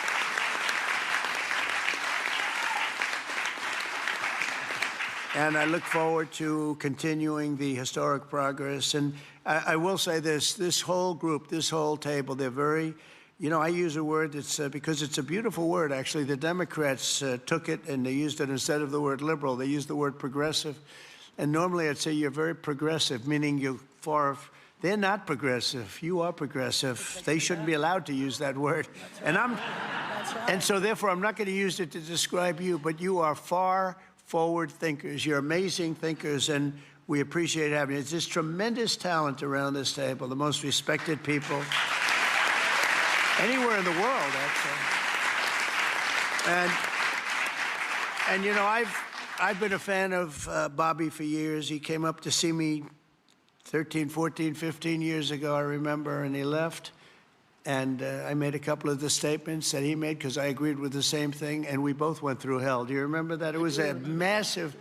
And I look forward to continuing the historic progress. And I will say this whole group, this whole table, they're very, I use a word that's, because it's a beautiful word, actually. The Democrats took it and they used it instead of the word liberal. They used the word progressive. And normally I'd say you're very progressive, meaning you're far. They're not progressive. You are progressive. They shouldn't be allowed to use that word. And and so therefore I'm not going to use it to describe you, but you are far forward thinkers. You're amazing thinkers, and we appreciate having you. It's just tremendous talent around this table, the most respected people anywhere in the world, actually. And I've been a fan of Bobby for years. He came up to see me 13, 14, 15 years ago, I remember, and he left. And I made a couple of the statements that he made because I agreed with the same thing, and we both went through hell. Do you remember that? It was a massive,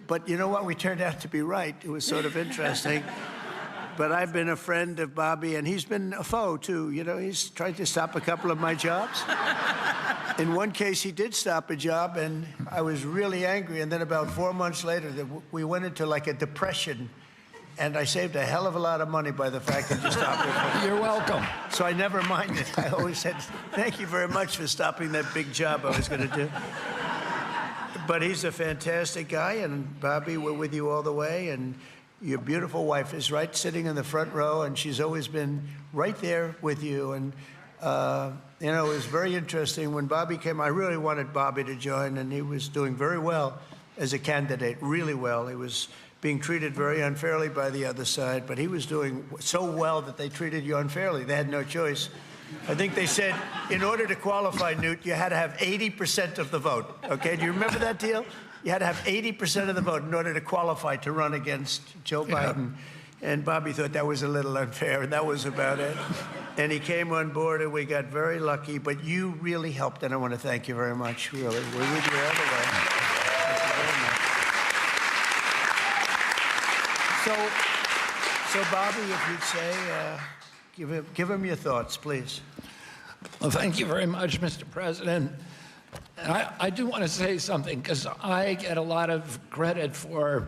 but you know what? We turned out to be right. It was sort of interesting. But I've been a friend of Bobby, and he's been a foe, too. He's tried to stop a couple of my jobs. In one case, he did stop a job, and I was really angry. And then about 4 months later, we went into like a depression. and I saved a hell of a lot of money by the fact that you stopped me. You're welcome. So I never minded. I always said, thank you very much for stopping that big job I was going to do. But he's a fantastic guy, and Bobby, we're with you all the way, and your beautiful wife is right sitting in the front row, and she's always been right there with you. And, you know, it was very interesting. When Bobby came, I really wanted Bobby to join, and he was doing very well as a candidate, really well. He was being treated very unfairly by the other side, but he was doing so well that they treated you unfairly. They had no choice. I think they said, in order to qualify, Newt, you had to have 80% of the vote. Okay, do you remember that deal? You had to have 80% of the vote in order to qualify to run against Joe Biden. And Bobby thought that was a little unfair, and that was about it. And he came on board, and we got very lucky. But you really helped, and I want to thank you very much, really. We're with you all the way. Thank you very much. So Bobby, if you'd say, give him your thoughts, please. Well, thank you very much, Mr. President. And I do want to say something, because I get a lot of credit for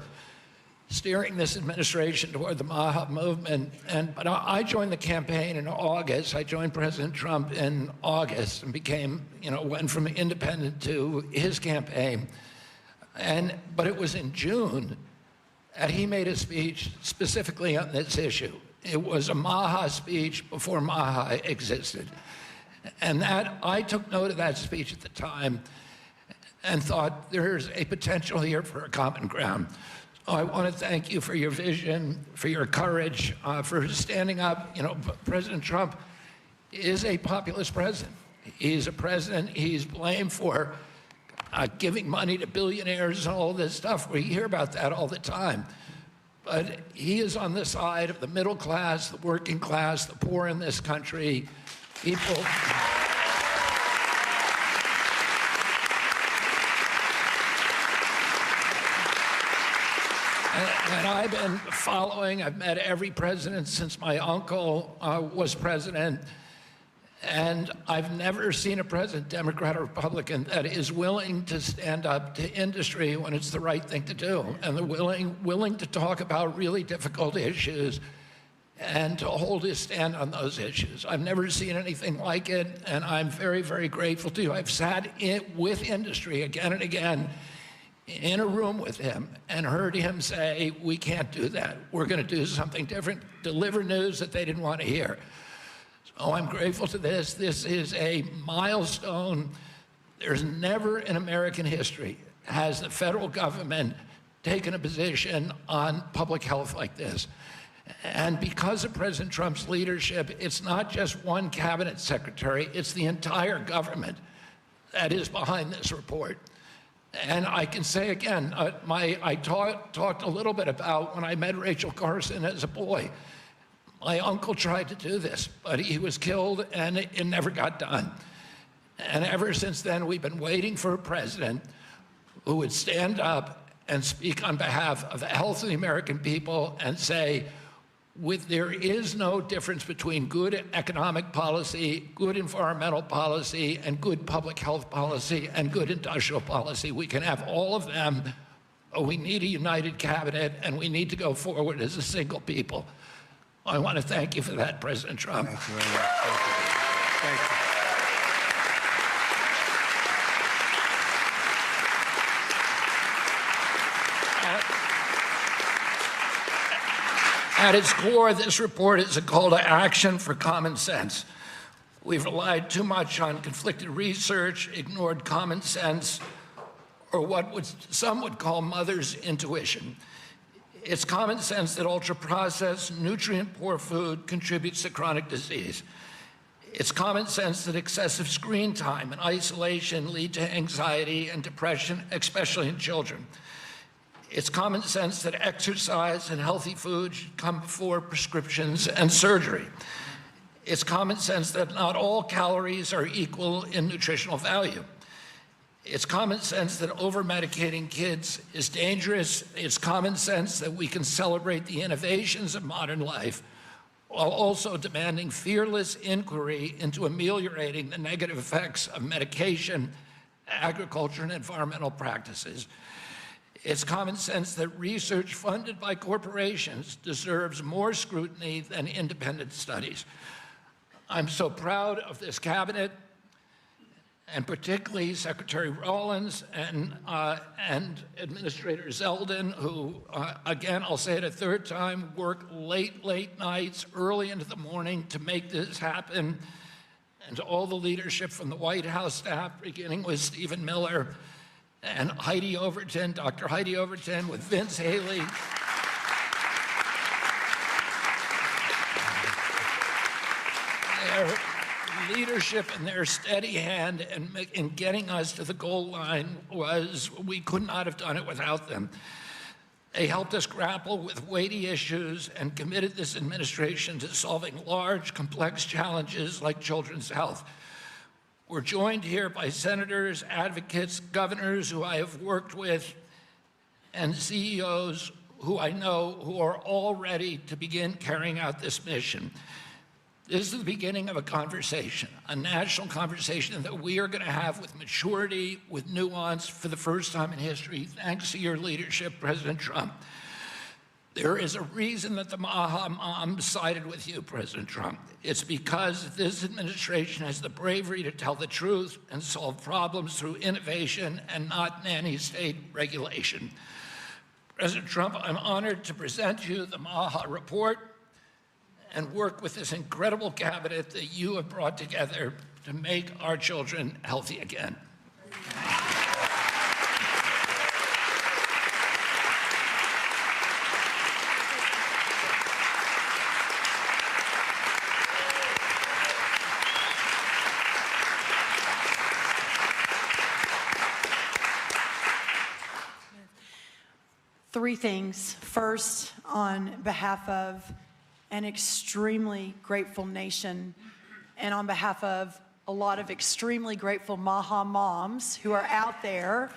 steering this administration toward the MAHA movement. But I joined the campaign in August. I joined President Trump in August and became, went from independent to his campaign. But it was in June that he made a speech specifically on this issue. It was a MAHA speech before MAHA existed. And I took note of that speech at the time and thought there's a potential here for a common ground. I want to thank you for your vision, for your courage, for standing up. President Trump is a populist president. He's a president, he's blamed for giving money to billionaires and all this stuff. We hear about that all the time. But he is on the side of the middle class, the working class, the poor in this country, people. And I've been following, I've met every president since my uncle was president. And I've never seen a president, Democrat or Republican, that is willing to stand up to industry when it's the right thing to do, and they're willing to talk about really difficult issues and to hold his stand on those issues. I've never seen anything like it, and I'm very, very grateful to you. I've sat with industry again and again in a room with him and heard him say, we can't do that. We're going to do something different, deliver news that they didn't want to hear. So I'm grateful to this. This is a milestone. There's never in American history has the federal government taken a position on public health like this. And because of President Trump's leadership, it's not just one cabinet secretary, it's the entire government that is behind this report. And I can say again, I talked a little bit about when I met Rachel Carson as a boy. My uncle tried to do this, but he was killed and it never got done. And ever since then, we've been waiting for a president who would stand up and speak on behalf of the health of the American people and say, there is no difference between good economic policy, good environmental policy, and good public health policy, and good industrial policy. We can have all of them, but we need a united cabinet, and we need to go forward as a single people. I want to thank you for that, President Trump. Thank you very much. Thank you. At its core, this report is a call to action for common sense. We've relied too much on conflicted research, ignored common sense, or what some would call mother's intuition. It's common sense that ultra-processed, nutrient-poor food contributes to chronic disease. It's common sense that excessive screen time and isolation lead to anxiety and depression, especially in children. It's common sense that exercise and healthy food should come before prescriptions and surgery. It's common sense that not all calories are equal in nutritional value. It's common sense that over-medicating kids is dangerous. It's common sense that we can celebrate the innovations of modern life while also demanding fearless inquiry into ameliorating the negative effects of medication, agriculture, and environmental practices. It's common sense that research funded by corporations deserves more scrutiny than independent studies. I'm so proud of this cabinet, and particularly Secretary Rollins and Administrator Zeldin, who, again, I'll say it a third time, work late nights, early into the morning to make this happen, and to all the leadership from the White House staff, beginning with Stephen Miller and Heidi Overton, Dr. Heidi Overton, with Vince Haley. Their leadership and their steady hand in getting us to the goal line we could not have done it without them. They helped us grapple with weighty issues and committed this administration to solving large, complex challenges like children's health. We're joined here by senators, advocates, governors who I have worked with, and CEOs who I know who are all ready to begin carrying out this mission. This is the beginning of a conversation, a national conversation that we are going to have with maturity, with nuance, for the first time in history, thanks to your leadership, President Trump. There is a reason that the Maha Moms sided with you, President Trump. It's because this administration has the bravery to tell the truth and solve problems through innovation and not nanny state regulation. President Trump, I'm honored to present you the Maha Report and work with this incredible cabinet that you have brought together to make our children healthy again. Three things. First, on behalf of an extremely grateful nation, and on behalf of a lot of extremely grateful Maha moms who are out there,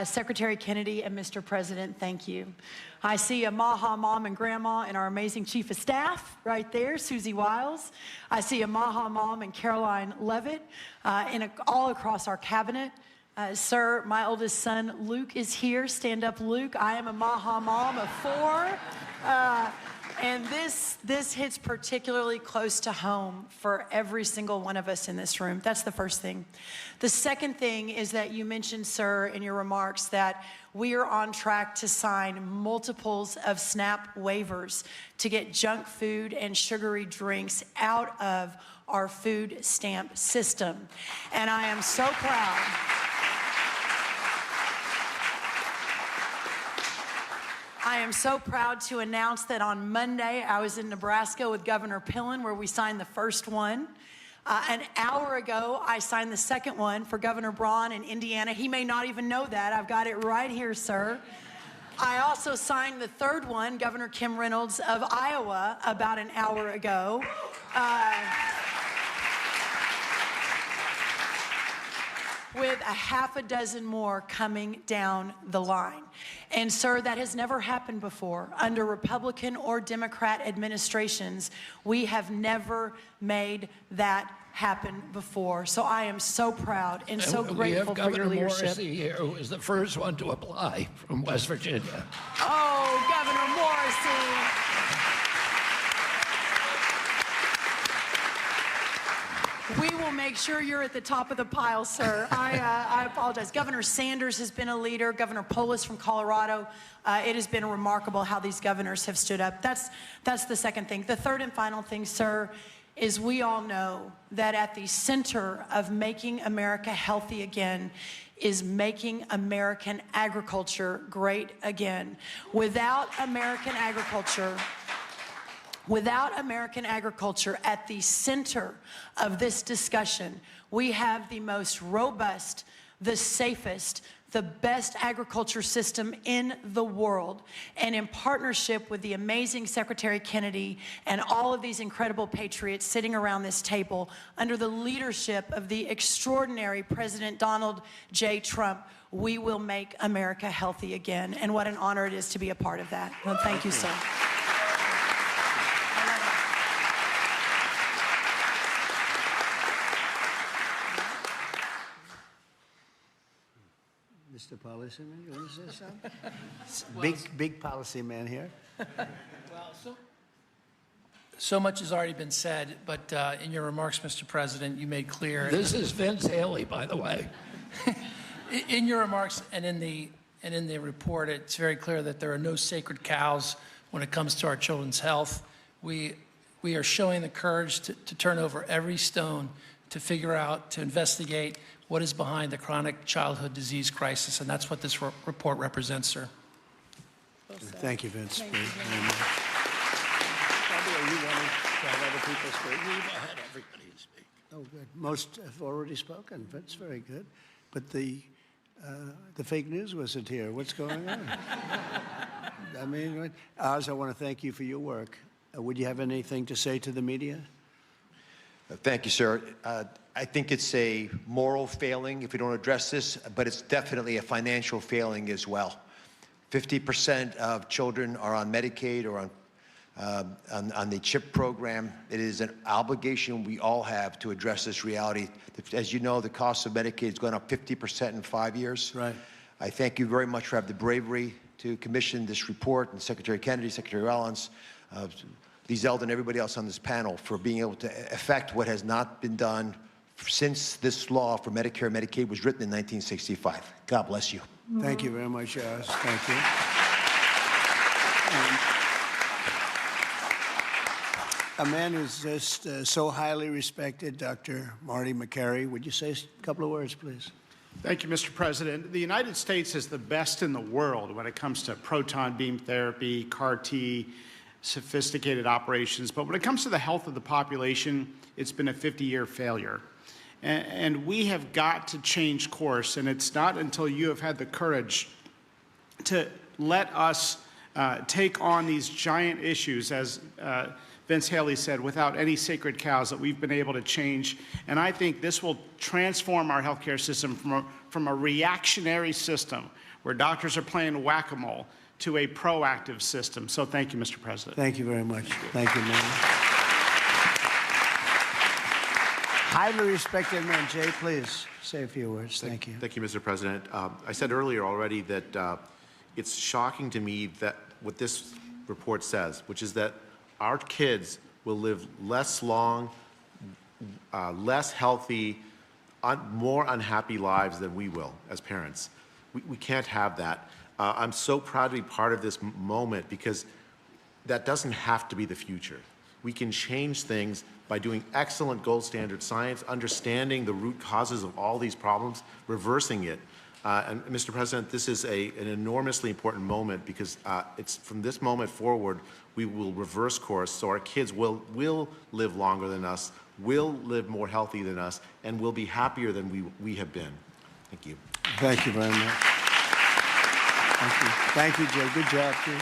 Secretary Kennedy and Mr. President, thank you. I see a Maha mom and grandma and our amazing Chief of Staff right there, Susie Wiles. I see a Maha mom and Caroline Levitt, and all across our cabinet. Sir, my oldest son, Luke, is here. Stand up, Luke. I am a Maha mom of 4. And this hits particularly close to home for every single one of us in this room. That's the first thing. The second thing is that you mentioned, sir, in your remarks that we are on track to sign multiples of SNAP waivers to get junk food and sugary drinks out of our food stamp system. And I am so proud. I am so proud to announce that on Monday, I was in Nebraska with Governor Pillen, where we signed the first one. An hour ago, I signed the second one for Governor Braun in Indiana. He may not even know that. I've got it right here, sir. I also signed the third one, Governor Kim Reynolds of Iowa, about an hour ago. With a half a dozen more coming down the line. And sir, that has never happened before. Under Republican or Democrat administrations, we have never made that happen before. So I am so proud and so grateful for your leadership. We have Governor Morrissey here, who was the first one to apply from West Virginia. Oh, Governor Morrissey. We will make sure you're at the top of the pile, sir. I apologize. Governor Sanders has been a leader. Governor Polis from Colorado. It has been remarkable how these governors have stood up. That's the second thing. The third and final thing, sir, is we all know that at the center of making America healthy again is making American agriculture great again. Without American agriculture at the center of this discussion, we have the most robust, the safest, the best agriculture system in the world. And in partnership with the amazing Secretary Kennedy and all of these incredible patriots sitting around this table, under the leadership of the extraordinary President Donald J. Trump, we will make America healthy again. And what an honor it is to be a part of that. Well, thank you, sir. Mr. Policy Man, you want to say something? Big policy man here. Well, so much has already been said, but in your remarks, Mr. President, you made clear. This is Vince Haley, by the way. In your remarks and in the report, it's very clear that there are no sacred cows when it comes to our children's health. We are showing the courage to turn over every stone to figure out, to investigate what is behind the chronic childhood disease crisis, and that's what this report represents, sir. Thank you, Vince. Thank you. Oh, good. Most have already spoken. That's very good. But the fake news wasn't here. What's going on? I mean, Oz, I want to thank you for your work. Would you have anything to say to the media? Thank you, sir. I think it's a moral failing if we don't address this, but it's definitely a financial failing as well. 50% of children are on Medicaid or on the CHIP program. It is an obligation we all have to address this reality. As you know, the cost of Medicaid has gone up 50% in 5 years. Right. I thank you very much for having the bravery to commission this report, and Secretary Kennedy, Secretary Rollins, Lee Zeldin, everybody else on this panel for being able to effect what has not been done since this law for Medicare and Medicaid was written in 1965. God bless you. Thank you very much, Oz. Thank you. A man who's just so highly respected, Dr. Marty McCary. Would you say a couple of words, please? Thank you, Mr. President. The United States is the best in the world when it comes to proton beam therapy, CAR-T, sophisticated operations. But when it comes to the health of the population, it's been a 50-year failure. And we have got to change course, and it's not until you have had the courage to let us take on these giant issues, as Vince Haley said, without any sacred cows, that we've been able to change. And I think this will transform our healthcare system from a reactionary system where doctors are playing whack-a-mole to a proactive system. So thank you, Mr. President. Thank you very much. Thank you, man. Highly respected man. Jay, please say a few words. Thank you. Thank you, Mr. President. I said earlier already that it's shocking to me that what this report says, which is that our kids will live less long, less healthy, more unhappy lives than we will as parents. We can't have that. I'm so proud to be part of this moment because that doesn't have to be the future. We can change things by doing excellent gold standard science, understanding the root causes of all these problems, reversing it. And Mr. President, this is an enormously important moment because it's from this moment forward, we will reverse course so our kids will live longer than us, will live more healthy than us, and will be happier than we have been. Thank you. Thank you very much. Thank you. Thank you, Jay. Good job, too.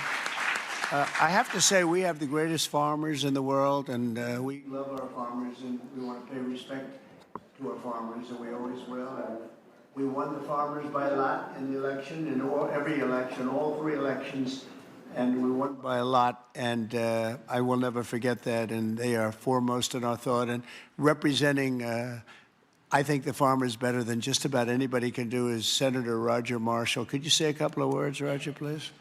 I have to say we have the greatest farmers in the world, and we love our farmers, and we want to pay respect to our farmers, and we always will. And we won the farmers by a lot in the election, in every election, all three elections, and we won by a lot, and I will never forget that, and they are foremost in our thought, and representing I think the farmers better than just about anybody can do is Senator Roger Marshall. Could you say a couple of words, Roger, please?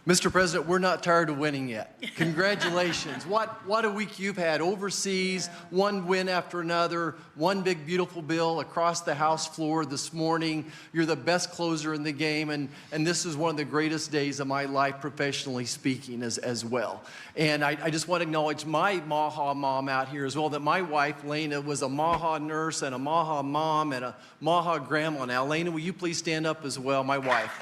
Mr. President, we're not tired of winning yet. Congratulations. What a week you've had overseas, one win after another, one big beautiful bill across the House floor this morning. You're the best closer in the game, and this is one of the greatest days of my life professionally speaking as well. And I just want to acknowledge my MAHA mom out here as well, that my wife, Lena, was a MAHA nurse and a MAHA mom and a MAHA grandma. Now, Lena, will you please stand up as well, my wife?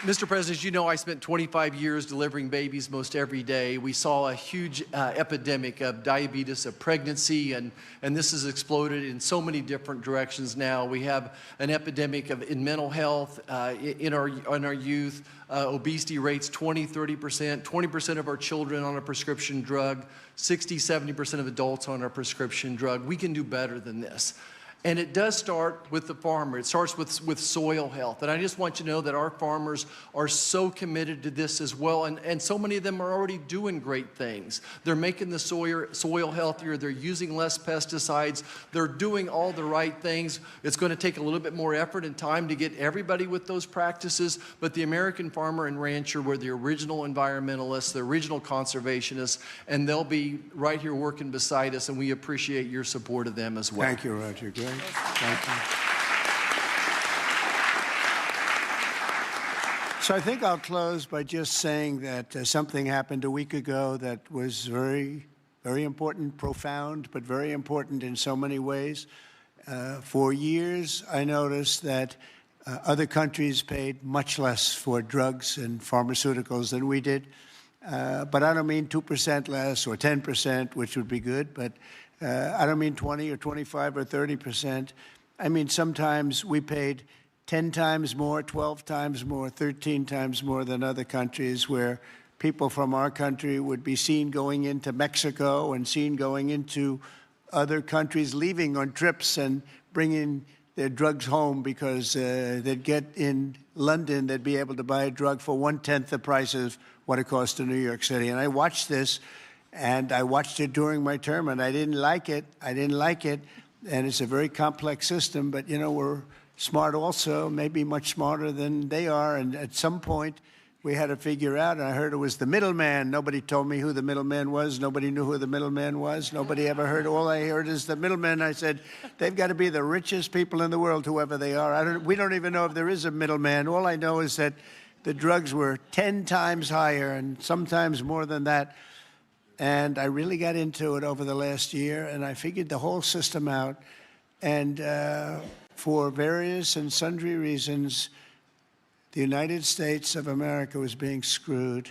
Mr. President, as you know, I spent 25 years delivering babies most every day. We saw a huge epidemic of diabetes, of pregnancy, and this has exploded in so many different directions now. We have an epidemic in mental health in our youth, obesity rates 20%, 30%, 20% of our children on a prescription drug, 60%, 70% of adults on a prescription drug. We can do better than this. And it does start with the farmer. It starts with soil health. And I just want you to know that our farmers are so committed to this as well. And so many of them are already doing great things. They're making the soil healthier. They're using less pesticides. They're doing all the right things. It's going to take a little bit more effort and time to get everybody with those practices. But the American farmer and rancher were the original environmentalists, the original conservationists, and they'll be right here working beside us. And we appreciate your support of them as well. Thank you, Roger. Great. Thank you. So I think I'll close by just saying that something happened a week ago that was very, very important, profound, but very important in so many ways. For years, I noticed that other countries paid much less for drugs and pharmaceuticals than we did. But I don't mean 2% less or 10%, which would be good, but I don't mean 20 or 25 or 30%. I mean, sometimes we paid 10 times more, 12 times more, 13 times more than other countries, where people from our country would be seen going into Mexico and seen going into other countries, leaving on trips and bringing their drugs home because they'd get in London, they'd be able to buy a drug for 1/10 the price of what it costs in New York City. And I watched this. And I watched it during my term, and I didn't like it. I didn't like it. And it's a very complex system, but, you know, we're smart also, maybe much smarter than they are. And at some point, we had to figure out, and I heard it was the middleman. Nobody told me who the middleman was. Nobody knew who the middleman was. Nobody ever heard. All I heard is the middleman. I said, they've got to be the richest people in the world, whoever they are. We don't even know if there is a middleman. All I know is that the drugs were 10 times higher and sometimes more than that. And I really got into it over the last year, and I figured the whole system out. And for various and sundry reasons, the United States of America was being screwed,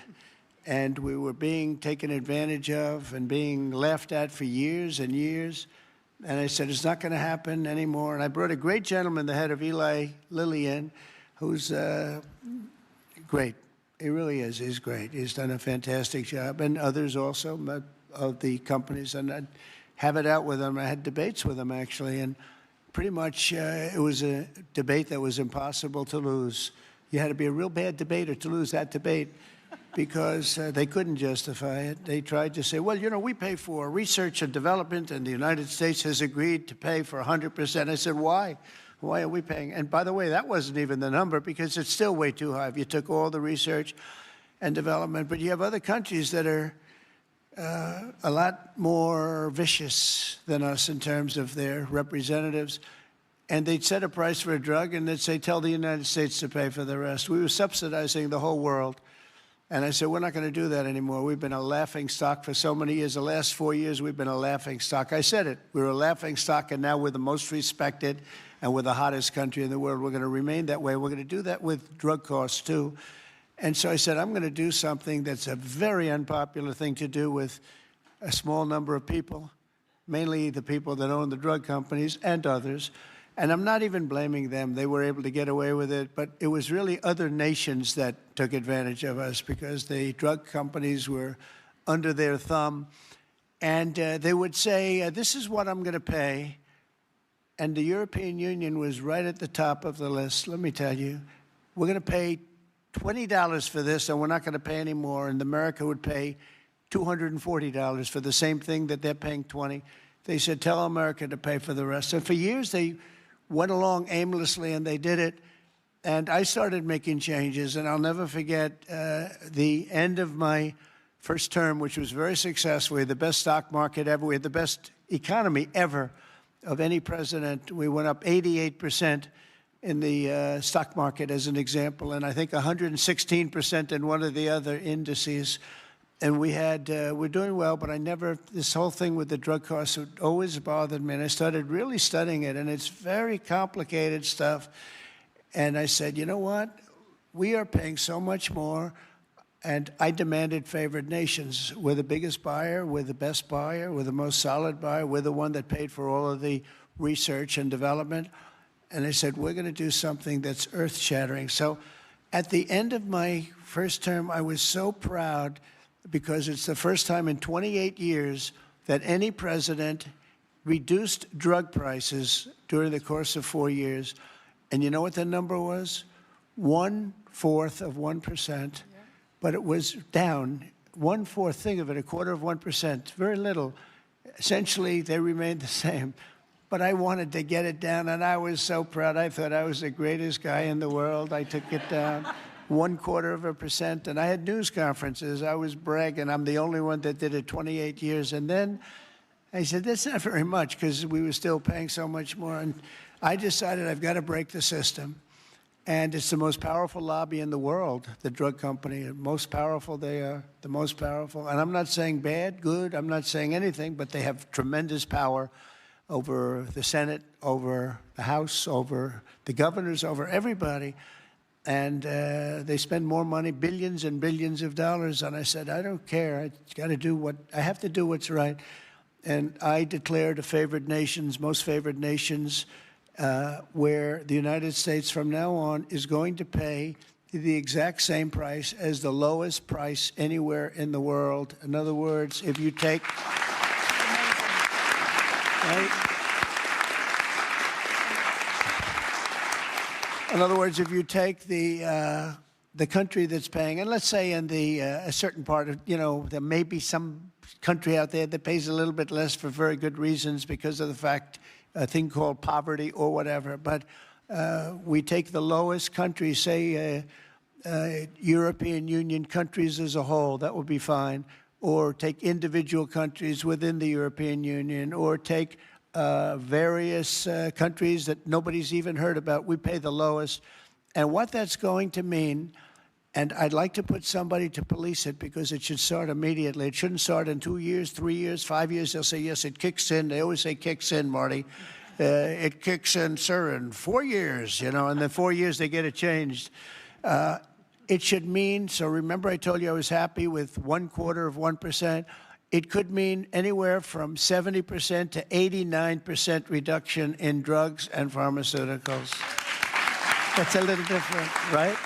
and we were being taken advantage of and being laughed at for years and years. And I said, it's not going to happen anymore. And I brought a great gentleman, the head of Eli Lilly, in, who's great. He really is. He's great. He's done a fantastic job, and others also of the companies. And I'd have it out with him. I had debates with him, actually, and pretty much it was a debate that was impossible to lose. You had to be a real bad debater to lose that debate because they couldn't justify it. They tried to say, well, you know, we pay for research and development, and the United States has agreed to pay for 100%. I said, why? Why are we paying? And by the way, that wasn't even the number because it's still way too high if you took all the research and development. But you have other countries that are a lot more vicious than us in terms of their representatives. And they'd set a price for a drug and they'd say, tell the United States to pay for the rest. We were subsidizing the whole world. And I said, we're not going to do that anymore. We've been a laughing stock for so many years. The last 4 years, we've been a laughing stock. I said it. We were a laughing stock, and now we're the most respected and we're the hottest country in the world. We're going to remain that way. We're going to do that with drug costs, too. And so I said, I'm going to do something that's a very unpopular thing to do with a small number of people, mainly the people that own the drug companies and others. And I'm not even blaming them. They were able to get away with it. But it was really other nations that took advantage of us because the drug companies were under their thumb. And they would say, this is what I'm going to pay. And the European Union was right at the top of the list. Let me tell you, we're going to pay $20 for this, and we're not going to pay any more. And America would pay $240 for the same thing that they're paying $20. They said, tell America to pay for the rest. And for years, they went along aimlessly, and they did it. And I started making changes, and I'll never forget the end of my first term, which was very successful. We had the best stock market ever. We had the best economy ever of any president. We went up 88% in the stock market, as an example, and I think 116% in one of the other indices. And we had, we're doing well, but this whole thing with the drug costs always bothered me. And I started really studying it, and it's very complicated stuff. And I said, you know what? We are paying so much more, and I demanded favored nations. We're the biggest buyer, we're the best buyer, we're the most solid buyer, we're the one that paid for all of the research and development. And I said, we're going to do something that's earth-shattering. So at the end of my first term, I was so proud because it's the first time in 28 years that any president reduced drug prices during the course of 4 years. And you know what the number was? 1/4 of 1%. But it was down 1/4. Think of it, 1/4 of 1%. Very little. Essentially, they remained the same. But I wanted to get it down, and I was so proud. I thought I was the greatest guy in the world. I took it down 1/4 of a percent, and I had news conferences. I was bragging. I'm the only one that did it 28 years. And then I said, that's not very much, because we were still paying so much more. And I decided I've got to break the system. And it's the most powerful lobby in the world, the drug company. The most powerful they are, the most powerful. And I'm not saying bad, good. I'm not saying anything, but they have tremendous power over the Senate, over the House, over the governors, over everybody. And they spend more money, billions and billions of dollars. And I said, I don't care. I have to do what's right. And I declared a favored nations, most favored nations, where the United States from now on is going to pay the exact same price as the lowest price anywhere in the world. In other words, if you take... In other words, if you take the country that's paying, and let's say in a certain part of, there may be some country out there that pays a little bit less for very good reasons because of the fact, a thing called poverty or whatever. But we take the lowest country, say European Union countries as a whole, that would be fine. Or take individual countries within the European Union, or take various countries that nobody's even heard about. We pay the lowest. And what that's going to mean, and I'd like to put somebody to police it, because it should start immediately. It shouldn't start in 2 years, 3 years, 5 years. They'll say, yes, it kicks in. They always say kicks in, Marty. It kicks in, sir, in 4 years, and then 4 years they get it changed. It should mean, so remember I told you I was happy with 1/4 of 1%. It could mean anywhere from 70% to 89% reduction in drugs and pharmaceuticals. That's a little different, right?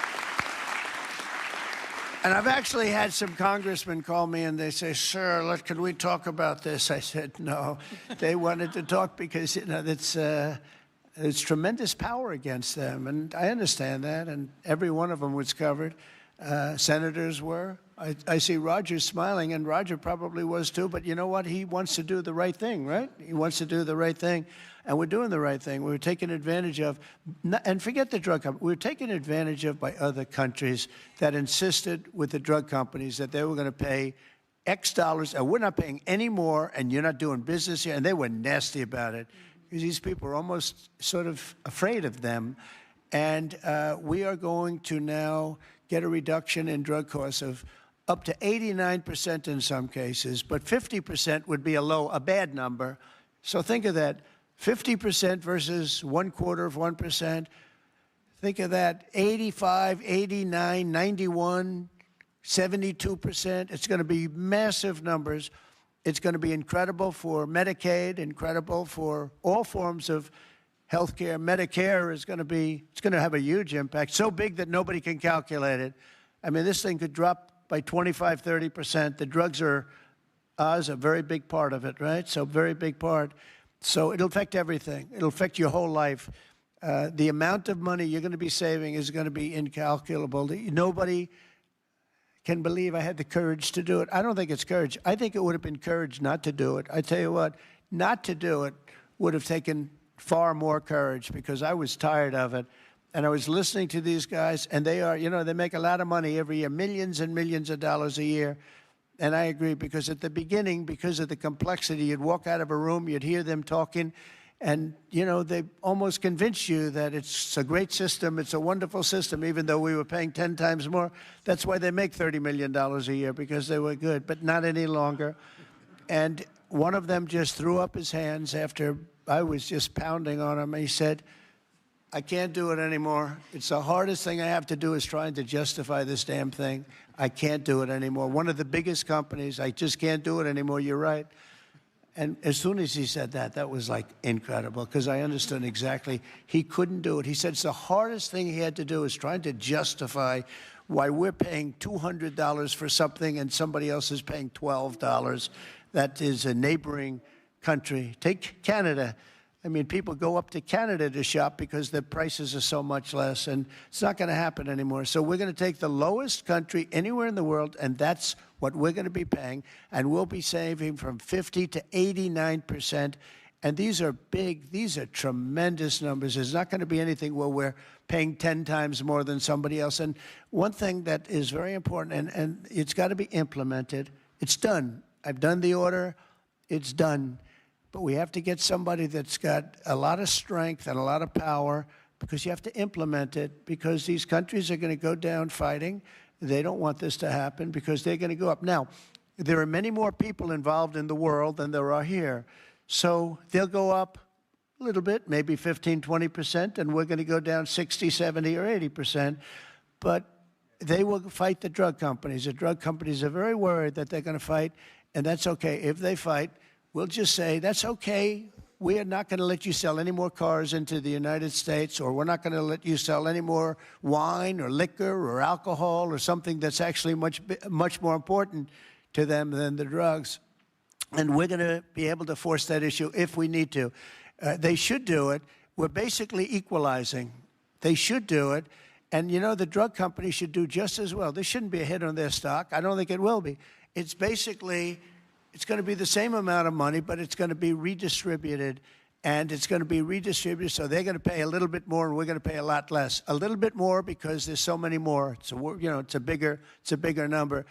And I've actually had some congressmen call me and they say, sir, could we talk about this? I said, no. They wanted to talk because, there's tremendous power against them. And I understand that. And every one of them was covered. Senators were. I see Roger smiling, and Roger probably was too. But you know what? He wants to do the right thing, right? He wants to do the right thing. And we're doing the right thing. We're taken advantage of, and forget the drug company, we're taken advantage of by other countries that insisted with the drug companies that they were going to pay X dollars, and we're not paying any more, and you're not doing business here. And they were nasty about it, because these people are almost sort of afraid of them. And we are going to now get a reduction in drug costs of up to 89% in some cases, but 50% would be a bad number. So think of that. 50% versus 1/4 of 1%. Think of that, 85, 89, 91, 72%. It's going to be massive numbers. It's going to be incredible for Medicaid, incredible for all forms of health care. Medicare is going to have a huge impact, so big that nobody can calculate it. I mean, this thing could drop by 25, 30%. The drugs are a very big part of it, right? So very big part. So it'll affect everything. It'll affect your whole life. The amount of money you're going to be saving is going to be incalculable. Nobody can believe I had the courage to do it. I don't think it's courage. I think it would have been courage not to do it. I tell you what, not to do it would have taken far more courage, because I was tired of it. And I was listening to these guys, and they make a lot of money every year, millions and millions of dollars a year. And I agree, because at the beginning, because of the complexity, you'd walk out of a room, you'd hear them talking, and, they almost convince you that it's a great system, it's a wonderful system, even though we were paying 10 times more. That's why they make $30 million a year, because they were good, but not any longer. And one of them just threw up his hands after I was just pounding on him. He said, I can't do it anymore. It's the hardest thing I have to do is trying to justify this damn thing. I can't do it anymore. One of the biggest companies, I just can't do it anymore. You're right. And as soon as he said that, that was like incredible, because I understood exactly he couldn't do it. He said it's the hardest thing he had to do is trying to justify why we're paying $200 for something and somebody else is paying $12. That is a neighboring country. Take Canada. I mean, people go up to Canada to shop because the prices are so much less, and it's not going to happen anymore. So we're going to take the lowest country anywhere in the world, and that's what we're going to be paying, and we'll be saving from 50 to 89%. And these are big, these are tremendous numbers. There's not going to be anything where we're paying 10 times more than somebody else. And one thing that is very important, and it's got to be implemented, it's done. I've done the order, it's done. But we have to get somebody that's got a lot of strength and a lot of power, because you have to implement it, because these countries are going to go down fighting. They don't want this to happen because they're going to go up. Now, there are many more people involved in the world than there are here. So they'll go up a little bit, maybe 15, 20%, and we're going to go down 60, 70, or 80%. But they will fight the drug companies. The drug companies are very worried that they're going to fight, and that's okay. If they fight, we'll just say, that's okay. We are not going to let you sell any more cars into the United States, or we're not going to let you sell any more wine or liquor or alcohol or something that's actually much more important to them than the drugs. And we're going to be able to force that issue if we need to. They should do it. We're basically equalizing. They should do it. And, you know, the drug companies should do just as well. This shouldn't be a hit on their stock. I don't think it will be. It's basically, it's going to be the same amount of money, but it's going to be redistributed. And it's going to be redistributed, so they're going to pay a little bit more, and we're going to pay a lot less. A little bit more because there's so many more. So, you know, it's a bigger number.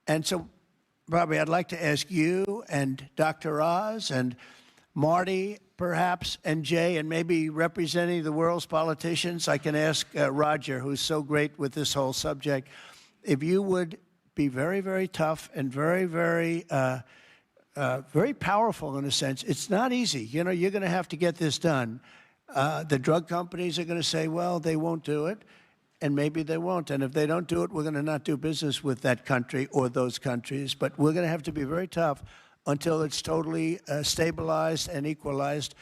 And so, Bobby, I'd like to ask you and Dr. Oz and Marty, perhaps, and Jay, and maybe representing the world's politicians, I can ask Roger, who's so great with this whole subject, if you would be very, very tough and very, very, very powerful in a sense. It's not easy. You know, you're going to have to get this done. The drug companies are going to say, well, they won't do it. And maybe they won't. And if they don't do it, we're going to not do business with that country or those countries. But we're going to have to be very tough until it's totally stabilized and equalized.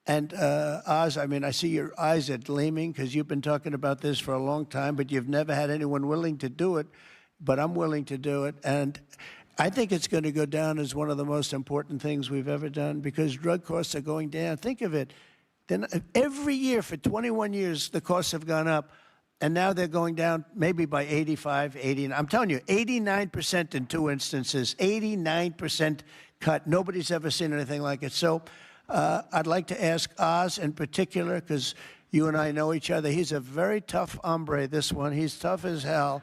And Oz, I mean, I see your eyes are gleaming because you've been talking about this for a long time, but you've never had anyone willing to do it. But I'm willing to do it. And I think it's going to go down as one of the most important things we've ever done, because drug costs are going down. Think of it. Then every year for 21 years, the costs have gone up. And now they're going down maybe by 85, 80. I'm telling you, 89% in two instances, 89% cut. Nobody's ever seen anything like it. So I'd like to ask Oz in particular, because you and I know each other. He's a very tough hombre, this one. He's tough as hell.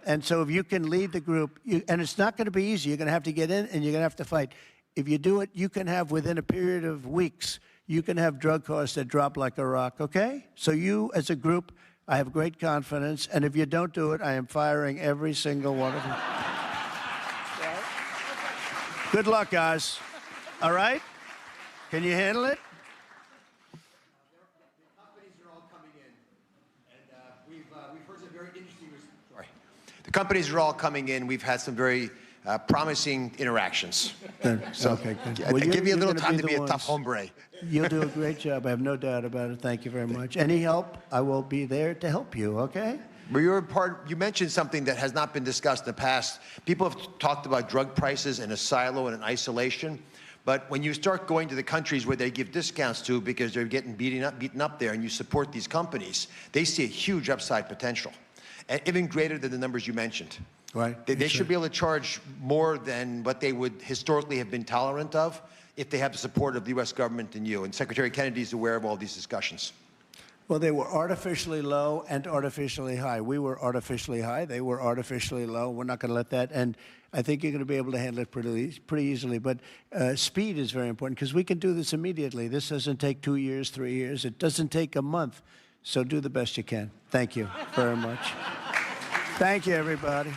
And so if you can lead the group, and it's not going to be easy. You're going to have to get in, and you're going to have to fight. If you do it, you can have, within a period of weeks, you can have drug costs that drop like a rock, okay? So you, as a group, I have great confidence, and if you don't do it, I am firing every single one of you. Good luck, guys. All right? Can you handle it? The companies are all coming in, and we've heard some very interesting. Sorry, the companies are all coming in. We've had some very promising interactions. So, okay, good. Well, give me a little time to be a tough hombre. You'll do a great job. I have no doubt about it. Thank you very much. Any help, I will be there to help you, okay? Well, you mentioned something that has not been discussed in the past. People have talked about drug prices in a silo and in isolation. But when you start going to the countries where they give discounts to because they're getting beaten up there, and you support these companies, they see a huge upside potential, and even greater than the numbers you mentioned. Right. They should be able to charge more than what they would historically have been tolerant of if they have the support of the U.S. government and you. And Secretary Kennedy is aware of all these discussions. Well, they were artificially low and artificially high. We were artificially high. They were artificially low. We're not going to let that. And I think you're going to be able to handle it pretty easily. But speed is very important, because we can do this immediately. This doesn't take 2 years, 3 years. It doesn't take a month. So do the best you can. Thank you very much. Thank you, everybody.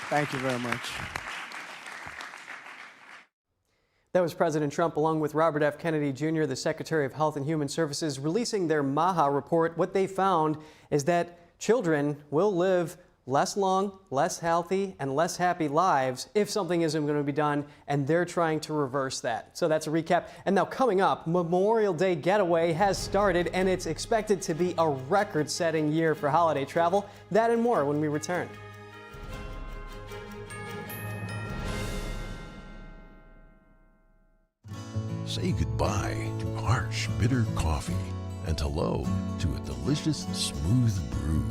Thank you very much. That was President Trump, along with Robert F. Kennedy Jr., the Secretary of Health and Human Services, releasing their MAHA report. What they found is that children will live less long, less healthy, and less happy lives if something isn't going to be done, and they're trying to reverse that. So that's a recap. And now coming up, Memorial Day getaway has started, and it's expected to be a record-setting year for holiday travel. That and more when we return. Say goodbye to harsh, bitter coffee and hello to a delicious, smooth brew.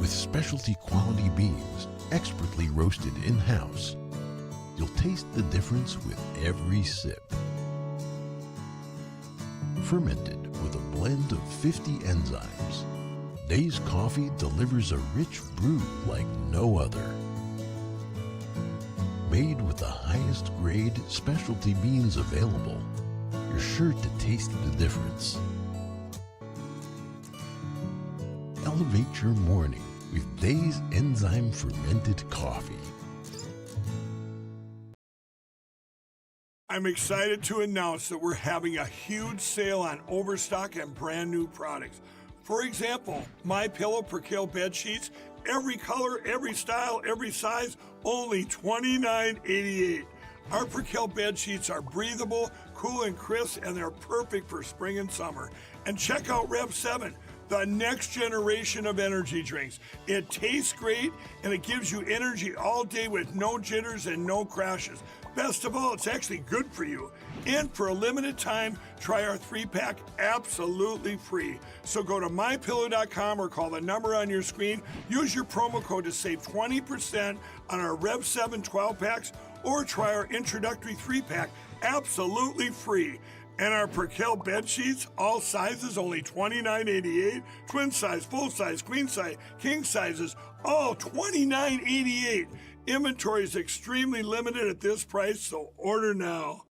With specialty quality beans, expertly roasted in-house, you'll taste the difference with every sip. Fermented with a blend of 50 enzymes, Days Coffee delivers a rich brew like no other. Made with the highest grade specialty beans available, you're sure to taste the difference. Elevate your morning with Days Enzyme Fermented Coffee. I'm excited to announce that we're having a huge sale on overstock and brand new products. For example, MyPillow Percale bed sheets, every color, every style, every size, only $29.88. Our Percale bed sheets are breathable, cool and crisp, and they're perfect for spring and summer. And check out Rev 7, the next generation of energy drinks. It tastes great, and it gives you energy all day with no jitters and no crashes. Best of all, it's actually good for you. And for a limited time, try our 3-pack absolutely free. So go to mypillow.com or call the number on your screen. Use your promo code to save 20% on our Rev 7 12-packs, or try our introductory 3-pack absolutely free. And our Percale bed sheets, all sizes, only $29.88. Twin size, full size, queen size, king sizes, all $29.88. Inventory is extremely limited at this price, so order now.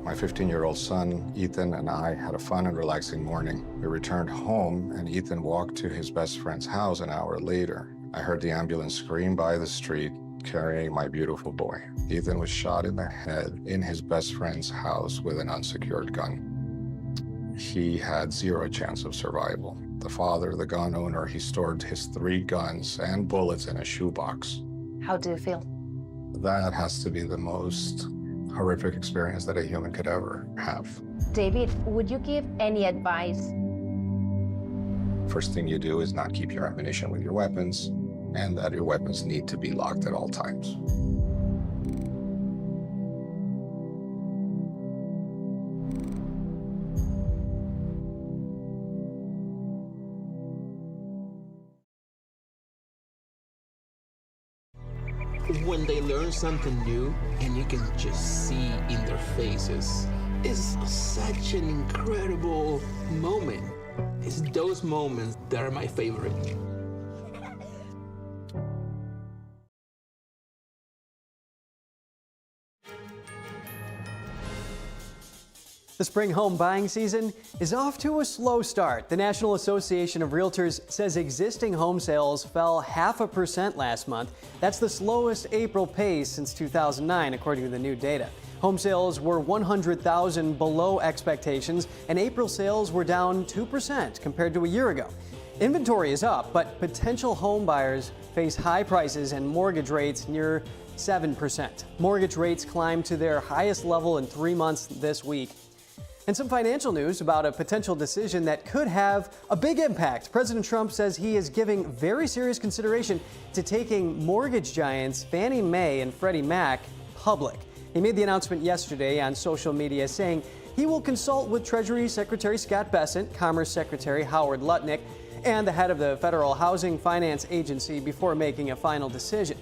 My 15-year-old son, Ethan, and I had a fun and relaxing morning. We returned home, and Ethan walked to his best friend's house an hour later. I heard the ambulance scream by the street, carrying my beautiful boy. Ethan was shot in the head in his best friend's house with an unsecured gun. He had zero chance of survival. The father, the gun owner, he stored his 3 guns and bullets in a shoebox. How do you feel? That has to be the most horrific experience that a human could ever have. David, would you give any advice? First thing you do is not keep your ammunition with your weapons, and that your weapons need to be locked at all times. When they learn something new and you can just see in their faces, it's such an incredible moment. It's those moments that are my favorite. The spring home buying season is off to a slow start. The National Association of Realtors says existing home sales fell 0.5% last month. That's the slowest April pace since 2009, according to the new data. Home sales were 100,000 below expectations, and April sales were down 2% compared to a year ago. Inventory is up, but potential home buyers face high prices and mortgage rates near 7%. Mortgage rates climbed to their highest level in 3 months this week. And some financial news about a potential decision that could have a big impact. President Trump says he is giving very serious consideration to taking mortgage giants Fannie Mae and Freddie Mac public. He made the announcement yesterday on social media, saying he will consult with Treasury Secretary Scott Bessent, Commerce Secretary Howard Lutnick, and the head of the Federal Housing Finance Agency before making a final decision.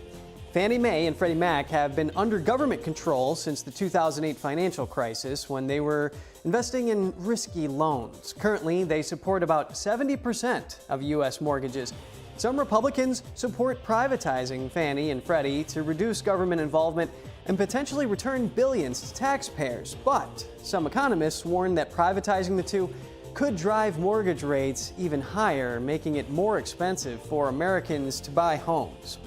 Fannie Mae and Freddie Mac have been under government control since the 2008 financial crisis, when they were investing in risky loans. Currently, they support about 70% of U.S. mortgages. Some Republicans support privatizing Fannie and Freddie to reduce government involvement and potentially return billions to taxpayers. But some economists warn that privatizing the two could drive mortgage rates even higher, making it more expensive for Americans to buy homes.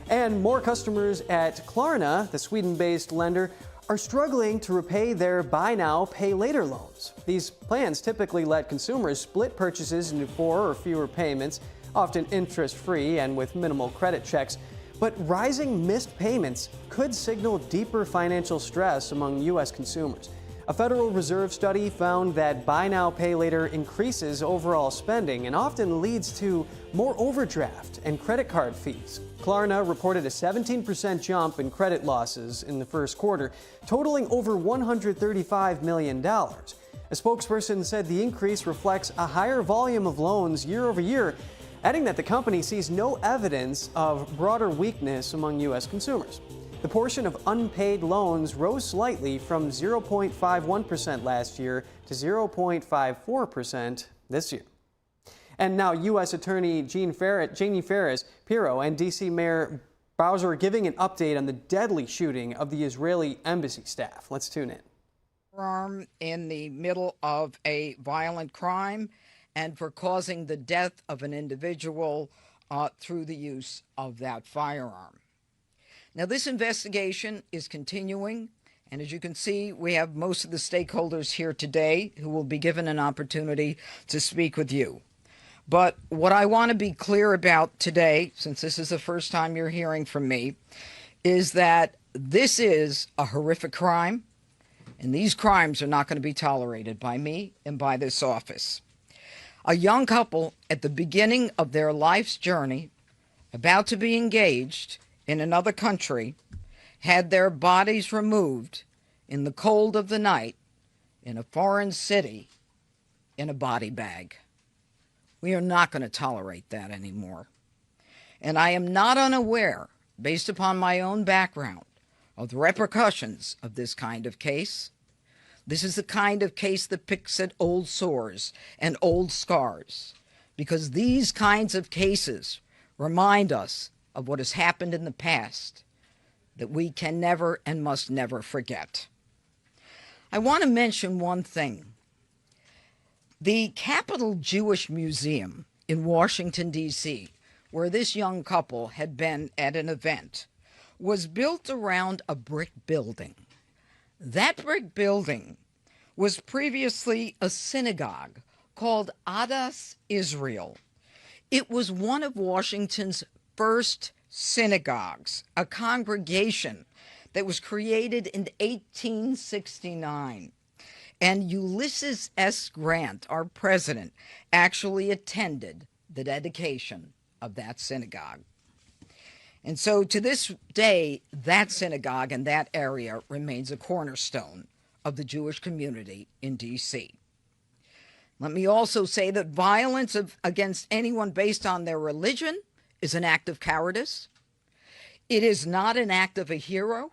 And more customers at Klarna, the Sweden-based lender, are struggling to repay their buy now, pay later loans. These plans typically let consumers split purchases into 4 or fewer payments, often interest-free and with minimal credit checks. But rising missed payments could signal deeper financial stress among U.S. consumers. A Federal Reserve study found that buy now, pay later increases overall spending and often leads to more overdraft and credit card fees. Klarna reported a 17% jump in credit losses in the first quarter, totaling over $135 million. A spokesperson said the increase reflects a higher volume of loans year over year, adding that the company sees no evidence of broader weakness among U.S. consumers. The portion of unpaid loans rose slightly from 0.51% last year to 0.54% this year. And now U.S. Attorney Jeannie Ferris Pirro and D.C. Mayor Bowser giving an update on the deadly shooting of the Israeli embassy staff. Let's tune in. Firearm in the middle of a violent crime and for causing the death of an individual through the use of that firearm. Now, this investigation is continuing, and as you can see, we have most of the stakeholders here today who will be given an opportunity to speak with you. But what I want to be clear about today, since this is the first time you're hearing from me, is that this is a horrific crime, and these crimes are not going to be tolerated by me and by this office. A young couple at the beginning of their life's journey, about to be engaged in another country, had their bodies removed in the cold of the night in a foreign city in a body bag. We are not going to tolerate that anymore. And I am not unaware, based upon my own background, of the repercussions of this kind of case. This is the kind of case that picks at old sores and old scars, because these kinds of cases remind us of what has happened in the past that we can never and must never forget. I want to mention one thing. The Capitol Jewish Museum in Washington, D.C., where this young couple had been at an event, was built around a brick building. That brick building was previously a synagogue called Adas Israel. It was one of Washington's first synagogues, a congregation that was created in 1869. And Ulysses S. Grant, our president, actually attended the dedication of that synagogue. And so to this day, that synagogue and that area remains a cornerstone of the Jewish community in D.C. Let me also say that violence against anyone based on their religion is an act of cowardice. It is not an act of a hero.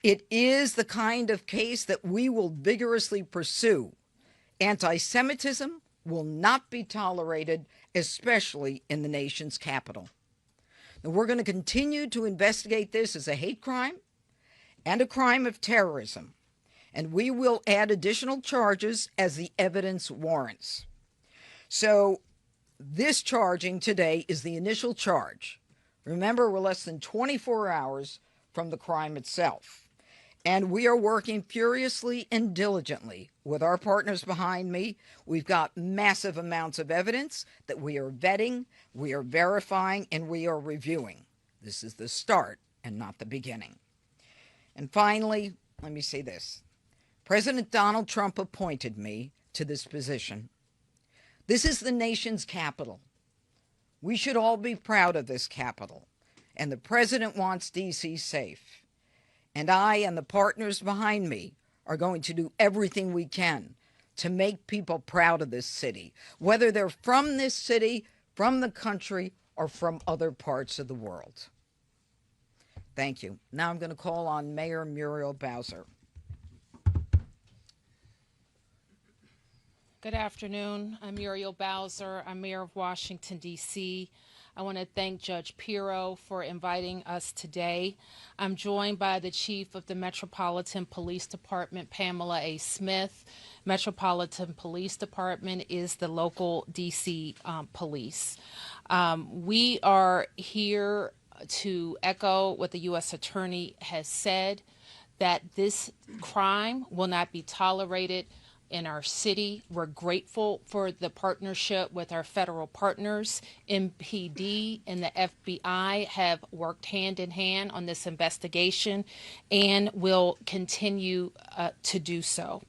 It is the kind of case that we will vigorously pursue. Anti-Semitism will not be tolerated, especially in the nation's capital. Now, we're going to continue to investigate this as a hate crime and a crime of terrorism, and we will add additional charges as the evidence warrants. So this charging today is the initial charge. Remember, we're less than 24 hours from the crime itself. And we are working furiously and diligently with our partners behind me. We've got massive amounts of evidence that we are vetting, we are verifying, and we are reviewing. This is the start and not the beginning. And finally, let me say this. President Donald Trump appointed me to this position. This is the nation's capital. We should all be proud of this capital. And the president wants D.C. safe. And I and the partners behind me are going to do everything we can to make people proud of this city, whether they're from this city, from the country, or from other parts of the world. Thank you. Now I'm going to call on Mayor Muriel Bowser. Good afternoon. I'm Muriel Bowser. I'm Mayor of Washington, D.C. I want to thank Judge Pirro for inviting us today. I'm joined by the Chief of the Metropolitan Police Department, Pamela A. Smith. Metropolitan Police Department is the local D.C. police. We are here to echo what the U.S. Attorney has said, that this crime will not be tolerated in our city. We're grateful for the partnership with our federal partners. NTD and the FBI have worked hand in hand on this investigation and will continue to do so.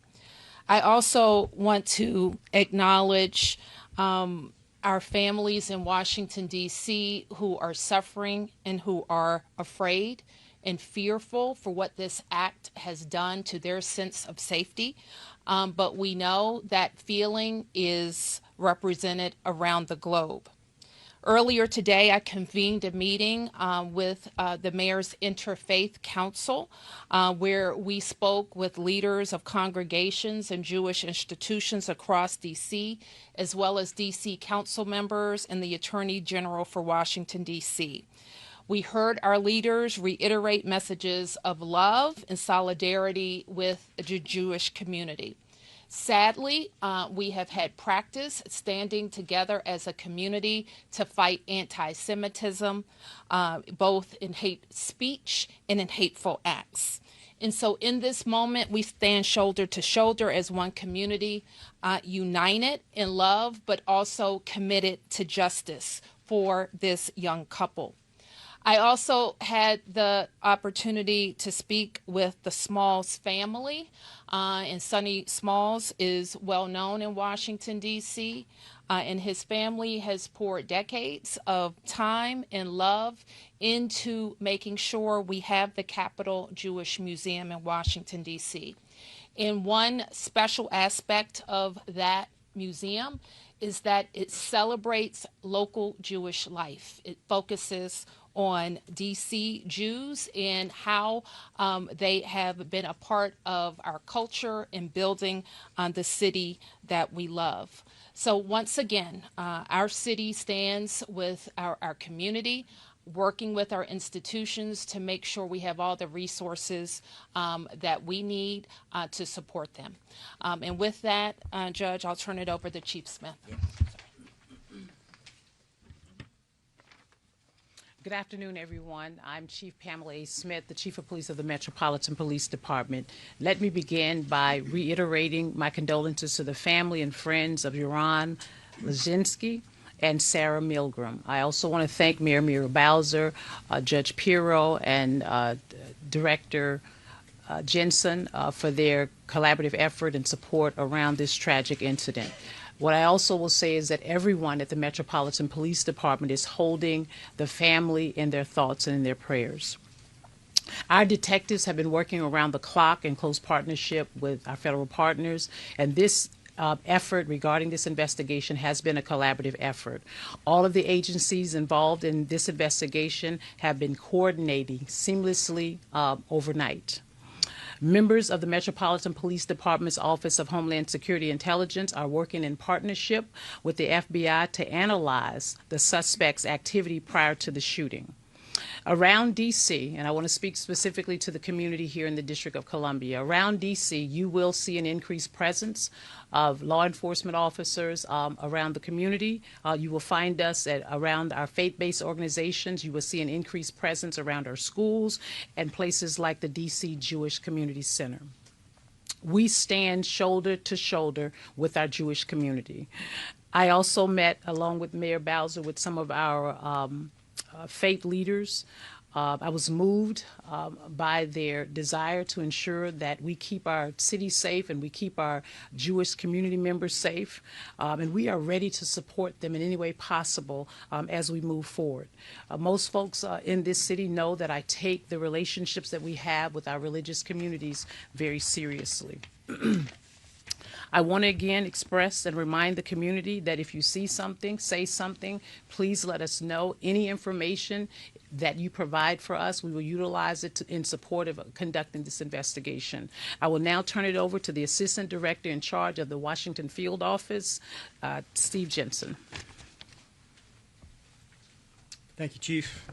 I also want to acknowledge our families in Washington, D.C. who are suffering and who are afraid and fearful for what this act has done to their sense of safety. But we know that feeling is represented around the globe. Earlier today, I convened a meeting with the Mayor's Interfaith Council, where we spoke with leaders of congregations and Jewish institutions across D.C., as well as D.C. council members and the Attorney General for Washington, D.C. We heard our leaders reiterate messages of love and solidarity with the Jewish community. Sadly, we have had practice standing together as a community to fight anti-Semitism, both in hate speech and in hateful acts. And so in this moment, we stand shoulder to shoulder as one community, united in love, but also committed to justice for this young couple. I also had the opportunity to speak with the Smalls family, and Sonny Smalls is well known in Washington, D.C., and his family has poured decades of time and love into making sure we have the Capitol Jewish Museum in Washington, D.C. And one special aspect of that museum is that it celebrates local Jewish life. It focuses on D.C. Jews and how they have been a part of our culture and building the city that we love. So once again, our city stands with our community, working with our institutions to make sure we have all the resources that we need to support them. And with that, Judge, I'll turn it over to Chief Smith. Good afternoon, everyone. I'm Chief Pamela A. Smith, the Chief of Police of the Metropolitan Police Department. Let me begin by reiterating my condolences to the family and friends of Yaron Lazinski and Sarah Milgram. I also want to thank Mayor Muriel Bowser, Judge Pirro, and Director Jensen for their collaborative effort and support around this tragic incident. What I also will say is that everyone at the Metropolitan Police Department is holding the family in their thoughts and in their prayers. Our detectives have been working around the clock in close partnership with our federal partners, and this effort regarding this investigation has been a collaborative effort. All of the agencies involved in this investigation have been coordinating seamlessly overnight. Members of the Metropolitan Police Department's Office of Homeland Security Intelligence are working in partnership with the FBI to analyze the suspect's activity prior to the shooting. Around D.C., and I want to speak specifically to the community here in the District of Columbia, around D.C. you will see an increased presence of law enforcement officers around the community. You will find us around our faith-based organizations. You will see an increased presence around our schools and places like the D.C. Jewish Community Center. We stand shoulder to shoulder with our Jewish community. I also met, along with Mayor Bowser, with some of our faith leaders. I was moved by their desire to ensure that we keep our city safe and we keep our Jewish community members safe, and we are ready to support them in any way possible as we move forward. Most folks in this city know that I take the relationships that we have with our religious communities very seriously. I want to again express and remind the community that if you see something, say something, please let us know. Any information that you provide for us, we will utilize it in support of conducting this investigation. I will now turn it over to the Assistant Director in charge of the Washington Field Office, Steve Jensen. Thank you, Chief.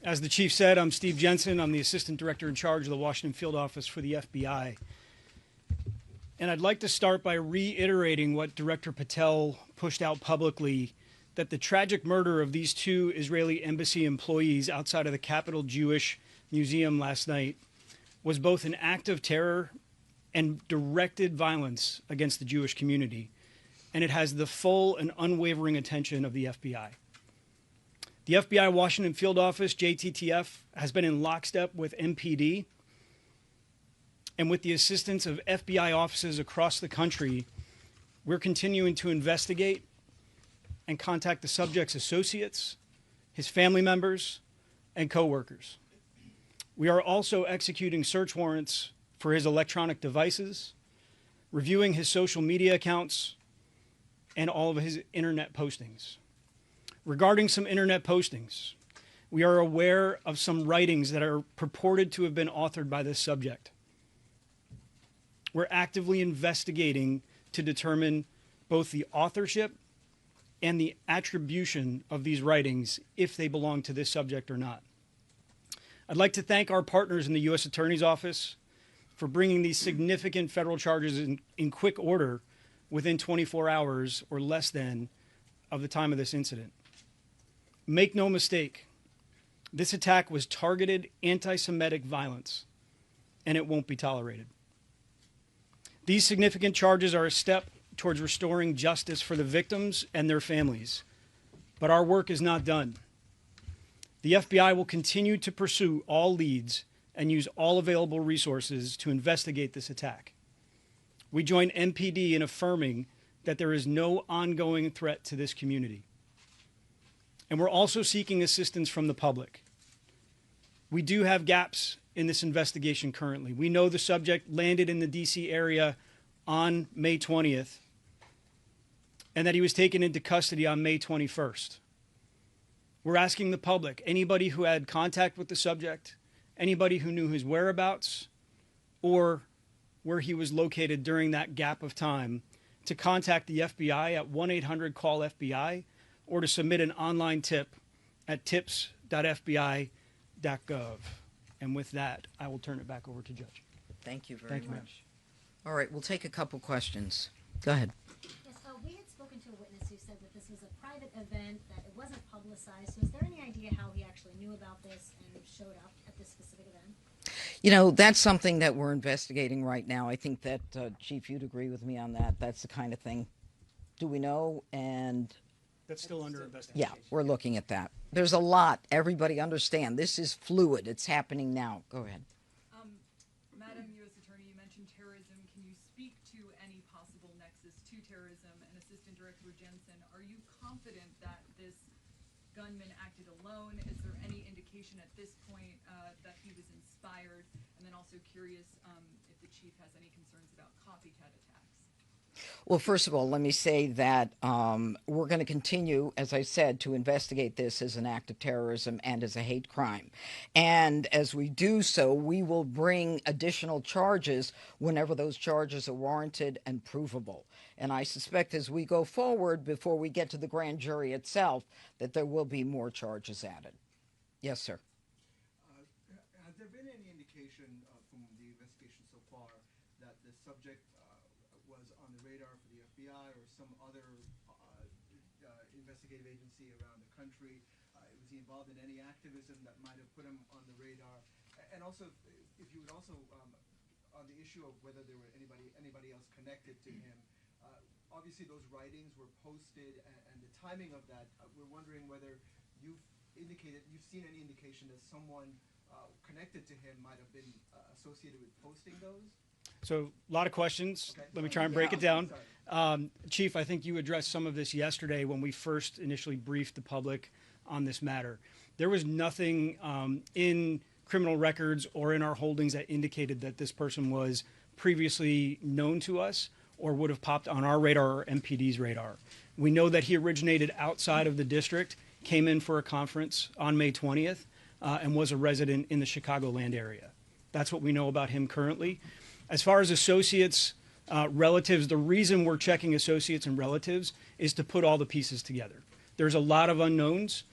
As the Chief said, I'm Steve Jensen. I'm the Assistant Director in charge of the Washington Field Office for the FBI. And I'd like to start by reiterating what Director Patel pushed out publicly, that the tragic murder of these two Israeli embassy employees outside of the Capitol Jewish Museum last night was both an act of terror and directed violence against the Jewish community, and it has the full and unwavering attention of the FBI. The FBI Washington Field Office, JTTF, has been in lockstep with NPD, and with the assistance of FBI offices across the country, we're continuing to investigate and contact the subject's associates, his family members, and coworkers. We are also executing search warrants for his electronic devices, reviewing his social media accounts, and all of his internet postings. Regarding some internet postings, we are aware of some writings that are purported to have been authored by this subject. We're actively investigating to determine both the authorship and the attribution of these writings, if they belong to this subject or not. I'd like to thank our partners in the U.S. Attorney's Office for bringing these significant federal charges in quick order within 24 hours or less than of the time of this incident. Make no mistake, this attack was targeted anti-Semitic violence, and it won't be tolerated. These significant charges are a step towards restoring justice for the victims and their families, but our work is not done. The FBI will continue to pursue all leads and use all available resources to investigate this attack. We join NPD in affirming that there is no ongoing threat to this community. And we're also seeking assistance from the public. We do have gaps in this investigation currently. We know the subject landed in the DC area on May 20th and that he was taken into custody on May 21st. We're asking the public, anybody who had contact with the subject, anybody who knew his whereabouts or where he was located during that gap of time, to contact the FBI at 1-800-CALL-FBI or to submit an online tip at tips.fbi.gov. And with that, I will turn it back over to Judge. Thank you very much. All right, we'll take a couple questions. Go ahead. Yes, we had spoken to a witness who said that this was a private event, that it wasn't publicized. So is there any idea how he actually knew about this and showed up at this specific event? You know, that's something that we're investigating right now. I think that, Chief, you'd agree with me on that. That's the kind of thing. Do we know? And that's still under investigation. Yeah, we're looking at that. There's a lot. Everybody understand. This is fluid. It's happening now. Go ahead. Madam U.S. Attorney, you mentioned terrorism. Can you speak to any possible nexus to terrorism? And Assistant Director Jensen, are you confident that this gunman acted alone? Is there any indication at this point that he was inspired? And then also curious if the chief has any concerns about copycat attacks. Well, first of all, let me say that we're going to continue, as I said, to investigate this as an act of terrorism and as a hate crime. And as we do so, we will bring additional charges whenever those charges are warranted and provable. And I suspect as we go forward, before we get to the grand jury itself, that there will be more charges added. Yes, sir. Has there been any indication from the investigation so far that the subject was on the radar for the FBI or some other investigative agency around the country? Was he involved in any activism that might have put him on the radar? And also, if you would also, on the issue of whether there were anybody else connected to him, obviously those writings were posted, and the timing of that, we're wondering whether you've seen any indication that someone connected to him might have been associated with posting those? So a lot of questions. Okay. Let me try and break it down. Chief, I think you addressed some of this yesterday when we first initially briefed the public on this matter. There was nothing in criminal records or in our holdings that indicated that this person was previously known to us or would have popped on our radar or MPD's radar. We know that he originated outside of the district, came in for a conference on May 20th, and was a resident in the Chicagoland area. That's what we know about him currently. As far as associates, relatives, the reason we're checking associates and relatives is to put all the pieces together. There's a lot of unknowns,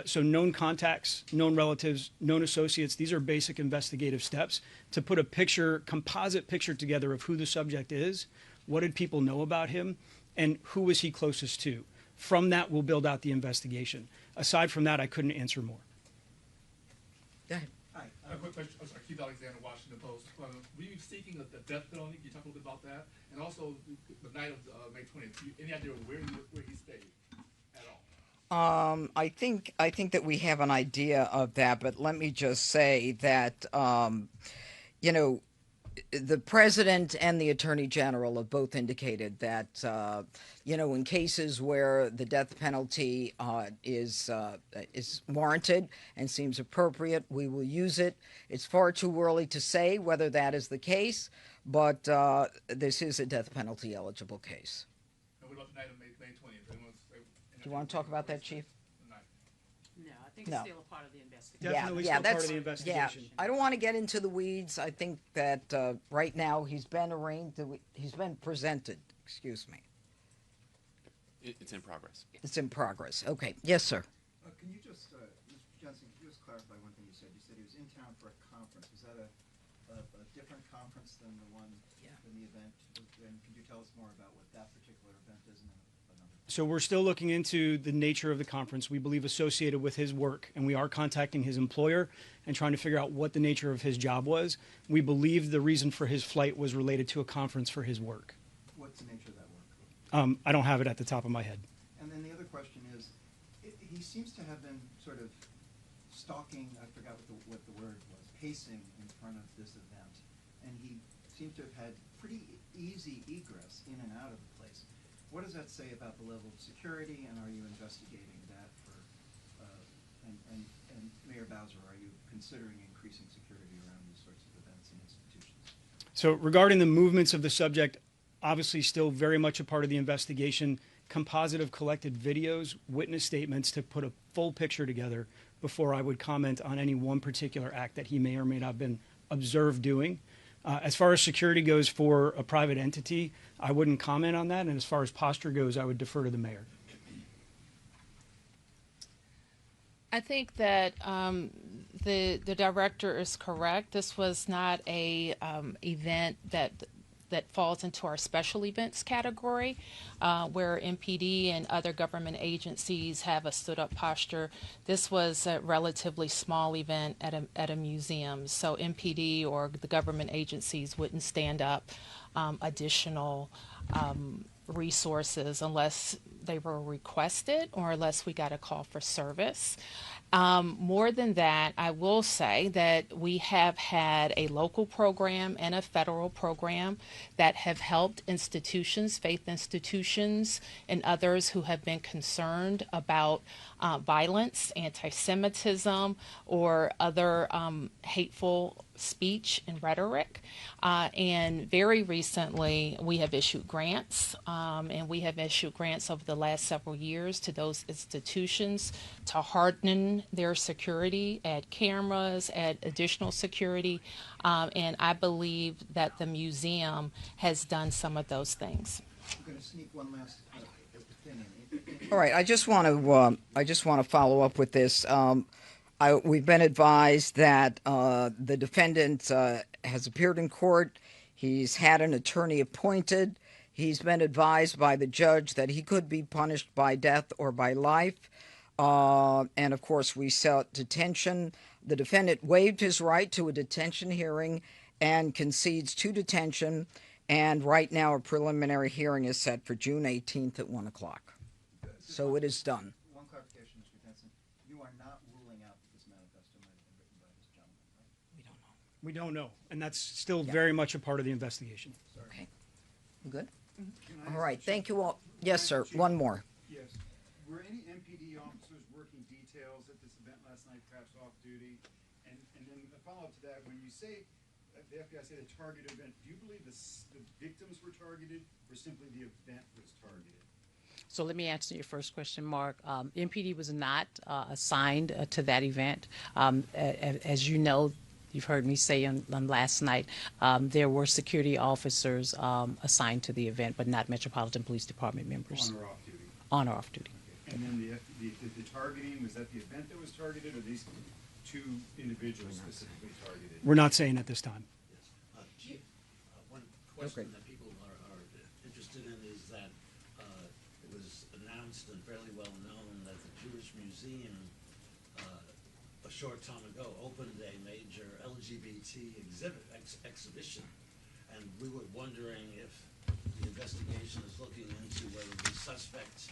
so known contacts, known relatives, known associates, these are basic investigative steps to put a picture, composite picture together of who the subject is, what did people know about him, and who was he closest to. From that, we'll build out the investigation. Aside from that, I couldn't answer more. Go ahead. Hi, A quick question. I'm sorry, Keith Alexander, Washington Post. Were you seeking the death penalty? Can you talk a little bit about that? And also, the night of May 20th, any idea where he stayed at all? I think that we have an idea of that, but let me just say that you know, the president and the attorney general have both indicated that you know, in cases where the death penalty is warranted and seems appropriate, we will use it. It's far too early to say whether that is the case, but this is a death penalty eligible case. And what about the night of May 20th? Do you want to talk about that, Chief? No, I think it's still a part of the investigation. Definitely still part of the investigation. Yeah, I don't want to get into the weeds. I think that right now he's been arraigned. He's been presented. Excuse me. It's in progress. It's in progress. Okay. Yes, sir. Can you just, Mr. Jensen, can you just clarify one thing you said? You said he was in town for a conference. Was that a different conference than the one, than the event? And could you tell us more about what that particular event is? And So we're still looking into the nature of the conference, we believe associated with his work, and we are contacting his employer and trying to figure out what the nature of his job was. We believe the reason for his flight was related to a conference for his work. What's the nature of that work? I don't have it at the top of my head. And then the other question is, he seems to have been sort of stalking, I forgot what the word was, pacing in front of this event. And he seemed to have had pretty easy egress in and out of the place. What does that say about the level of security, and are you investigating that for, and Mayor Bowser, are you considering increasing security around these sorts of events and institutions? So regarding the movements of the subject, obviously still very much a part of the investigation. Composite of collected videos, witness statements to put a full picture together before I would comment on any one particular act that he may or may not have been observed doing. As far as security goes for a private entity, I wouldn't comment on that. And as far as posture goes, I would defer to the mayor. I think that the director is correct. This was not a event that falls into our special events category, where NPD and other government agencies have a stood-up posture. This was a relatively small event at a museum, so NPD or the government agencies wouldn't stand up additional resources unless they were requested or unless we got a call for service. More than that, I will say that we have had a local program and a federal program that have helped institutions, faith institutions, and others who have been concerned about violence, anti-Semitism, or other hateful speech and rhetoric. And very recently, we have issued grants, and we have issued grants over the last several years to those institutions to harden their security, add cameras, add additional security, and I believe that the museum has done some of those things. I'm going to sneak one last thing in. All right. I just want to follow up with this. We've been advised that the defendant has appeared in court. He's had an attorney appointed. He's been advised by the judge that he could be punished by death or by life. And, of course, we sought detention. The defendant waived his right to a detention hearing and concedes to detention. And right now a preliminary hearing is set for June 18th at 1 o'clock. So it is done. One clarification, Mr. Jensen. You are not ruling out that this manifesto might have been written by this gentleman, right? We don't know, and that's still very much a part of the investigation. Okay. Good? All right. Thank you all. Yes, sir. One more. Yes. Were any NPD officers working details at this event last night, perhaps off duty? And then a follow-up to that, when you say, the FBI said a targeted event, do you believe the victims were targeted or simply the event was targeted? So let me answer your first question, Mark. NPD was not assigned to that event. As you know, you've heard me say on last night, there were security officers assigned to the event, but not Metropolitan Police Department members. On or off duty? On or off duty. Okay. And then the targeting, was that the event that was targeted or these two individuals specifically targeted? We're not saying at this time. Chief, one question that people are interested in is that it was announced and fairly well known that the Jewish Museum short time ago, opened a major LGBT exhibition, and we were wondering if the investigation is looking into whether the suspects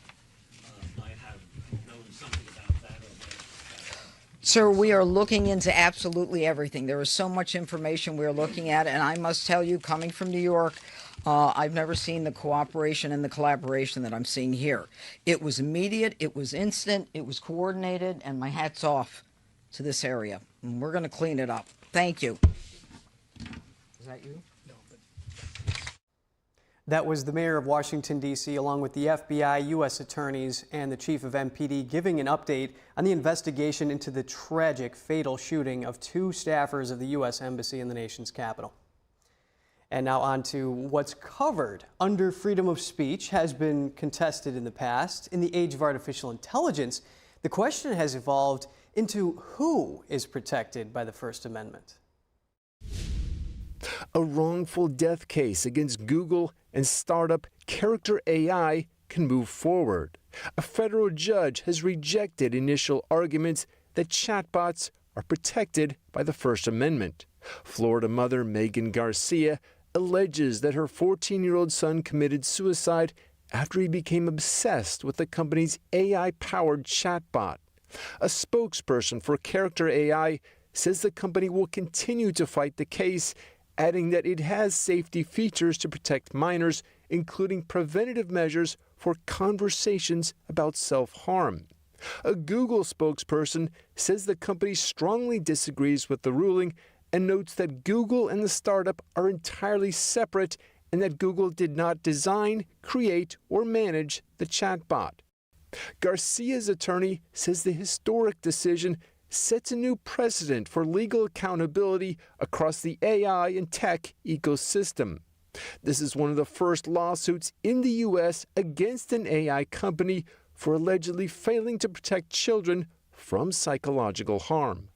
might have known something about that or Sir, we are looking into absolutely everything. There is so much information we're looking at, and I must tell you, coming from New York, I've never seen the cooperation and the collaboration that I'm seeing here. It was immediate, it was instant, it was coordinated, and my hat's off to this area. And we're going to clean it up. Thank you. Is that you? That was the mayor of Washington, D.C., along with the FBI, U.S. attorneys, and the chief of NTD giving an update on the investigation into the tragic, fatal shooting of 2 staffers of the U.S. Embassy in the nation's capital. And now on to what's covered under freedom of speech has been contested in the past. In the age of artificial intelligence, the question has evolved into who is protected by the First Amendment. A wrongful death case against Google and startup Character AI can move forward. A federal judge has rejected initial arguments that chatbots are protected by the First Amendment. Florida mother Megan Garcia alleges that her 14-year-old son committed suicide after he became obsessed with the company's AI-powered chatbot. A spokesperson for Character AI says the company will continue to fight the case, adding that it has safety features to protect minors, including preventative measures for conversations about self-harm. A Google spokesperson says the company strongly disagrees with the ruling and notes that Google and the startup are entirely separate and that Google did not design, create, or manage the chatbot. Garcia's attorney says the historic decision sets a new precedent for legal accountability across the AI and tech ecosystem. This is one of the first lawsuits in the U.S. against an AI company for allegedly failing to protect children from psychological harm.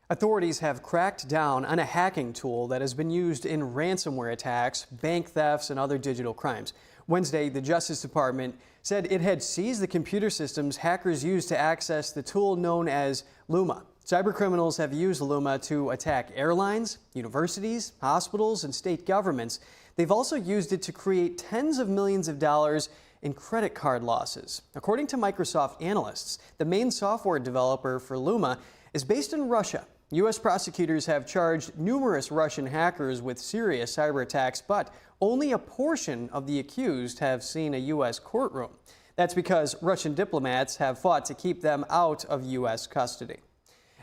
Authorities have cracked down on a hacking tool that has been used in ransomware attacks, bank thefts, and other digital crimes. Wednesday, the Justice Department said it had seized the computer systems hackers used to access the tool known as Luma. Cybercriminals have used Luma to attack airlines, universities, hospitals, and state governments. They've also used it to create tens of millions of dollars in credit card losses. According to Microsoft analysts, the main software developer for Luma is based in Russia. U.S. prosecutors have charged numerous Russian hackers with serious cyber attacks, but only a portion of the accused have seen a U.S. courtroom. That's because Russian diplomats have fought to keep them out of U.S. custody.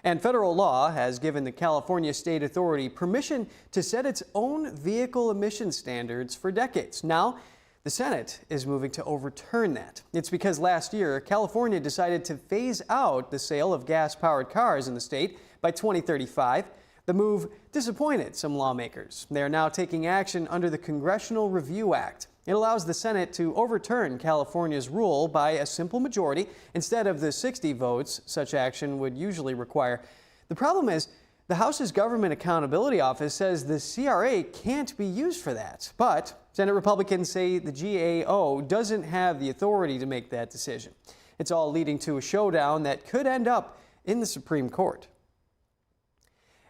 And federal law has given the California State Authority permission to set its own vehicle emission standards for decades. Now, the Senate is moving to overturn that. It's because last year, California decided to phase out the sale of gas-powered cars in the state by 2035. The move disappointed some lawmakers. They are now taking action under the Congressional Review Act. It allows the Senate to overturn California's rule by a simple majority instead of the 60 votes such action would usually require. The problem is, the House's Government Accountability Office says the CRA can't be used for that. But Senate Republicans say the GAO doesn't have the authority to make that decision. It's all leading to a showdown that could end up in the Supreme Court.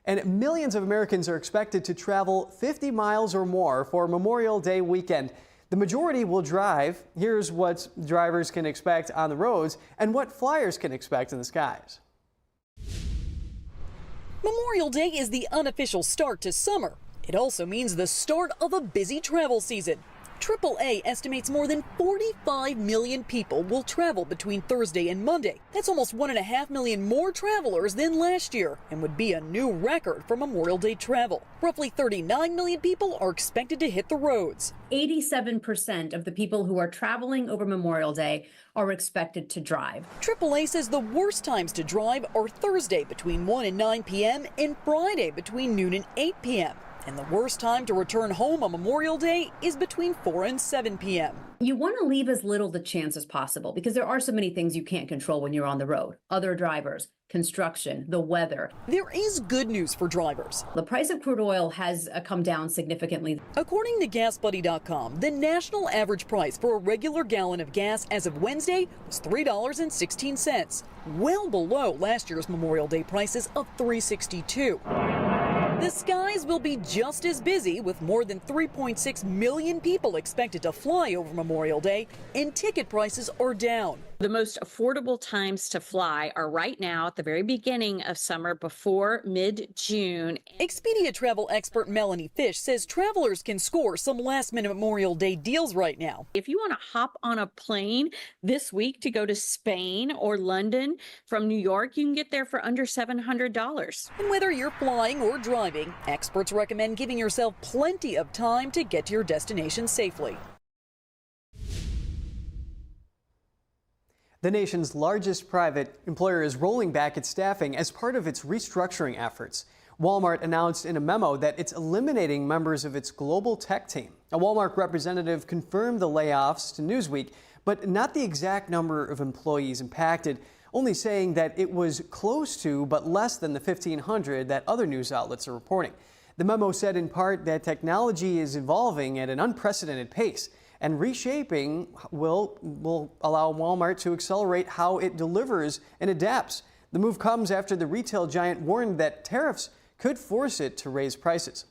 And millions of Americans are expected to travel 50 miles or more for Memorial Day weekend. The majority will drive. Here's what drivers can expect on the roads and what flyers can expect in the skies. Memorial Day is the unofficial start to summer. It also means the start of a busy travel season. AAA estimates more than 45 million people will travel between Thursday and Monday. That's almost 1.5 million more travelers than last year and would be a new record for Memorial Day travel. Roughly 39 million people are expected to hit the roads. 87% of the people who are traveling over Memorial Day are expected to drive. AAA says the worst times to drive are Thursday between 1 and 9 p.m. and Friday between noon and 8 p.m. And the worst time to return home on Memorial Day is between 4 and 7 p.m. You want to leave as little to chance as possible because there are so many things you can't control when you're on the road. Other drivers, construction, the weather. There is good news for drivers. The price of crude oil has come down significantly. According to GasBuddy.com, the national average price for a regular gallon of gas as of Wednesday was $3.16, well below last year's Memorial Day prices of $3.62. The skies will be just as busy, with more than 3.6 million people expected to fly over Memorial Day, and ticket prices are down. The most affordable times to fly are right now at the very beginning of summer before mid-June. Expedia travel expert Melanie Fish says travelers can score some last-minute Memorial Day deals right now. If you want to hop on a plane this week to go to Spain or London from New York, you can get there for under $700. And whether you're flying or driving, experts recommend giving yourself plenty of time to get to your destination safely. The nation's largest private employer is rolling back its staffing as part of its restructuring efforts. Walmart announced in a memo that it's eliminating members of its global tech team. A Walmart representative confirmed the layoffs to Newsweek, but not the exact number of employees impacted, only saying that it was close to but less than the 1,500 that other news outlets are reporting. The memo said in part that technology is evolving at an unprecedented pace, and reshaping will allow Walmart to accelerate how it delivers and adapts. The move comes after the retail giant warned that tariffs could force it to raise prices.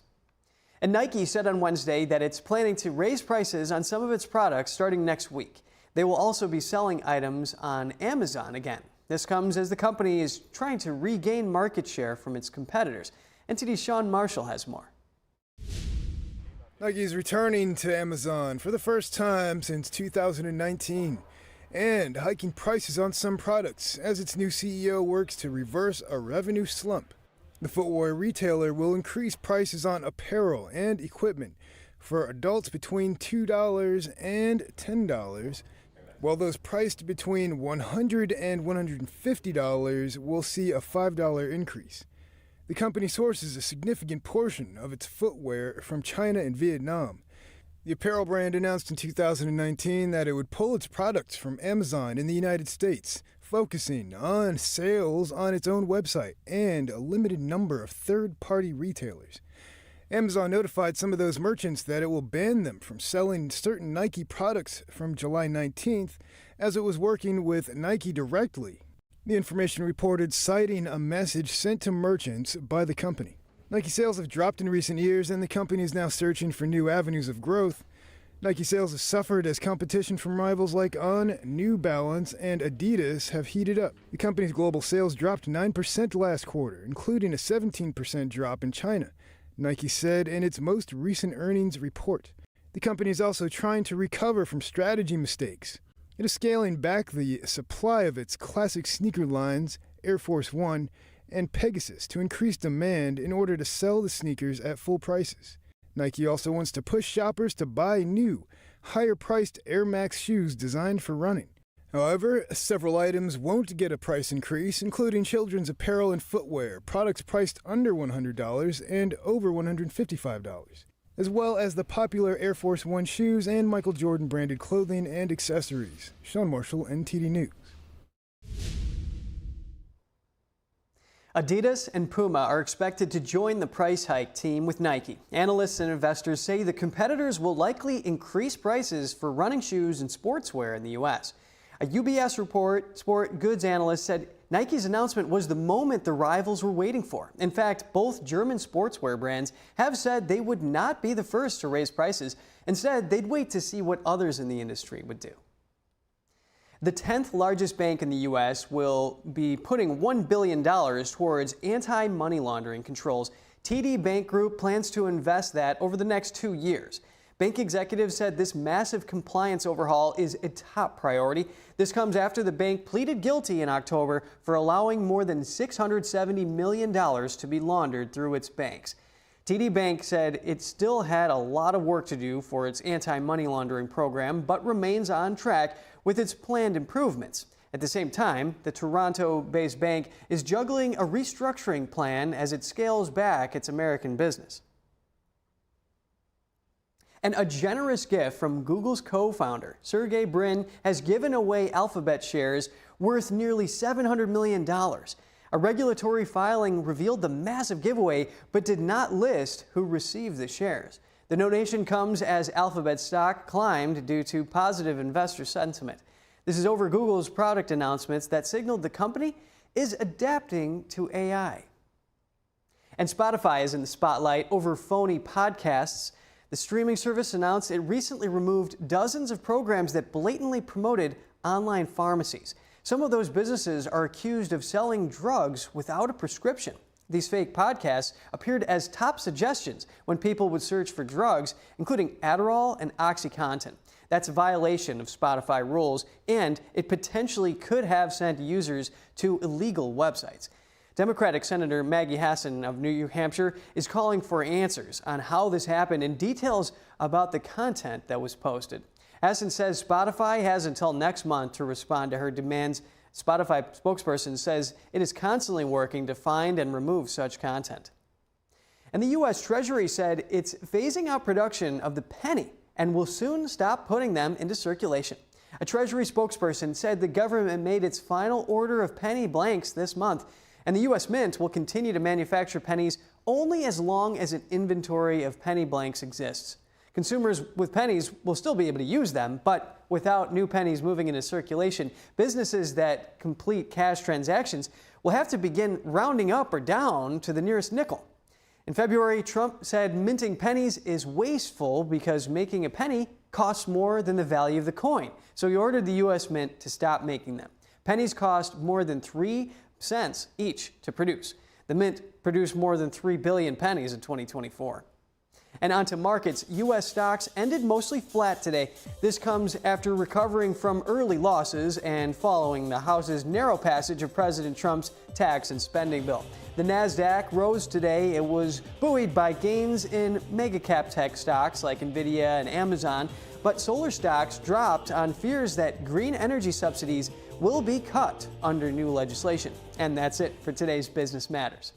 And Nike said on Wednesday that it's planning to raise prices on some of its products starting next week. They will also be selling items on Amazon again. This comes as the company is trying to regain market share from its competitors. NTD's Sean Marshall has more. Nike is returning to Amazon for the first time since 2019 and hiking prices on some products as its new CEO works to reverse a revenue slump. The footwear retailer will increase prices on apparel and equipment for adults between $2 and $10, while those priced between $100 and $150 will see a $5 increase. The company sources a significant portion of its footwear from China and Vietnam. The apparel brand announced in 2019 that it would pull its products from Amazon in the United States, focusing on sales on its own website and a limited number of third-party retailers. Amazon notified some of those merchants that it will ban them from selling certain Nike products from July 19th, as it was working with Nike directly. The information reported citing a message sent to merchants by the company. Nike sales have dropped in recent years, and the company is now searching for new avenues of growth. Nike sales have suffered as competition from rivals like On, New Balance, and Adidas have heated up. The company's global sales dropped 9% last quarter, including a 17% drop in China, Nike said in its most recent earnings report. The company is also trying to recover from strategy mistakes. It is scaling back the supply of its classic sneaker lines, Air Force One and Pegasus, to increase demand in order to sell the sneakers at full prices. Nike also wants to push shoppers to buy new, higher-priced Air Max shoes designed for running. However, several items won't get a price increase, including children's apparel and footwear, products priced under $100 and over $155. As well as the popular Air Force One shoes and Michael Jordan branded clothing and accessories. Sean Marshall, NTD News. Adidas and Puma are expected to join the price hike team with Nike. Analysts and investors say the competitors will likely increase prices for running shoes and sportswear in the U.S. A UBS report, sport goods analyst said Nike's announcement was the moment the rivals were waiting for. In fact, both German sportswear brands have said they would not be the first to raise prices. Instead, they'd wait to see what others in the industry would do. The 10th largest bank in the U.S. will be putting $1 billion towards anti-money laundering controls. TD Bank Group plans to invest that over the next 2 years. Bank executives said this massive compliance overhaul is a top priority. This comes after the bank pleaded guilty in October for allowing more than $670 million to be laundered through its banks. TD Bank said it still had a lot of work to do for its anti-money laundering program, but remains on track with its planned improvements. At the same time, the Toronto-based bank is juggling a restructuring plan as it scales back its American business. And a generous gift from Google's co-founder, Sergey Brin, has given away Alphabet shares worth nearly $700 million. A regulatory filing revealed the massive giveaway, but did not list who received the shares. The donation comes as Alphabet stock climbed due to positive investor sentiment. This is over Google's product announcements that signaled the company is adapting to AI. And Spotify is in the spotlight over phony podcasts. The streaming service announced it recently removed dozens of programs that blatantly promoted online pharmacies. Some of those businesses are accused of selling drugs without a prescription. These fake podcasts appeared as top suggestions when people would search for drugs, including Adderall and OxyContin. That's a violation of Spotify rules, and it potentially could have sent users to illegal websites. Democratic Senator Maggie Hassan of New Hampshire is calling for answers on how this happened and details about the content that was posted. Hassan says Spotify has until next month to respond to her demands. Spotify spokesperson says it is constantly working to find and remove such content. And the U.S. Treasury said it's phasing out production of the penny and will soon stop putting them into circulation. A Treasury spokesperson said the government made its final order of penny blanks this month, and the U.S. Mint will continue to manufacture pennies only as long as an inventory of penny blanks exists. Consumers with pennies will still be able to use them, but without new pennies moving into circulation, businesses that complete cash transactions will have to begin rounding up or down to the nearest nickel. In February, Trump said minting pennies is wasteful because making a penny costs more than the value of the coin, so he ordered the U.S. Mint to stop making them. Pennies cost more than 3 cents each to produce. The Mint produced more than 3 billion pennies in 2024. And onto markets, U.S. stocks ended mostly flat today. This comes after recovering from early losses and following the House's narrow passage of President Trump's tax and spending bill. The Nasdaq rose today. It was buoyed by gains in mega-cap tech stocks like Nvidia and Amazon, but solar stocks dropped on fears that green energy subsidies will be cut under new legislation. And that's it for today's Business Matters.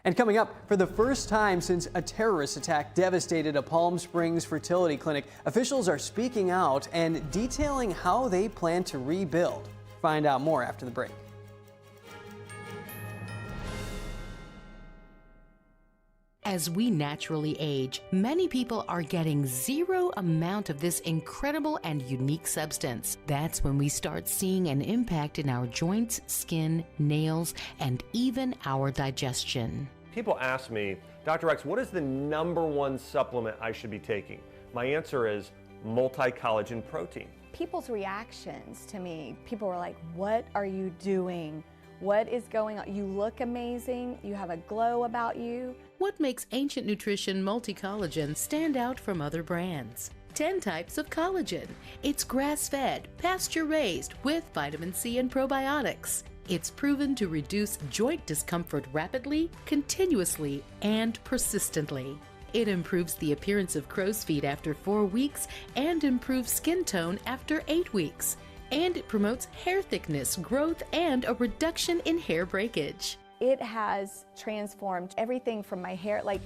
And coming up, for the first time since a terrorist attack devastated a Palm Springs fertility clinic, officials are speaking out and detailing how they plan to rebuild. Find out more after the break. As we naturally age, many people are getting zero amount of this incredible and unique substance. That's when we start seeing an impact in our joints, skin, nails, and even our digestion. People ask me, Dr. X, what is the #1 supplement I should be taking? My answer is multi-collagen protein. People's reactions to me, people were like, what are you doing? What is going on? You look amazing. You have a glow about you. What makes Ancient Nutrition Multi-Collagen stand out from other brands? 10 types of collagen. It's grass-fed, pasture-raised with vitamin C and probiotics. It's proven to reduce joint discomfort rapidly, continuously, and persistently. It improves the appearance of crow's feet after 4 weeks and improves skin tone after 8 weeks. And it promotes hair thickness, growth, and a reduction in hair breakage. It has transformed everything from my hair. Like,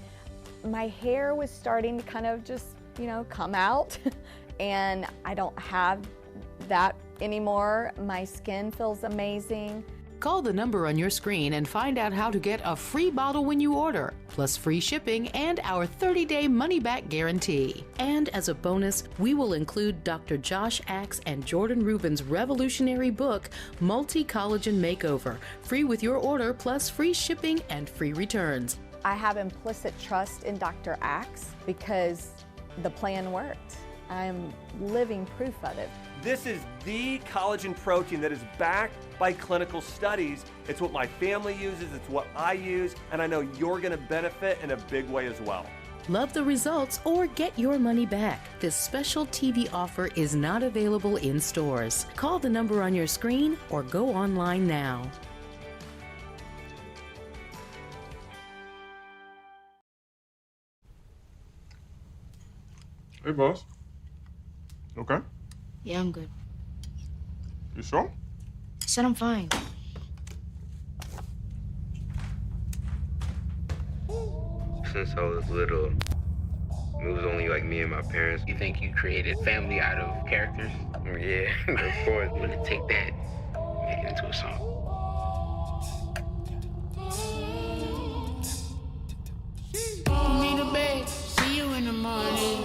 my hair was starting to kind of just, come out, and I don't have that anymore. My skin feels amazing. Call the number on your screen and find out how to get a free bottle when you order, plus free shipping and our 30-day money-back guarantee. And as a bonus, we will include Dr. Josh Axe and Jordan Rubin's revolutionary book, Multi-Collagen Makeover, free with your order, plus free shipping and free returns. I have implicit trust in Dr. Axe because the plan worked. I'm living proof of it. This is the collagen protein that is backed by clinical studies. It's what my family uses, it's what I use, and I know you're going to benefit in a big way as well. Love the results or get your money back. This special TV offer is not available in stores. Call the number on your screen or go online now. Hey, boss. Okay? Yeah, I'm good. You sure? I said I'm fine. Since I was little, It was only like me and my parents. You think you created family out of characters? Yeah, of course. I'm gonna take that, make it into a song. Me the bed, see you in the morning.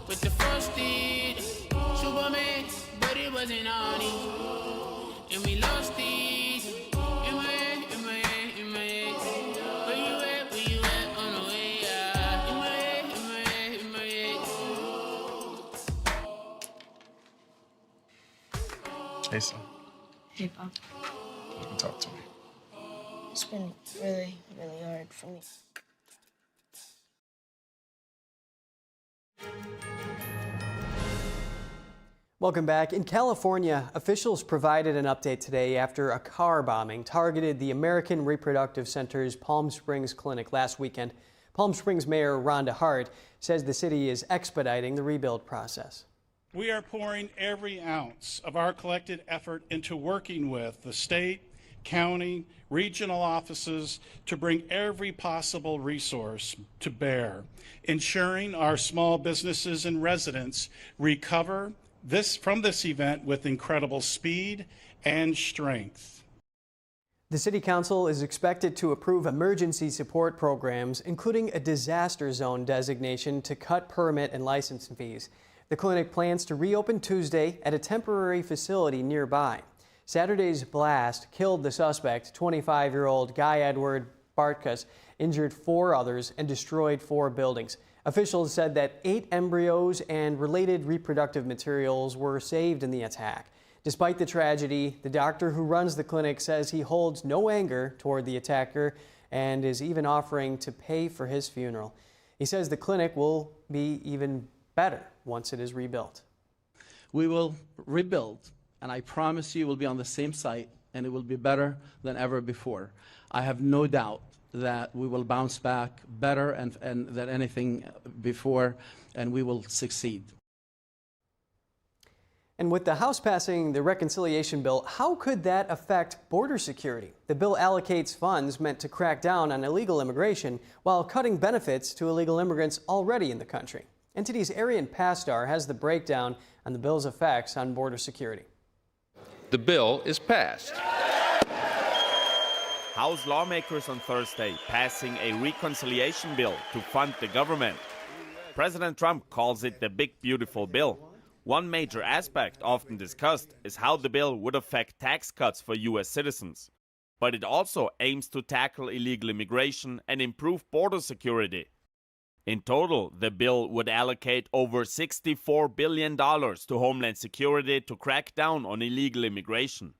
With the first deed, Superman, but it wasn't on it. And we lost these. In my head, in my head, in my head. Where you at on the way? Yeah. In my head, in my head, in my head. Hey, son. Hey, Pop. You can talk to me. It's been really, really hard for me. Welcome back. In California, officials provided an update today after a car bombing targeted the American Reproductive Center's Palm Springs clinic last weekend. Palm Springs Mayor Rhonda Hart says the city is expediting the rebuild process. We are pouring every ounce of our collective effort into working with the state, county, regional offices to bring every possible resource to bear, ensuring our small businesses and residents recover from this event with incredible speed and strength. The City Council is expected to approve emergency support programs, including a disaster zone designation to cut permit and licensing fees. The clinic plans to reopen Tuesday at a temporary facility nearby. Saturday's blast killed the suspect, 25-year-old Guy Edward Bartkus, injured 4 others, and destroyed 4 buildings. Officials said that 8 embryos and related reproductive materials were saved in the attack. Despite the tragedy, the doctor who runs the clinic says he holds no anger toward the attacker and is even offering to pay for his funeral. He says the clinic will be even better once it is rebuilt. We will rebuild, and I promise you we'll be on the same site and it will be better than ever before. I have no doubt that we will bounce back better and than anything before, and we will succeed. And with the House passing the reconciliation bill, how could that affect border security? The bill allocates funds meant to crack down on illegal immigration while cutting benefits to illegal immigrants already in the country. NTD's Arian Pastar has the breakdown on the bill's effects on border security. The bill is passed. House lawmakers on Thursday passing a reconciliation bill to fund the government. President Trump calls it the big beautiful bill. One major aspect often discussed is how the bill would affect tax cuts for U.S. citizens. But it also aims to tackle illegal immigration and improve border security. In total, the bill would allocate over $64 billion to Homeland Security to crack down on illegal immigration.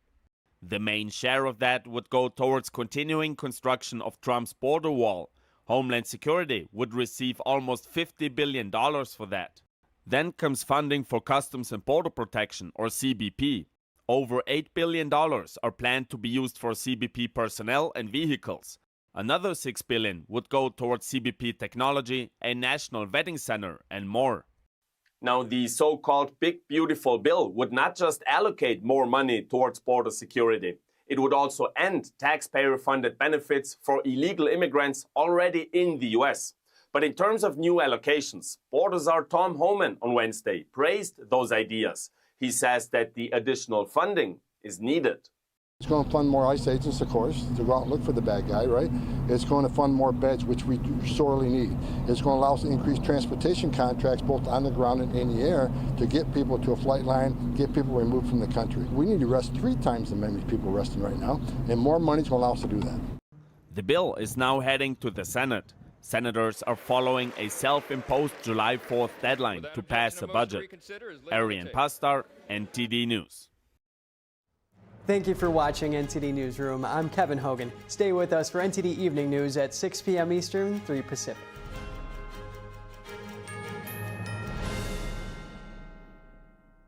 The main share of that would go towards continuing construction of Trump's border wall. Homeland Security would receive almost $50 billion for that. Then comes funding for Customs and Border Protection, or CBP. Over $8 billion are planned to be used for CBP personnel and vehicles. Another $6 billion would go towards CBP technology, a national vetting center, and more. Now, the so-called Big Beautiful Bill would not just allocate more money towards border security. It would also end taxpayer-funded benefits for illegal immigrants already in the U.S. But in terms of new allocations, Border Czar Tom Homan on Wednesday praised those ideas. He says that the additional funding is needed. It's going to fund more ICE agents, of course, to go out and look for the bad guy, right? It's going to fund more beds, which we sorely need. It's going to allow us to increase transportation contracts, both on the ground and in the air, to get people to a flight line, get people removed from the country. We need to arrest 3 times the many people arresting right now, and more money is going to allow us to do that. The bill is now heading to the Senate. Senators are following a self-imposed July 4th deadline to pass a budget. Arian Pastar, NTD News. Thank you for watching NTD Newsroom. I'm Kevin Hogan. Stay with us for NTD Evening News at 6 p.m. Eastern, 3 Pacific.